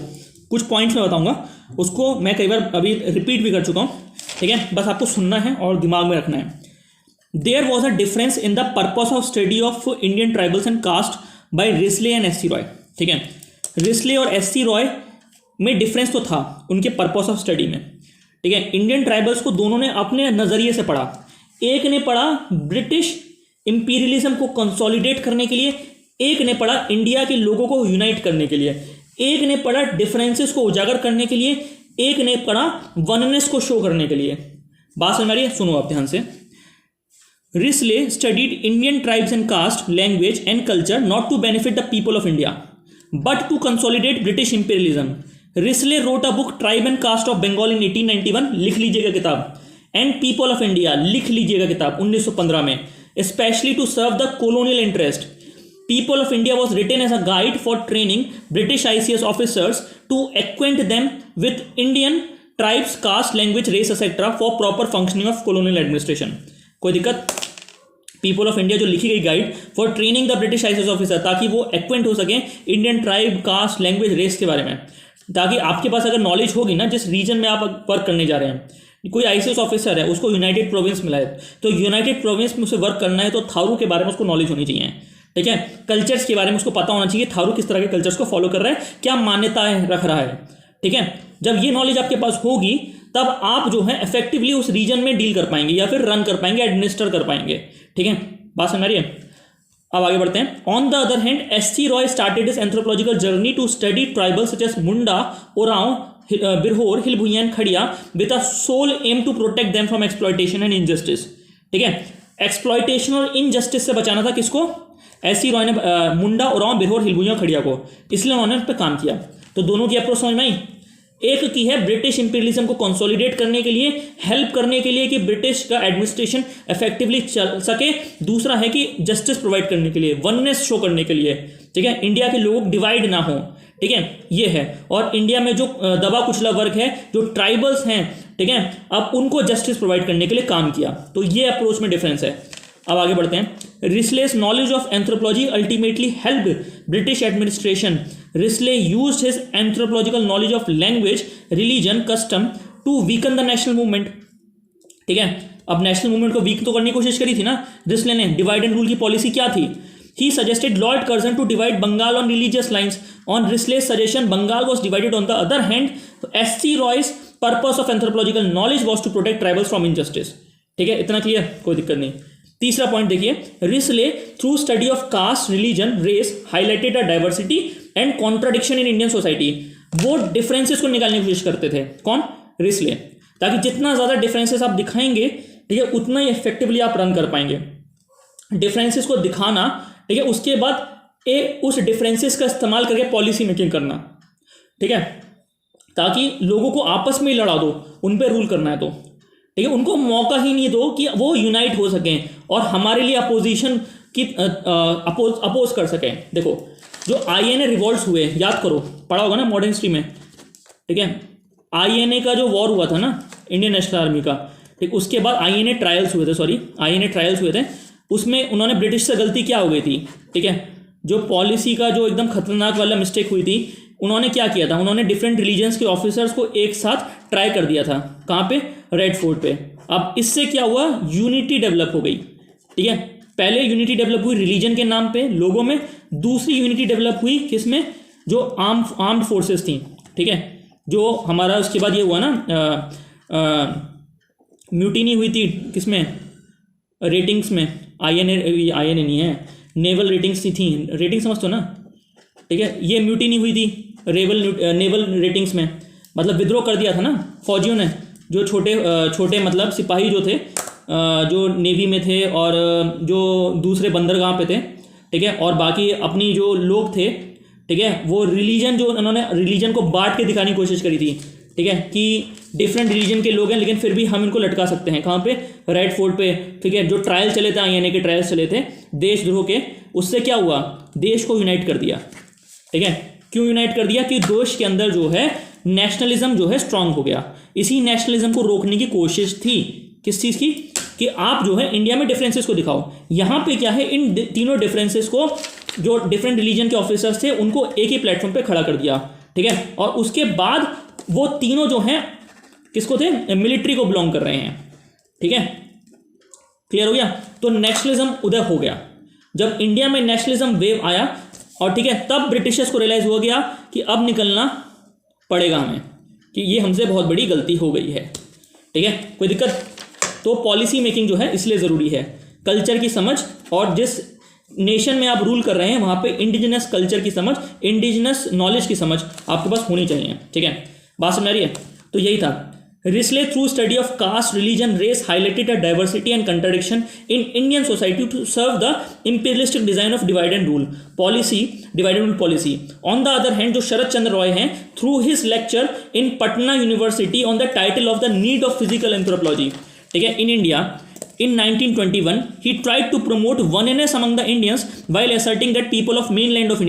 कुछ पॉइंट्स मैं बताऊंगा, उसको मैं कई बार अभी रिपीट भी कर चुका हूं. ठीक है, बस आपको सुनना है और दिमाग में रखना है. There was a difference in the purpose of study of Indian tribals and caste by Risley and S C. Roy. ठीक है, रिस्ले और एस.सी. रॉय में डिफरेंस तो था उनके पर्पस ऑफ स्टडी में. ठीक है, इंडियन ट्राइबल्स को दोनों ने अपने नज़रिए से पढ़ा. एक ने पढ़ा ब्रिटिश इंपीरियलिज्म को कंसोलिडेट करने के लिए, एक ने पढ़ा इंडिया के लोगों को यूनाइट करने के लिए, एक ने पढ़ा डिफरेंसेस को उजागर करने के लिए, एक ने पढ़ा वननेस को शो करने के लिए. बात समझ आ रही है? सुनो आप ध्यान से. Risley studied Indian tribes and caste, language and culture not to benefit the people of India but to consolidate British imperialism. Risley wrote a book tribe and caste of Bengal in 1891, लिख लीजिएगा किताब, एंड पीपल ऑफ इंडिया, लिख लीजिएगा किताब, 1915 में, specially to serve the colonial interest. People of India was written as a guide for training British ICS officers to acquaint them with Indian tribes, caste, language, race, etc. for proper functioning of colonial administration. कोई दिक्कत? People of India जो लिखी गई guide for training the British ICS officer, ताकि वो acquaint हो सकें Indian tribe, caste, language, race के बारे में, ताकि आपके पास अगर नॉलेज होगी ना जिस रीजन में आप वर्क करने जा रहे हैं. कोई ICS ऑफिसर है, उसको यूनाइटेड प्रोविंस मिला है, तो यूनाइटेड प्रोविंस में उसे वर्क करना है, तो थारू के बारे में उसको नॉलेज होनी चाहिए. ठीक है, कल्चर्स के बारे में उसको पता होना चाहिए, थारू किस तरह के कल्चर्स को फॉलो कर रहा है, क्या मान्यताएं रख रहा है. ठीक है, जब ये नॉलेज आपके पास होगी तब आप जो है इफेक्टिवली उस रीजन में डील कर पाएंगे या फिर रन कर पाएंगे, एडमिनिस्टर कर पाएंगे. ठीक है, बात समझ रही है? अब आगे बढ़ते हैं. On the other hand, S C. Roy started his anthropological journey to study tribal such as Munda, Oraon, Birhor, Hill Bhuiyan, Kharia with a sole aim to protect them from exploitation and injustice. ठीक है, एक्सप्लॉयटेशन और इनजस्टिस से बचाना था किसको, एस सी रॉय ने मुंडा, उरांव, बिरहोर, हिलगुंजा, खड़िया को, इसलिए उन्होंने उस पर काम किया। तो दोनों की अप्रोच समझ में आई। एक की है ब्रिटिश इंपीरियलिज्म को कंसोलिडेट करने के लिए, हेल्प करने के लिए कि ब्रिटिश का एडमिनिस्ट्रेशन इफेक्टिवली चल सके। दूसरा है कि जस्टिस प्रोवाइड करने के लिए, वननेस शो करने के लिए, ठीक है, इंडिया के लोग डिवाइड ना हो, ठीक है, ये है। और इंडिया में जो दबा कुचला वर्ग है, जो ट्राइबल्स हैं, ठीक है, अब उनको जस्टिस प्रोवाइड करने के लिए काम किया। तो ये अप्रोच में डिफरेंस है। अब आगे बढ़ते हैं। Risley's knowledge of anthropology ultimately help British administration. Risley used his anthropological knowledge of language, religion, custom to weaken the national movement, ठीक है। अब नेशनल मूवमेंट को वीक तो करने की कोशिश करी थी ना रिस्ले ने। डिवाइड एंड रूल की पॉलिसी क्या थी? He suggested Lord Curzon to divide Bengal on religious lines. On Risley's suggestion, Bengal was divided. On the other hand, S.C. Roy's purpose of anthropological knowledge was to protect tribals from injustice. ठीक है, इतना clear, कोई दिक्कत नहीं। तीसरा point देखिए, Risley through study of caste, religion, race highlighted a diversity and contradiction in Indian society. वो differences को निकालने की कोशिश करते थे, कौन? रिस्ले, ताकि जितना ज्यादा डिफरेंसेस आप दिखाएंगे, ठीक है, उतना ही इफेक्टिवली आप रन कर पाएंगे। डिफरेंसेस को दिखाना, ठीक है, उसके बाद उस डिफरेंसेस का इस्तेमाल करके पॉलिसी मेकिंग करना, ठीक है, ताकि लोगों को आपस में ही लड़ा दो, उन पे रूल करना है तो, ठीक है, उनको मौका ही नहीं दो कि वो यूनाइट हो सकें और हमारे लिए अपोजिशन की अपोज कर सकें। देखो, जो आईएनए रिवॉल्ट्स हुए, याद करो, पढ़ा होगा ना मॉडर्न हिस्ट्री में, ठीक है, आईएनए का जो वॉर हुआ था ना इंडियन नेशनल आर्मी का, ठीक, उसके बाद आईएनए ट्रायल्स हुए थे। उसमें उन्होंने ब्रिटिश से गलती क्या हो गई थी, ठीक है, जो पॉलिसी का जो एकदम खतरनाक वाला मिस्टेक हुई थी, उन्होंने क्या किया था, उन्होंने डिफरेंट रिलीजन्स के ऑफिसर्स को एक साथ ट्राई कर दिया था। कहाँ पे? रेड फोर्ट पे। अब इससे क्या हुआ, यूनिटी डेवलप हो गई, ठीक है। पहले यूनिटी डेवलप हुई रिलीजन के नाम पे लोगों में, दूसरी यूनिटी डेवलप हुई किसमें, जो आर्म्ड फोर्सेस थी, ठीक है, जो हमारा उसके बाद ये हुआ ना, म्यूटिनी हुई थी किसमें, रेटिंग्स में, आईएनए नहीं है, नेवल रेटिंग्स थी, रेटिंग समझते हो ना, ठीक है, ये म्यूटिनी हुई थी नेवल रेटिंग्स में, मतलब विद्रोह कर दिया था ना फौजियों ने, जो छोटे मतलब सिपाही जो थे, जो नेवी में थे और जो दूसरे बंदरगाह पे थे, ठीक है, और बाकी अपनी जो लोग थे, ठीक है, वो रिलीजन, जो उन्होंने रिलीजन को बांट के दिखाने की कोशिश करी थी, ठीक है, कि डिफरेंट रिलीजन के लोग हैं लेकिन फिर भी हम इनको लटका सकते हैं। कहाँ पे? रेड फोर्ट पे, ठीक है। जो ट्रायल चले थे, आईएनए के ट्रायल्स चले थे देशद्रोह के, उससे क्या हुआ, देश को यूनाइट कर दिया, ठीक है। क्यों यूनाइट कर दिया? कि देश के अंदर जो है नेशनलिज्म जो है स्ट्रांग हो गया। इसी नेशनलिज्म को रोकने की कोशिश थी, किस चीज़ की, कि आप जो है इंडिया में डिफरेंसेस को दिखाओ। यहाँ पे क्या है, इन तीनों डिफरेंसेस को जो डिफरेंट रिलीजन के ऑफिसर्स थे उनको एक ही प्लेटफॉर्म पे खड़ा कर दिया, ठीक है। और उसके बाद वो तीनों जो हैं किसको थे, मिलिट्री को बिलोंग कर रहे हैं, ठीक है, क्लियर हो गया। तो नेशनलिज्म उदय हो गया। जब इंडिया में नेशनलिज्म वेव आया और ठीक है, तब ब्रिटिशर्स को रियलाइज हो गया कि अब निकलना पड़ेगा हमें, कि ये हमसे बहुत बड़ी गलती हो गई है, ठीक है, कोई दिक्कत। तो पॉलिसी मेकिंग जो है इसलिए ज़रूरी है, कल्चर की समझ, और जिस नेशन में आप रूल कर रहे हैं वहाँ पे इंडिजिनस कल्चर की समझ, इंडिजिनस नॉलेज की समझ आपके पास होनी चाहिए, ठीक है, बात समझ आ रही है। तो यही था। Risley through study of caste, religion, race highlighted a diversity and contradiction in Indian society to serve the imperialistic design of divide and rule policy, divide and rule policy. On the other hand, जो शरद चंद्र रॉय हैं, through his lecture in Patna university on the title of the need of physical anthropology, ठीक है, in India in 1921 he tried to promote oneness among the Indians while asserting that people of mainland of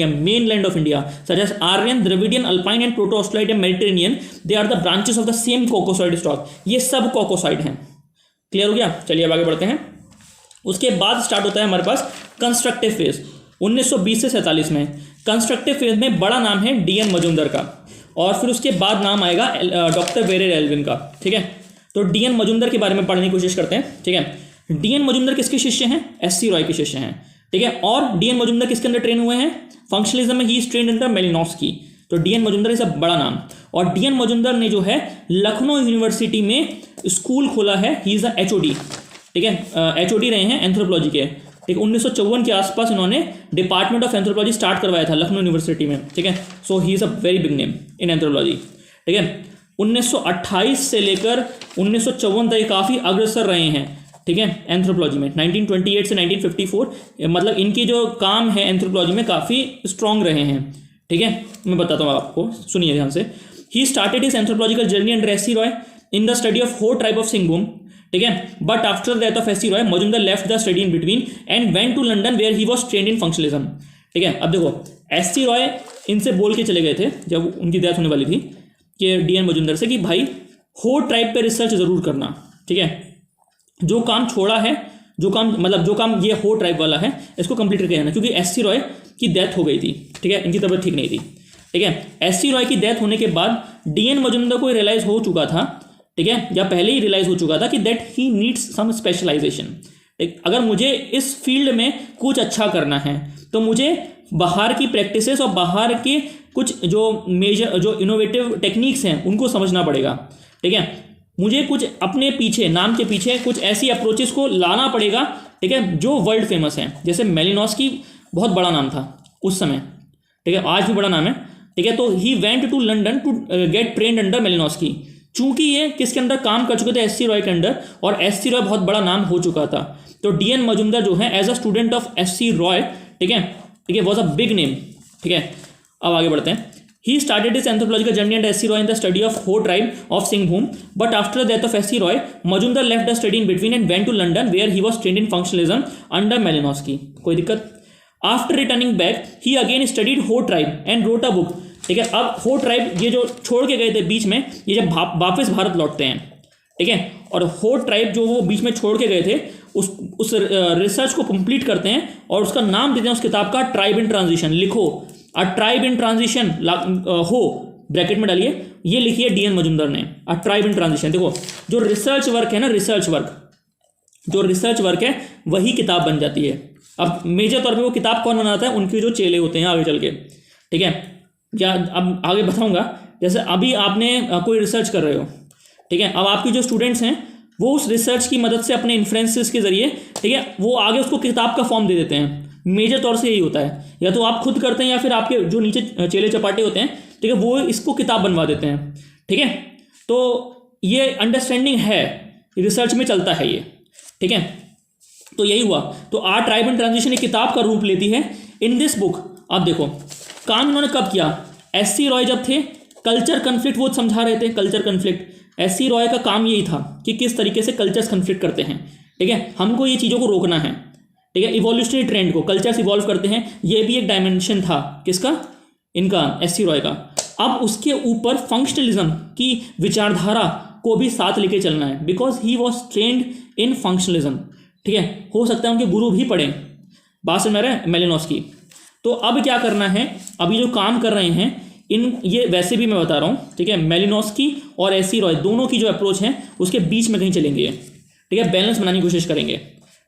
India such as Aryan, Dravidian, Alpine and Proto-Australid and Mediterranean, they are the branches of the same caucasoid stock। ये सब caucasoid हैं, clear हो गया। चलिए अब आगे बढ़ते हैं। उसके बाद स्टार्ट होता है हमारे पास कंस्ट्रक्टिव फेज 1920 से 47 में। कंस्ट्रक्टिव फेज में बड़ा नाम है डीएन मजुमदार का, और फिर उसके बाद नाम आएगा डॉक्टर वेरेर एल्विन का, ठीक है। तो डीएन मजुमदार के बारे में पढ़ने की कोशिश करते हैं, ठीक है। डीएन मजुमदार किसके शिष्य हैं? एससी रॉय के शिष्य हैं, ठीक है। और डीएन मजुमदार किसके अंदर ट्रेन हुए हैं? फंक्शनलिज्म में ही इज ट्रेन्ड अंडर मेलिनोव्स्की। तो डीएन मजुमदार इज अ बड़ा नाम। और डीएन मजुमदार ने जो है लखनऊ यूनिवर्सिटी में स्कूल खोला है, ही इज अ एचओडी, ठीक है, एचओडी रहे हैं एंथ्रोपोलॉजी के, ठीक है। 1954 के आसपास इन्होंने डिपार्टमेंट ऑफ एंथ्रोपोलॉजी स्टार्ट करवाया था लखनऊ यूनिवर्सिटी में, ठीक है। So he is a very big name in anthropology, ठीक है। 1928 से लेकर 1954 तक काफ़ी अग्रसर रहे हैं, ठीक है, एंथ्रोपोलॉजी में 1928 से 1954, मतलब इनकी जो काम है एंथ्रोपोलॉजी में काफ़ी स्ट्रॉन्ग रहे हैं। ठीक है, मैं बताता हूँ आपको, सुनिए ध्यान से। He started his anthropological journey under S C. Roy in the study of Ho tribe of Singhbhum. ठीक है, but after the death of S C. Roy Majumdar left the study in between and went to London where he was trained in functionalism. ठीक है, अब देखो SC. Roy इनसे बोल के चले गए थे जब उनकी डेथ होने वाली थी कि डी.एन. मजुमदार से कि भाई हो ट्राइब पे रिसर्च ज़रूर करना। ठीक है, जो काम छोड़ा है, जो काम ये हो ट्राइब वाला है, इसको कंप्लीट करके आना, क्योंकि एस.सी. रॉय की डेथ हो गई थी। ठीक है, इनकी तबीयत ठीक नहीं थी। ठीक है, एस.सी. रॉय की डेथ होने के बाद डी.एन. मजुमदार को रियलाइज हो चुका था, ठीक है, या पहले ही रियलाइज हो चुका था कि that he needs some specialization. अगर मुझे इस फील्ड में कुछ अच्छा करना है तो मुझे बाहर की प्रैक्टिसेस और बाहर के कुछ जो इनोवेटिव टेक्निक्स हैं उनको समझना पड़ेगा। ठीक है, मुझे कुछ अपने पीछे, नाम के पीछे कुछ ऐसी अप्रोचेस को लाना पड़ेगा, ठीक है, जो वर्ल्ड फेमस हैं। जैसे मेलिनोस्की बहुत बड़ा नाम था उस समय, ठीक है, आज भी बड़ा नाम है। ठीक है, तो he went to London to get trained under Malinowski. चूंकि ये किसके अंदर काम कर चुके थे, एस.सी. रॉय के अंडर, और एस.सी. रॉय बहुत बड़ा नाम हो चुका था। तो डी.एन. मजुमदार जो है as a student of S C. Roy, ठीक है, वॉज अ बिग नेम। ठीक है, अब आगे बढ़ते हैं। He started his anthropological journey under S.C. Roy in the study of Ho tribe of Singhbhum, but after the death of S.C. Roy, Majumdar left the study in between and went to London, where he was trained in functionalism under Malinowski. कोई दिक्कत? After returning back, he again studied Ho tribe and wrote a book. ठीक है, अब Ho tribe ये जो छोड़ के गए थे बीच में, ये जब वापस भारत लौटते हैं, ठीक है, और Ho tribe जो वो बीच में छोड़ के गए थे, उस रिसर्च को कंप्लीट करते हैं और उसका नाम देते हैं उस किताब का ट्राइब इन ट्रांजिशन। लिखो, अ ट्राइब इन ट्रांजिशन, हो ब्रैकेट में डालिए, ये लिखिए डी.एन. मजुमदार ने, अ ट्राइब इन ट्रांजिशन। देखो जो रिसर्च वर्क है ना, जो रिसर्च वर्क है वही किताब बन जाती है। अब मेजर तौर पे वो किताब कौन बनाता है, उनके जो चेले होते हैं आगे चल के। ठीक है, या अब आगे बताऊंगा। जैसे अभी आपने कोई रिसर्च कर रहे हो, ठीक है, अब आपके जो स्टूडेंट्स हैं वो उस रिसर्च की मदद से अपने इन्फ्लुएंसेस के जरिए, ठीक है, वो आगे उसको किताब का फॉर्म दे देते हैं। मेजर तौर से यही होता है, या तो आप खुद करते हैं या फिर आपके जो नीचे चेले चपाटे होते हैं, ठीक है, वो इसको किताब बनवा देते हैं। ठीक है, तो ये अंडरस्टैंडिंग है, रिसर्च में चलता है ये। ठीक है, तो यही हुआ। तो आर ट्राइब एंड ट्रांजिशन एक किताब का रूप लेती है इन दिस बुक। अब देखो काम इन्होंने कब किया, एस.सी. रॉय जब थे, कल्चर कन्फ्लिक्ट वो समझा रहे थे। Culture conflict SC. रॉय का काम यही था कि किस तरीके से कल्चर्स कन्फ्लिक्ट करते हैं। ठीक है, हमको ये चीज़ों को रोकना है। ठीक है, इवोल्यूशनरी ट्रेंड को, कल्चर्स इवॉल्व करते हैं, ये भी एक डायमेंशन था किसका, इनका एस.सी. रॉय का। अब उसके ऊपर फंक्शनलिज्म की विचारधारा को भी साथ लेके चलना है, because he was trained in functionalism. ठीक है, हो सकता है उनके गुरु भी पढ़े, बात समझ रहे हैं, मेलिनोस्की। तो अब क्या करना है, अभी जो काम कर रहे हैं ये वैसे भी मैं बता रहा हूँ, ठीक है, मेलिनोस्की और एस.सी. रॉय दोनों की जो अप्रोच है उसके बीच में कहीं चलेंगे। ठीक है, बैलेंस बनाने की कोशिश करेंगे।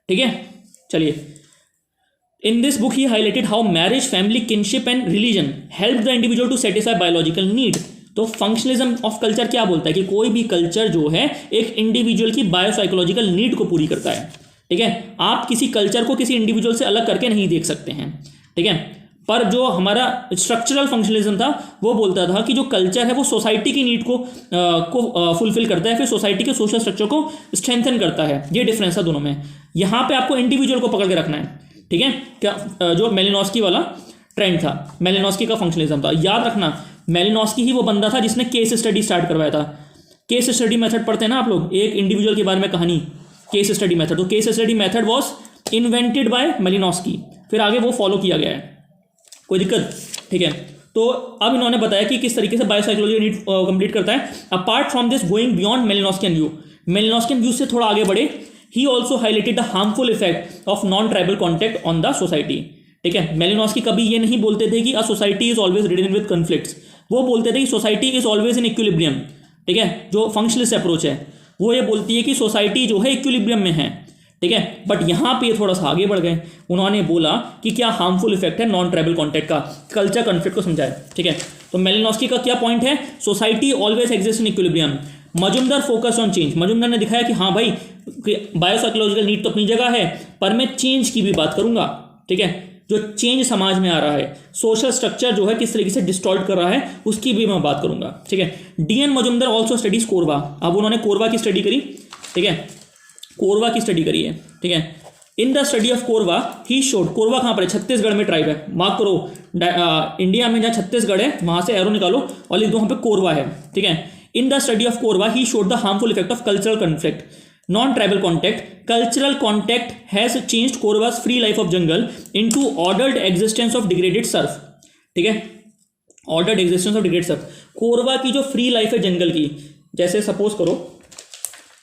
ठीक है, चलिए। In this book he highlighted how marriage, family, kinship and religion help the individual to satisfy biological need. तो फंक्शनलिज्म ऑफ कल्चर क्या बोलता है कि कोई भी कल्चर जो है एक इंडिविजुअल की बायोसाइकोलॉजिकल नीड को पूरी करता है। ठीक है, आप किसी कल्चर को किसी इंडिविजुअल से अलग करके नहीं देख सकते हैं। ठीक है, पर जो हमारा स्ट्रक्चरल फंक्शनलिज्म था वो बोलता था कि जो कल्चर है वो सोसाइटी की नीड को फुलफिल करता है, फिर सोसाइटी के सोशल स्ट्रक्चर को स्ट्रेंथन करता है। ये डिफरेंस है दोनों में। यहाँ पे आपको इंडिविजुअल को पकड़ के रखना है। ठीक है, क्या जो मेलिनोस्की वाला ट्रेंड था, मेलिनोस्की का फंक्शनलिज्म था, याद रखना मेलिनोस्की ही वो बंदा था जिसने केस स्टडी स्टार्ट करवाया था। केस स्टडी मेथड पढ़ते हैं ना आप लोग, एक इंडिविजुअल के बारे में कहानी, केस स्टडी मेथड। तो case study method was invented by Malinowski, फिर आगे वो फॉलो किया गया है। कोई दिक्कत? ठीक है, तो अब इन्होंने बताया कि किस तरीके से बायोसाइकोलॉजी नीड कंप्लीट करता है। Apart from this, going beyond Malinowskian view, Malinowskian view से थोड़ा आगे बढ़े, he also highlighted the harmful effect of non tribal contact on the society. ठीक है, मेलिनोस्की कभी ये नहीं बोलते थे कि a society is always ridden with conflicts, वो बोलते थे कि society is always in equilibrium. ठीक है, जो फंक्शनलिस्ट अप्रोच है वो ये बोलती है कि सोसाइटी जो है इक्विलिब्रियम में है। ठीक है, बट यहाँ पे थोड़ा सा आगे बढ़ गए, उन्होंने बोला कि क्या हार्मफुल इफेक्ट है नॉन ट्राइबल कॉन्टेक्ट का, कल्चर कॉन्फ्लिक्ट को समझाए। ठीक है, तो मेलिनोस्की का क्या पॉइंट है, society always exist in equilibrium. Majumdar focus on change, Majumdar ने दिखाया कि हाँ भाई बायोसाइकोलॉजिकल नीड तो अपनी जगह है, पर मैं चेंज की भी बात करूंगा। ठीक है, जो चेंज समाज में आ रहा है, सोशल स्ट्रक्चर जो है किस तरीके से डिस्टॉर्ट कर रहा है, उसकी भी मैं बात करूंगा। ठीक है, D N. Majumdar also studies Korba. अब उन्होंने कोरबा की स्टडी करी। ठीक है, कोरवा की स्टडी करी है, ठीक है। In the study of Korwa he showed, Korwa कहाँ पर है, छत्तीसगढ़ में ट्राइब है, मार्क करो, इंडिया में जहाँ छत्तीसगढ़ है वहां से एरो निकालो और लिख दो वहां पे कोरवा है, ठीक है। In the study of Korwa he showed the harmful effect of cultural conflict, non tribal contact, cultural contact has changed Korwa's free life of jungle into ordered existence of degraded serf, ठीक है, ordered existence of degraded serf. Korwa की जो free life है जंगल की, जैसे suppose करो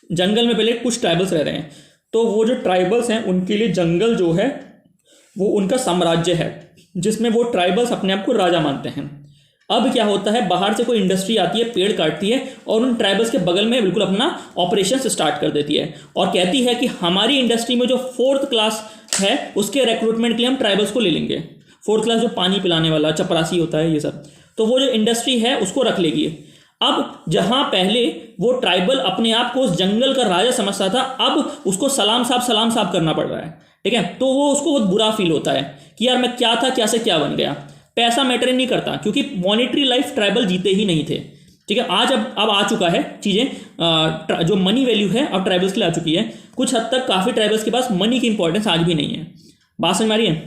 जंगल में पहले कुछ ट्राइबल्स रह रहे हैं, तो वो जो ट्राइबल्स हैं उनके लिए जंगल जो है वो उनका साम्राज्य है, जिसमें वो ट्राइबल्स अपने आप को राजा मानते हैं। अब क्या होता है, बाहर से कोई इंडस्ट्री आती है, पेड़ काटती है और उन ट्राइबल्स के बगल में बिल्कुल अपना ऑपरेशन स्टार्ट कर देती है और कहती है कि हमारी इंडस्ट्री में जो 4th क्लास है उसके रिक्रूटमेंट के लिए हम ट्राइबल्स को ले लेंगे। 4th क्लास जो पानी पिलाने वाला चपरासी होता है, ये सब, तो वो जो इंडस्ट्री है उसको रख लेगी। अब जहां पहले वो ट्राइबल अपने आप को उस जंगल का राजा समझता था, अब उसको सलाम साहब करना पड़ रहा है, ठीक है। तो वो उसको बहुत बुरा फील होता है कि यार मैं क्या था, क्या से क्या बन गया। पैसा मैटर ही नहीं करता, क्योंकि मॉनिटरी लाइफ ट्राइबल जीते ही नहीं थे, ठीक है। आज अब आ चुका है चीज़ें, जो मनी वैल्यू है अब ट्राइबल्स के लिए आ चुकी है। कुछ हद तक काफ़ी ट्राइबल्स के पास मनी की इंपॉर्टेंस आज भी नहीं है। बात समझ में आ रही है,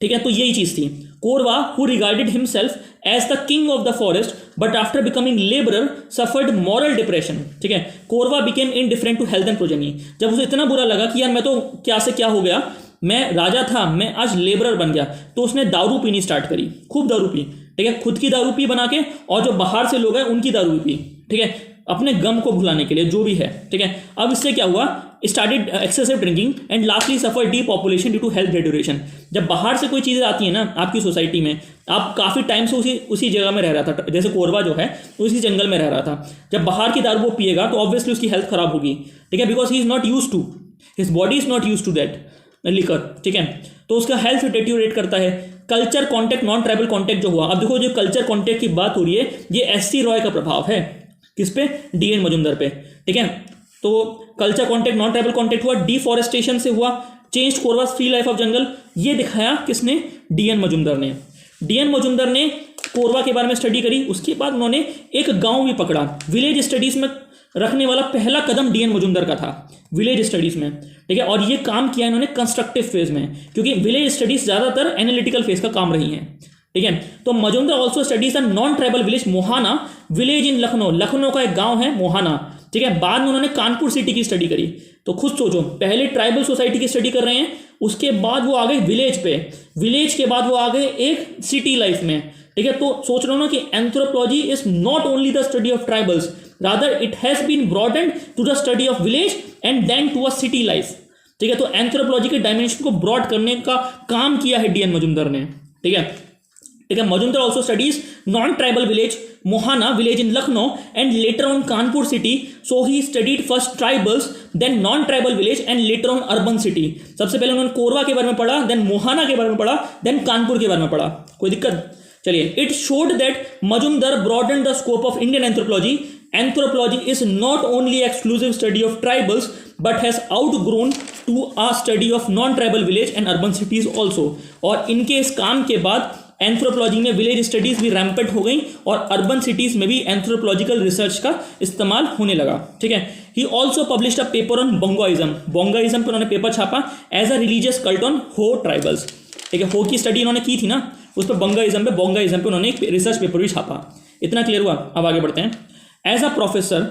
ठीक है। तो यही चीज़ थी। Korwa who regarded himself as the king of the forest but after becoming labourer suffered moral depression, ठीक है। Korwa became indifferent to health and progeny. जब उसे इतना बुरा लगा कि यार मैं तो क्या से क्या हो गया, मैं राजा था, मैं आज लेबरर बन गया, तो उसने दारू पीनी स्टार्ट करी, खूब दारू पी, ठीक है। खुद की दारू पी बना के, और जो बाहर से लोग हैं उनकी दारू पी, ठीक है, अपने गम को भुलाने के लिए, जो भी है, ठीक है। अब इससे क्या हुआ, started excessive drinking and lastly suffer depopulation due to health deterioration. जब बाहर से कोई चीज़ें आती है ना आपकी सोसाइटी में, आप काफ़ी टाइम से उसी जगह में रह रहा था, जैसे कोरवा जो है उसी जंगल में रह रहा था, जब बाहर की दारू वो पिएगा तो ऑब्वियसली उसकी हेल्थ खराब होगी, ठीक है, because he is not use to, his body is not use to that liquor, ठीक है। तो उसका हेल्थ डिटेरियोरेट करता है। Culture contact, non tribal contact जो हुआ, अब देखो जो कल्चर कॉन्टैक्ट की बात हो रही है, ये एस.सी. रॉय का प्रभाव है, किस पे, डी.एन. मजुमदार पे, ठीक है। तो culture contact, non tribal contact हुआ, डिफॉरेस्टेशन से हुआ, चेंज कोरवास फ्री लाइफ ऑफ जंगल, ये दिखाया किसने, डी.एन. मजुमदार ने। डी.एन. मजुमदार ने कोरवा के बारे में स्टडी करी, उसके बाद उन्होंने एक गांव भी पकड़ा। विलेज स्टडीज में रखने वाला पहला कदम डी.एन. मजुमदार का था, विलेज स्टडीज में, ठीक है। और ये काम किया इन्होंने कंस्ट्रक्टिव फेज में, क्योंकि विलेज स्टडीज ज्यादातर एनालिटिकल फेज का काम रही हैं, ठीक है। तो Majumdar also studies the non tribal village Mohana village in Lucknow, Lucknow का एक गांव है मोहाना, ठीक है। बाद में उन्होंने कानपुर सिटी की स्टडी करी। तो खुद सोचो, पहले ट्राइबल सोसाइटी की स्टडी कर रहे हैं, उसके बाद वो आ गए विलेज पे, विलेज के बाद वो आ गए एक सिटी लाइफ में, ठीक है। तो सोच रहे हो ना कि anthropology is not only the study of tribals, rather it has been broadened to the study of village and then to a city life, ठीक है। तो एंथ्रोपोलॉजी के डायमेंशन को ब्रॉड करने का काम किया है डी.एन. मजुमदार ने, ठीक है, ठीक है। Majumdar also studies non tribal village Mohana village in Lucknow and later on Kanpur city, so he studied first tribals then non tribal village and later on urban city. सबसे पहले उन्होंने कोरवा के बारे में पढ़ा, देन मोहाना के बारे में पढ़ा, देन कानपुर के बारे में पढ़ा। कोई दिक्कत, चलिए। It showed that Majumdar broadened the scope of Indian anthropology. Anthropology is not only exclusive study of tribals but has outgrown to a study of non-tribal village and urban cities also। और इनके इस काम के बाद एंथ्रोपोलॉजी में village studies भी rampant हो गई और अर्बन सिटीज में भी एंथ्रोपोलॉजिकल रिसर्च का इस्तेमाल होने लगा, ठीक है। He also published a paper on Bongaism, Bongaism पर उन्होंने पेपर छापा as a religious cult on Ho tribals, ठीक है। हो की स्टडी उन्होंने की थी ना, उस पर बोंगोइज्म पे उन्होंने एक रिसर्च पेपर भी छापा। इतना क्लियर हुआ, अब आगे बढ़ते हैं। As a professor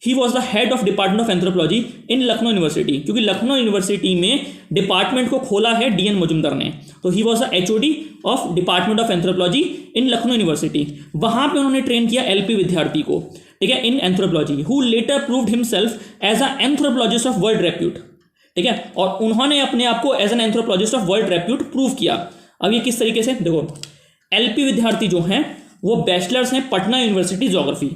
he was the head of department of anthropology in Lucknow university, क्योंकि लखनऊ यूनिवर्सिटी में डिपार्टमेंट को खोला है डी.एन. मजुमदार ने, तो ही was the HOD of department of anthropology in Lucknow university. वहां पे उन्होंने ट्रेन किया LP विद्यार्थी को, ठीक है, in anthropology, who later proved himself as a anthropologist of world repute, ठीक है। और उन्होंने अपने आप को as an anthropologist of world repute prove किया। अब ये किस तरीके से, देखो, LP विद्यार्थी जो हैं वो बैचलर्स हैं पटना यूनिवर्सिटी ज्योग्राफी,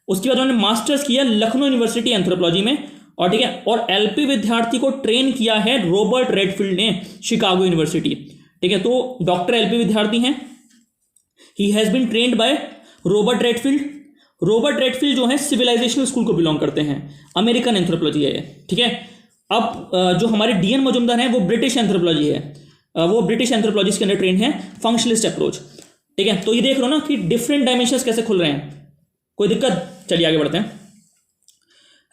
उसके बाद उन्होंने मास्टर्स किया लखनऊ यूनिवर्सिटी एंथ्रोपोलॉजी में, और ठीक है, और LP विद्यार्थी को ट्रेन किया है रॉबर्ट रेडफील्ड ने शिकागो यूनिवर्सिटी, ठीक है। तो डॉक्टर LP विद्यार्थी हैं, he has been trained by Robert Redfield. Robert Redfield जो है सिविलाइजेशनल स्कूल को बिलोंग करते हैं, अमेरिकन एंथ्रोपोलॉजी है, ठीक है। अब जो हमारे D.N. मजुमदार हैं वो ब्रिटिश एंथ्रोपोलॉजी है, वो ब्रिटिश एंथ्रोपोलॉजी के अंदर ट्रेन है, फंक्शनलिस्ट अप्रोच, ठीक है। तो ये देख रहे हो ना कि डिफरेंट डायमेंशंस कैसे खुल रहे हैं, कोई दिक्कत, चलिए आगे बढ़ते हैं।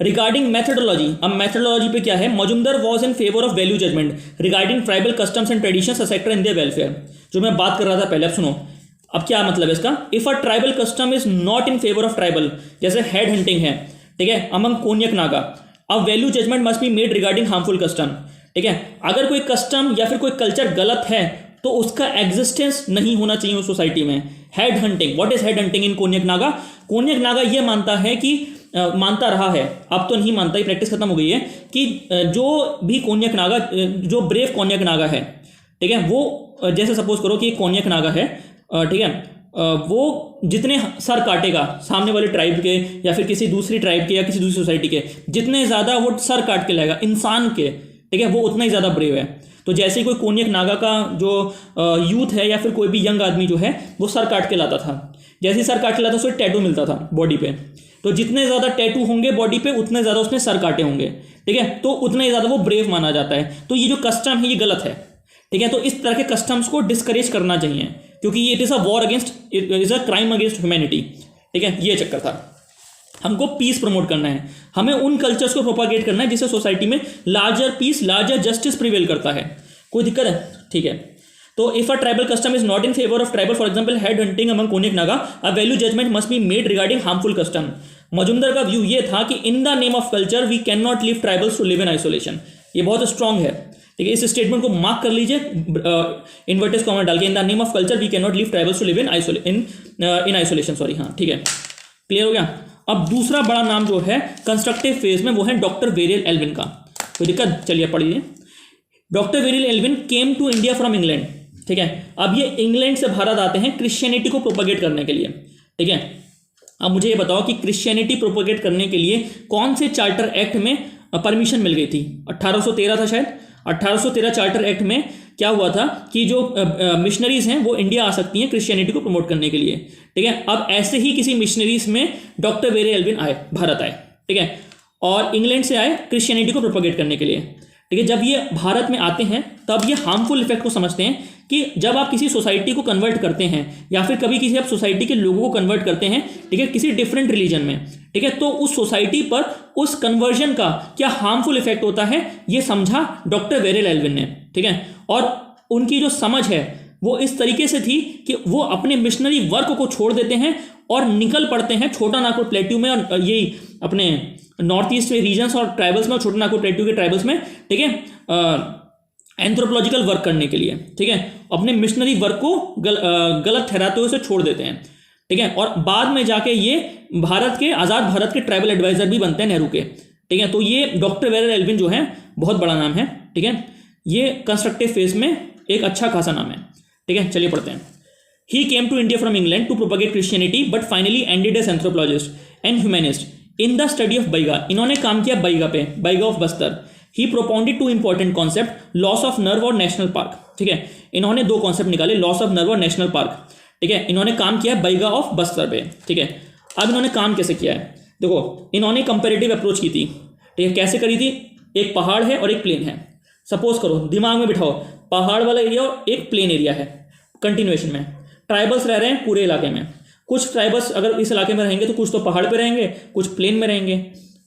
रिगार्डिंग मेथडोलॉजी, अब मेथडोलॉजी पे क्या है, Majumdar was in favour of value judgement regarding tribal customs and traditions sector in their welfare, जो मैं बात कर रहा था पहले। अब सुनो, अब क्या मतलब है इसका, if a tribal custom is not in favour of tribal, जैसे हेड हंटिंग है, ठीक है, अमंग कोन्यक नागा, अब value judgement must be made regarding harmful custom, ठीक है। अगर कोई कस्टम या फिर कोई कल्चर गलत है तो उसका एग्जिस्टेंस नहीं होना चाहिए उस सोसाइटी में। Head hunting, what is head hunting in Konyak Naga, Konyak Naga ये मानता है कि मानता रहा है, अब तो नहीं मानता, ये प्रैक्टिस खत्म हो गई है, कि जो भी कोन्यक नागा, जो ब्रेव कोन्यक नागा है, ठीक है, वो जैसे सपोज करो कि कोन्यक नागा है, ठीक है, वो जितने सर काटेगा सामने वाले ट्राइब के या फिर किसी दूसरी ट्राइब के या किसी दूसरी सोसाइटी के, जितने ज़्यादा वो सर काट के लाएगा इंसान के, ठीक है, वो उतना ही ज़्यादा ब्रेव है। तो जैसे ही कोई कोन्यक नागा का जो यूथ है या फिर कोई भी यंग आदमी जो है वो सर काट के लाता था, जैसे ही सर काट के लाता उसको टैटू मिलता था बॉडी पे, तो जितने ज़्यादा टैटू होंगे बॉडी पे उतने ज़्यादा उसने सर काटे होंगे, ठीक है, तो उतना ही ज़्यादा वो ब्रेव माना जाता है। तो ये जो कस्टम है ये गलत है, ठीक है, तो इस तरह के कस्टम्स को डिस्करेज करना चाहिए, क्योंकि ये it is a war against, it is a crime against humanity, ठीक है, ये चक्कर था। हमको पीस प्रमोट करना है, हमें उन कल्चर्स को प्रोपागेट करना है जिससे सोसाइटी में larger peace, larger justice prevail करता है। कोई दिक्कत है, ठीक है। तो if a tribal custom is not in favour of tribal, for example head hunting among Konyak Naga, a value judgement must be made regarding harmful custom. Majumdar का व्यू ये था कि in the name of culture we can not leave tribals to live in isolation, ये बहुत strong है, ठीक है, इस स्टेटमेंट को मार्क कर लीजिए इन्वर्टेड कॉमा डाल के, in the name of culture we can not leave tribals to live in isolation, sorry, हाँ, ठीक है, क्लियर हो गया। अब दूसरा बड़ा नाम जो है कंस्ट्रक्टिव फेज में वो है डॉक्टर वेरियल एल्विन का। कोई दिक्कत, चलिए पढ़िए। Doctor Verrier Elwin came to India from England, ठीक है, अब ये इंग्लैंड से भारत आते हैं क्रिश्चियनिटी को प्रोपेगेट करने के लिए, ठीक है। अब मुझे ये बताओ कि क्रिश्चियनिटी प्रोपेगेट करने के लिए कौन से चार्टर एक्ट में परमिशन मिल गई थी, 1813 था शायद। 1813 चार्टर एक्ट में क्या हुआ था कि जो मिशनरीज हैं वो इंडिया आ सकती हैं क्रिश्चियनिटी को प्रमोट करने के लिए, ठीक है। अब ऐसे ही किसी मिशनरीज में डॉक्टर वेरियल एल्विन आए, भारत आए, ठीक है, और इंग्लैंड से आए क्रिश्चियनिटी को प्रोपेगेट करने के लिए, ठीक है। जब ये भारत में आते हैं तब ये हार्मफुल इफेक्ट को समझते हैं कि जब आप किसी सोसाइटी को कन्वर्ट करते हैं या फिर कभी किसी आप सोसाइटी के लोगों को कन्वर्ट करते हैं, ठीक है, किसी डिफरेंट रिलीजन में, ठीक है, तो उस सोसाइटी पर उस कन्वर्जन का क्या हार्मफुल इफेक्ट होता है ये समझा डॉक्टर वेरियल एल्विन ने, ठीक है। और उनकी जो समझ है वो इस तरीके से थी कि वो अपने मिशनरी वर्क को छोड़ देते हैं और निकल पड़ते हैं छोटा नागपुर प्लेट्यू में और यही अपने नॉर्थ ईस्ट में रीजन्स और ट्राइबल्स में और छोटा नागपुर प्लेट्यू के ट्राइबल्स में, ठीक है, एंथ्रोपोलॉजिकल वर्क करने के लिए, ठीक है, अपने मिशनरी वर्क को गलत ठहराते हुए उसे छोड़ देते हैं, ठीक है। और बाद में जाके ये भारत के आज़ाद भारत के ट्राइबल एडवाइजर भी बनते हैं नेहरू के, ठीक है। तो ये डॉक्टर वेरियल एल्विन जो है बहुत बड़ा नाम है, ठीक है, ये कंस्ट्रक्टिव फेज में एक अच्छा खासा नाम है, ठीक है। चलिए पढ़ते हैं। He came to India from England to propagate Christianity but finally ended as anthropologist and humanist in the study of Baiga. इन्होंने काम किया बैगा पे, Baiga of Bastar. He propounded two important concept, loss of nerve और नेशनल पार्क, ठीक है। इन्होंने दो concept निकाले, लॉस ऑफ नर्व और नेशनल पार्क, ठीक है। इन्होंने काम किया बैगा ऑफ बस्तर पे, ठीक है। अब इन्होंने काम कैसे किया है, देखो, इन्होंने कंपेरेटिव अप्रोच की थी, ठीक है। कैसे करी थी, एक पहाड़ है और एक प्लेन है, सपोज करो, दिमाग में बिठाओ, पहाड़ वाला एरिया और एक प्लेन एरिया है, कंटिन्यूएशन में ट्राइबल्स रह रहे हैं पूरे इलाके में। कुछ ट्राइबल्स अगर इस इलाके में रहेंगे तो कुछ तो पहाड़ पे रहेंगे, कुछ प्लेन में रहेंगे।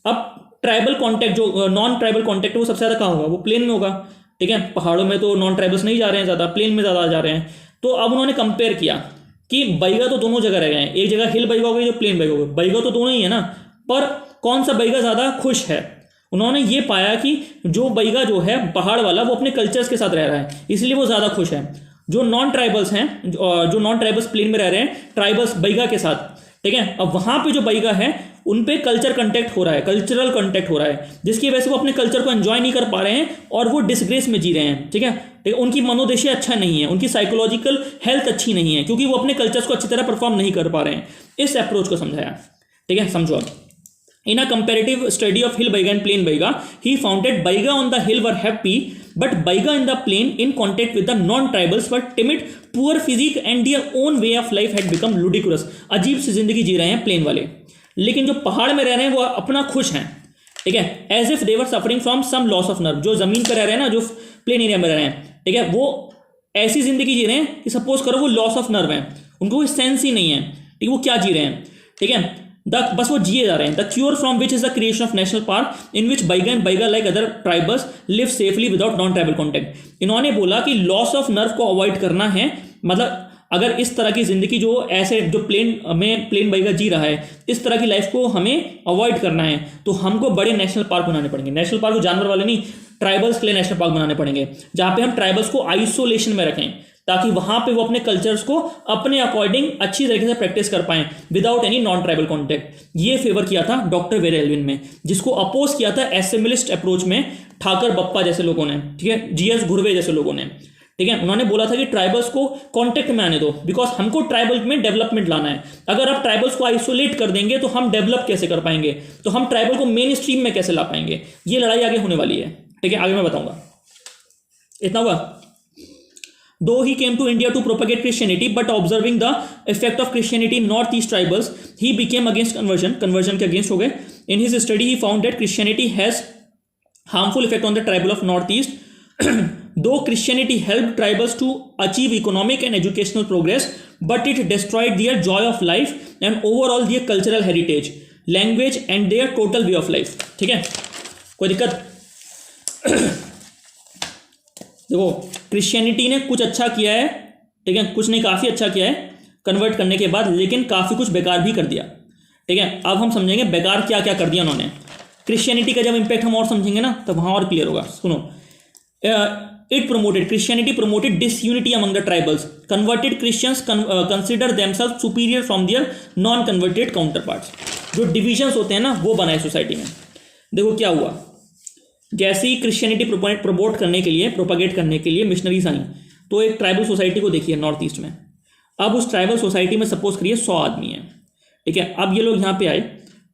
अब ट्राइबल कॉन्टैक्ट जो नॉन ट्राइबल कॉन्टैक्ट है वो सबसे ज़्यादा कहाँ होगा, वो प्लेन में होगा, ठीक है। पहाड़ों में तो नॉन ट्राइबल्स नहीं जा रहे हैं ज़्यादा, प्लेन में ज़्यादा जा रहे हैं। तो अब उन्होंने कंपेयर किया कि बैगा तो दोनों जगह रह गए हैं, एक जगह हिल बैगा हो गई, जो प्लेन बैगा हो गई, बैगा तो दोनों ही है ना, पर कौन सा बैगा ज़्यादा खुश है। उन्होंने ये पाया कि जो बैगा जो है पहाड़ वाला वो अपने कल्चर्स के साथ रह रहा है, इसलिए वो ज़्यादा खुश है। जो नॉन ट्राइबल्स हैं, जो नॉन ट्राइबल्स प्लेन में रह रहे हैं ट्राइबल्स बैगा के साथ, ठीक है। अब वहाँ पे जो बैगा है उन पे कल्चर कंटेक्ट हो रहा है, कल्चरल कंटेक्ट हो रहा है, जिसकी वजह से वो अपने कल्चर को एंजॉय नहीं कर पा रहे हैं और वो डिसग्रेस में जी रहे हैं, ठीक है, ठीक है। उनकी मनोदशा अच्छा नहीं है, उनकी साइकोलॉजिकल हेल्थ अच्छी नहीं है, क्योंकि वो अपने कल्चर्स को अच्छी तरह परफॉर्म नहीं कर पा रहे हैं। इस अप्रोच को समझाया, ठीक है, समझो अब। In a comparative study of hill baiga and plain baiga, he found that baiga on the hill were happy, but baiga in the plain, in contact with the non-tribals, were timid, poor physique, and their own way of life had become ludicrous. अजीब सी जिंदगी जी रहे हैं plane वाले, लेकिन जो पहाड़ में रह रहे हैं वो अपना खुश हैं, ठीक है। As if they were suffering from some loss of nerve. जो जमीन पर रह रहे हैं ना, जो प्लेन एरिया में रह रहे हैं, ठीक है, वो ऐसी जिंदगी जी रहे हैं कि सपोज करो वो लॉस ऑफ नर्व है, उनको कोई सेंस ही नहीं है, ठीक है, वो क्या जी रहे हैं, ठीक है। बस वो जिए जा रहे हैं। The cure from which is the creation of national park in which Baiga and Baiga like other tribals live safely without non tribal contact. इन्होंने बोला कि लॉस ऑफ नर्व को अवॉइड करना है, मतलब अगर इस तरह की जिंदगी जो ऐसे जो प्लेन बैगा जी रहा है, इस तरह की लाइफ को हमें अवॉइड करना है, तो हमको बड़े नेशनल पार्क बनाने पड़ेंगे। नेशनल पार्क जानवर वाले नहीं, ट्राइबल्स के लिए नेशनल पार्क बनाने पड़ेंगे, जहां पे हम ट्राइबल्स को आइसोलेशन में रखें, ताकि वहां पे वो अपने कल्चर्स को अपने अकॉर्डिंग अच्छी तरीके से प्रैक्टिस कर पाएं without any non tribal contact. ये फेवर किया था डॉक्टर वेरे एल्विन में, जिसको अपोज किया था एसेमिलिस्ट अप्रोच में ठाकर बप्पा जैसे लोगों ने, ठीक है, जीएस घुर्वे जैसे लोगों ने, ठीक है। उन्होंने बोला था कि ट्राइबल्स को कॉन्टेक्ट में आने दो, बिकॉज हमको ट्राइबल में डेवलपमेंट लाना है। अगर आप ट्राइबल्स को आइसोलेट कर देंगे तो हम डेवलप कैसे कर पाएंगे, तो हम ट्राइबल को मेन स्ट्रीम में कैसे ला पाएंगे। ये लड़ाई आगे होने वाली है, ठीक है, आगे मैं बताऊंगा। इतना हुआ। Though he came to India to propagate Christianity, but observing the effect of Christianity in Northeast tribals, he became against conversion. Conversion के against हो गए। In his study, he found that Christianity has harmful effect on the tribal of Northeast. Though Christianity helped tribals to achieve economic and educational progress, but it destroyed their joy of life and overall their cultural heritage, language and their total way of life. ठीक है, कोई दिक्कत? देखो, Christianity ने कुछ अच्छा किया है, ठीक है, कुछ नहीं, काफ़ी अच्छा किया है कन्वर्ट करने के बाद, लेकिन काफ़ी कुछ बेकार भी कर दिया, ठीक है। अब हम समझेंगे बेकार क्या क्या कर दिया उन्होंने। क्रिश्चियनिटी का जब इम्पैक्ट हम और समझेंगे ना, तब वहाँ और क्लियर होगा। सुनो, Christianity promoted disunity among the tribals, converted Christians consider themselves superior from their non converted counter parts. जो डिविजन्स होते हैं ना, वो बनाए सोसाइटी में। देखो क्या हुआ, जैसे ही क्रिश्चियनिटी प्रोपोगेट करने के लिए मिशनरीज आई, तो एक ट्राइबल सोसाइटी को देखिए नॉर्थ ईस्ट में। अब उस ट्राइबल सोसाइटी में सपोज करिए 100 आदमी है, ठीक है। अब ये लोग यहाँ पे आए,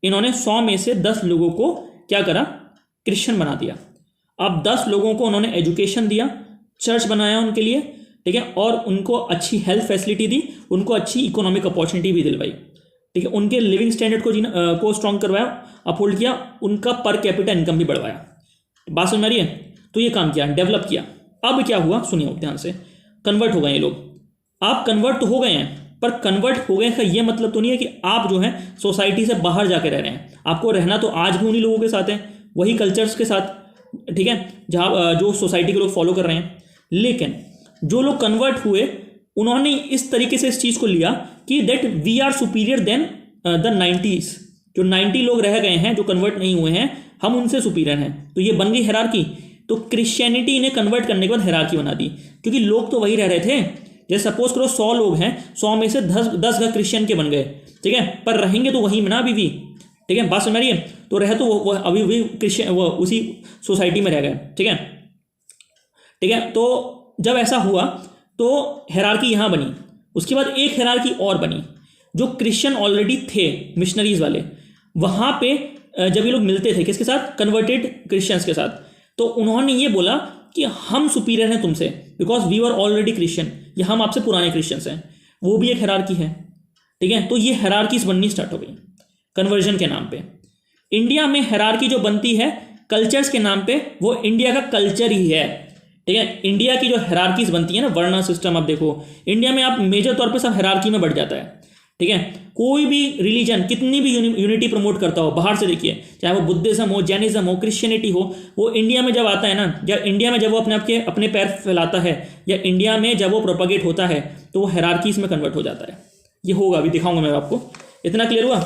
इन्होंने 100 में से 10 लोगों को क्या करा, क्रिश्चियन बना दिया। अब 10 लोगों को उन्होंने एजुकेशन दिया, चर्च बनाया उनके लिए, ठीक है, और उनको अच्छी हेल्थ फैसिलिटी दी, उनको अच्छी इकोनॉमिक अपॉर्चुनिटी भी दिलवाई, ठीक है, उनके लिविंग स्टैंडर्ड को स्ट्रॉन्ग करवाया, अपहोल्ड किया, उनका पर कैपिटा इनकम भी बढ़वाया। बात समझ में आ रही है? तो ये काम किया, डेवलप किया। अब क्या हुआ, सुनिए ध्यान से, कन्वर्ट हो गए ये लोग। आप कन्वर्ट तो हो गए हैं, पर कन्वर्ट हो गए का ये मतलब तो नहीं है कि आप जो है सोसाइटी से बाहर जाके रह रहे हैं। आपको रहना तो आज भी उन्हीं लोगों के साथ है, वही कल्चर्स के साथ, ठीक है, जहाँ जो सोसाइटी के लोग फॉलो कर रहे हैं। लेकिन जो लोग कन्वर्ट हुए, उन्होंने इस तरीके से इस चीज़ को लिया कि that we are superior then the 90s। जो 90 लोग रह गए हैं, जो कन्वर्ट नहीं हुए हैं, हम उनसे सुपीरियर हैं। तो ये बन गई हायरार्की। तो क्रिश्चियनिटी इन्हें कन्वर्ट करने के बाद हायरार्की बना दी, क्योंकि लोग तो वही रह रहे थे। जैसे सपोज करो 100 लोग हैं, 100 में से 10 घर क्रिश्चियन के बन गए, ठीक है, पर रहेंगे तो वही में ना अभी भी, ठीक है, बात समझ रही है। तो रहे तो वो अभी भी क्रिश्चियन, वो उसी सोसाइटी में रह गए, ठीक है, ठीक है। तो जब ऐसा हुआ तो हायरार्की यहाँ बनी। उसके बाद एक हायरार्की और बनी, जो क्रिश्चियन ऑलरेडी थे मिशनरीज वाले, वहाँ पे जब ये लोग मिलते थे किसके साथ, कन्वर्टेड क्रिश्चियंस के साथ, तो उन्होंने ये बोला कि हम सुपीरियर हैं तुमसे, because we are already Christian, ये हम आपसे पुराने क्रिश्चियंस हैं। वो भी एक हायरार्की है, ठीक है। तो ये हायरार्कीज बननी स्टार्ट हो गई कन्वर्जन के नाम पे। इंडिया में हायरार्की जो बनती है कल्चर्स के नाम पे, वो इंडिया का कल्चर ही है, ठीक है। इंडिया की जो हायरार्कीज बनती है ना, वर्णा सिस्टम, आप देखो इंडिया में आप मेजर तौर पे सब हायरार्की में बढ़ जाता है, ठीक है। कोई भी रिलीजन कितनी भी यूनिटी प्रमोट करता हो, बाहर से देखिए, चाहे वो बुद्धिज्म हो, जैनिज्म हो, क्रिश्चियनिटी हो, वो इंडिया में जब आता है ना, या इंडिया में जब वो अपने पैर फैलाता है, या इंडिया में जब वो प्रोपागेट होता है, तो वो हायरार्कीज में कन्वर्ट हो जाता है। ये होगा, अभी दिखाऊंगा मैं आपको। इतना क्लियर हुआ?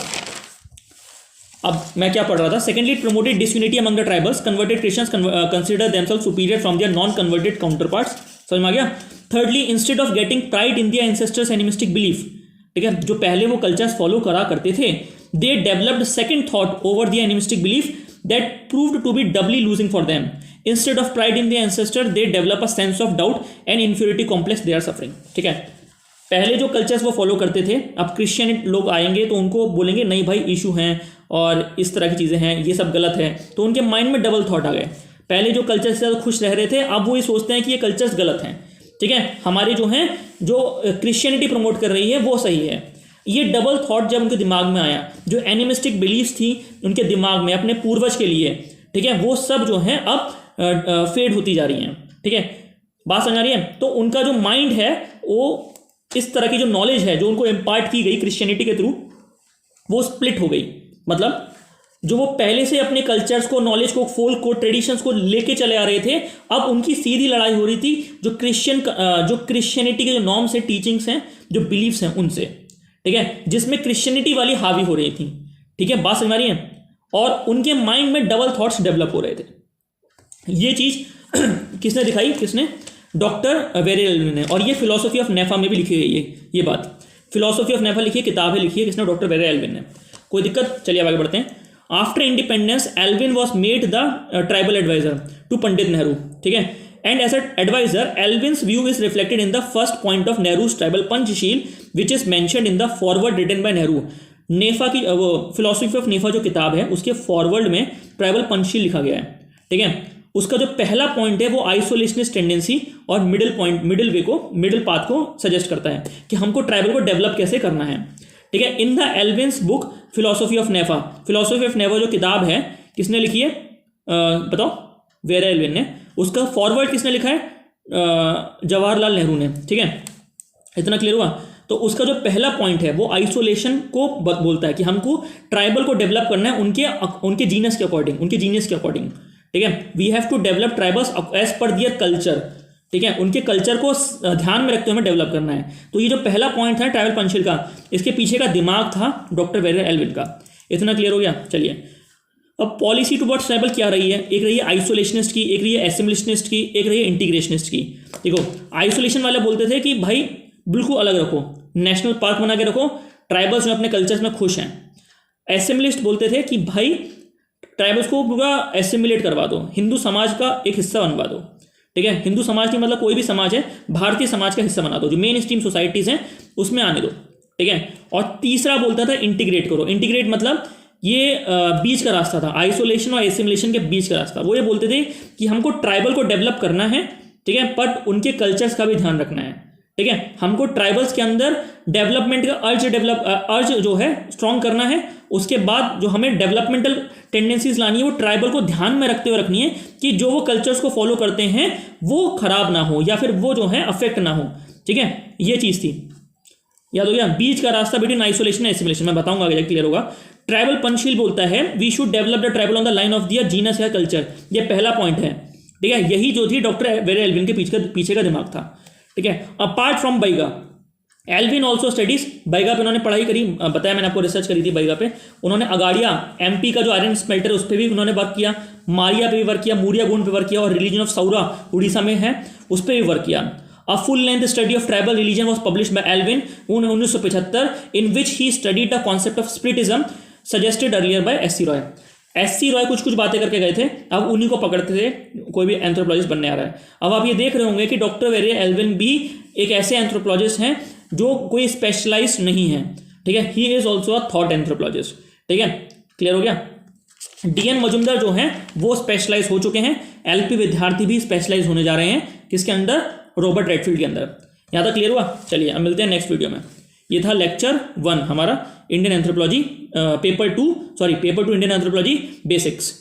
अब मैं क्या पढ़ रहा था, secondly promoted disunity among the tribals, converted Christians consider themselves superior from their non converted counter parts. समझ में आ गया? Thirdly, instead of getting pride in their ancestors animistic belief, ठीक है, जो पहले वो कल्चर्स फॉलो करा करते थे, they developed second thought over the animistic belief that proved to be doubly losing for them. Instead of pride in the ancestor, they develop a sense of doubt and inferiority complex they are suffering, ठीक है। पहले जो cultures वो follow करते थे, अब Christian लोग आएंगे तो उनको बोलेंगे नहीं भाई इशू हैं और इस तरह की चीज़ें हैं, ये सब गलत है, तो उनके माइंड में डबल थॉट आ गए। पहले जो कल्चर से ज़्यादा खुश रह रहे थे, अब वो ये सोचते हैं कि ये कल्चर्स गलत हैं, ठीक है, हमारे जो हैं, जो क्रिश्चियनिटी प्रमोट कर रही है वो सही है। ये डबल थॉट जब उनके दिमाग में आया, जो एनिमिस्टिक बिलीफ्स थी उनके दिमाग में अपने पूर्वज के लिए, ठीक है, वो सब जो है अब फेड होती जा रही हैं, ठीक है, बात समझ आ रही है। तो उनका जो माइंड है, वो इस तरह की जो नॉलेज है जो उनको इम्पार्ट की गई क्रिश्चियनिटी के थ्रू, वो स्प्लिट हो गई। मतलब जो वो पहले से अपने कल्चर्स को, नॉलेज को, फोल्क को, ट्रेडिशंस को लेके चले आ रहे थे, अब उनकी सीधी लड़ाई हो रही थी जो क्रिश्चियनिटी के जो नॉर्म्स है, टीचिंग्स हैं, जो बिलीव्स हैं उनसे, ठीक है, जिसमें क्रिश्चियनिटी वाली हावी हो रही थी, ठीक है, बात समझ आ रही है। और उनके माइंड में डबल थॉट्स डेवलप हो रहे थे। ये चीज किसने दिखाई, किसने, डॉक्टर वेरे एल्विन ने। और ये फिलोसफी ऑफ नेफा में भी लिखी गई है ये बात। फिलोसफी ऑफ नेफा लिखी है, किताब है, लिखी है किसने, डॉक्टर वेरे एल्विन ने। कोई दिक्कत, चलिए आगे बढ़ते हैं। After independence Elwin was made the tribal adviser to Pandit Nehru, ठीक है, and as an adviser Elwin's view is reflected in the first point of Nehru's tribal Panchsheel which is mentioned in the foreword written by Nehru. NEFA की वो philosophy of NEFA जो किताब है उसके forward में tribal Panchsheel लिखा गया है, ठीक है। उसका जो पहला पॉइंट है वो आइसोलेशनिस्ट टेंडेंसी और मिडिल पाथ को सजेस्ट करता है कि हमको ट्राइबल को डेवलप कैसे करना है, ठीक है। In the Elwin's book philosophy of NEFA जो किताब है किसने लिखी है, बताओ, वेरे एल्विन ने। उसका फॉरवर्ड किसने लिखा है, जवाहरलाल नेहरू ने, ठीक है। इतना क्लियर हुआ। तो उसका जो पहला पॉइंट है वो आइसोलेशन को बोलता है कि हमको ट्राइबल को डेवलप करना है उनके जीनस के अकॉर्डिंग, ठीक है। We have to develop tribals as per their culture, ठीक है, उनके कल्चर को ध्यान में रखते हुए हमें डेवलप करना है। तो ये जो पहला पॉइंट था ट्राइबल पंचशील का, इसके पीछे का दिमाग था डॉक्टर वेरे एल्विन का। इतना क्लियर हो गया। चलिए अब पॉलिसी टुवर्ड्स ट्राइबल क्या रही है, एक रही है आइसोलेशनिस्ट की, एक रही है एसिमिलिशनिस्ट की, एक रही है इंटीग्रेशनिस्ट की। देखो आइसोलेशन वाले बोलते थे कि भाई बिल्कुल अलग रखो, नेशनल पार्क बना के रखो, ट्राइबल्स में अपने कल्चर्स में खुश हैं। एसिमिलिस्ट बोलते थे कि भाई ट्राइबल्स को पूरा एसिमिलेट करवा दो, हिंदू समाज का एक हिस्सा बनवा दो, ठीक है। हिंदू समाज की मतलब कोई भी समाज है, भारतीय समाज का हिस्सा बना दो, जो मेन स्ट्रीम सोसाइटीज हैं उसमें आने दो, ठीक है। और तीसरा बोलता था इंटीग्रेट करो। इंटीग्रेट मतलब ये बीच का रास्ता था, आइसोलेशन और एसिमिलेशन के बीच का रास्ता। वो ये बोलते थे कि हमको ट्राइबल को डेवलप करना है, ठीक है, बट उनके कल्चर्स का भी ध्यान रखना है, ठीक है। हमको ट्राइबल्स के अंदर डेवलपमेंट का अर्ज जो है स्ट्रॉन्ग करना है। उसके बाद जो हमें डेवलपमेंटल टेंडेंसीज लानी है वो ट्राइबल को ध्यान में रखते हुए रखनी है कि जो वो कल्चर्स को फॉलो करते हैं वो खराब ना हो या फिर वो जो है अफेक्ट ना हो, ठीक है। ये चीज़ थी, याद हो गया। बीच का रास्ता बिटवीन आइसोलेशन एंड एसिमिलेशन, मैं बताऊंगा आगे क्लियर होगा। ट्राइबल पंचशील बोलता है we should develop the tribal on the line of their genius या कल्चर। ये पहला पॉइंट है, ठीक है। यही जो थी डॉक्टर वेरे एल्विन के पीछे का दिमाग था, ठीक है। Apart from Baiga, Elwin also studies, Baiga पे उन्होंने पढ़ाई करी, बताया मैंने आपको, रिसर्च करी थी बैगा पे। उन्होंने अगाड़िया एमपी का जो आयरन स्मेल्टर है उस पर भी उन्होंने वर्क किया, मारिया पे भी वर्क किया, मूरिया गुंड पे वर्क किया, और रिलीजन ऑफ सौरा उड़ीसा में है उस पर भी वर्क किया। A full length study of tribal religion was published by Elwin 1975, in which he studied the concept of spiritism suggested earlier by S C. Roy. S C. Roy कुछ बातें करके गए थे, अब उन्हीं को पकड़ते थे कोई भी एंथ्रोपोलॉजिस्ट बनने आ रहा है। अब आप ये देख रहे होंगे कि डॉक्टर वेरे एल्विन भी एक ऐसे एंथ्रोपोलॉजिस्ट हैं जो कोई स्पेशलाइज्ड नहीं है, ठीक है। He is also a thought anthropologist, ठीक है, क्लियर हो गया। डी.एन. मजुमदार जो हैं वो स्पेशलाइज हो चुके हैं, एलपी विद्यार्थी भी स्पेशलाइज होने जा रहे हैं किसके अंदर, रॉबर्ट रेडफील्ड के अंदर। यहाँ तक क्लियर हुआ। चलिए अब मिलते हैं नेक्स्ट वीडियो में। ये था लेक्चर 1 हमारा Indian anthropology, paper 2 Indian anthropology basics.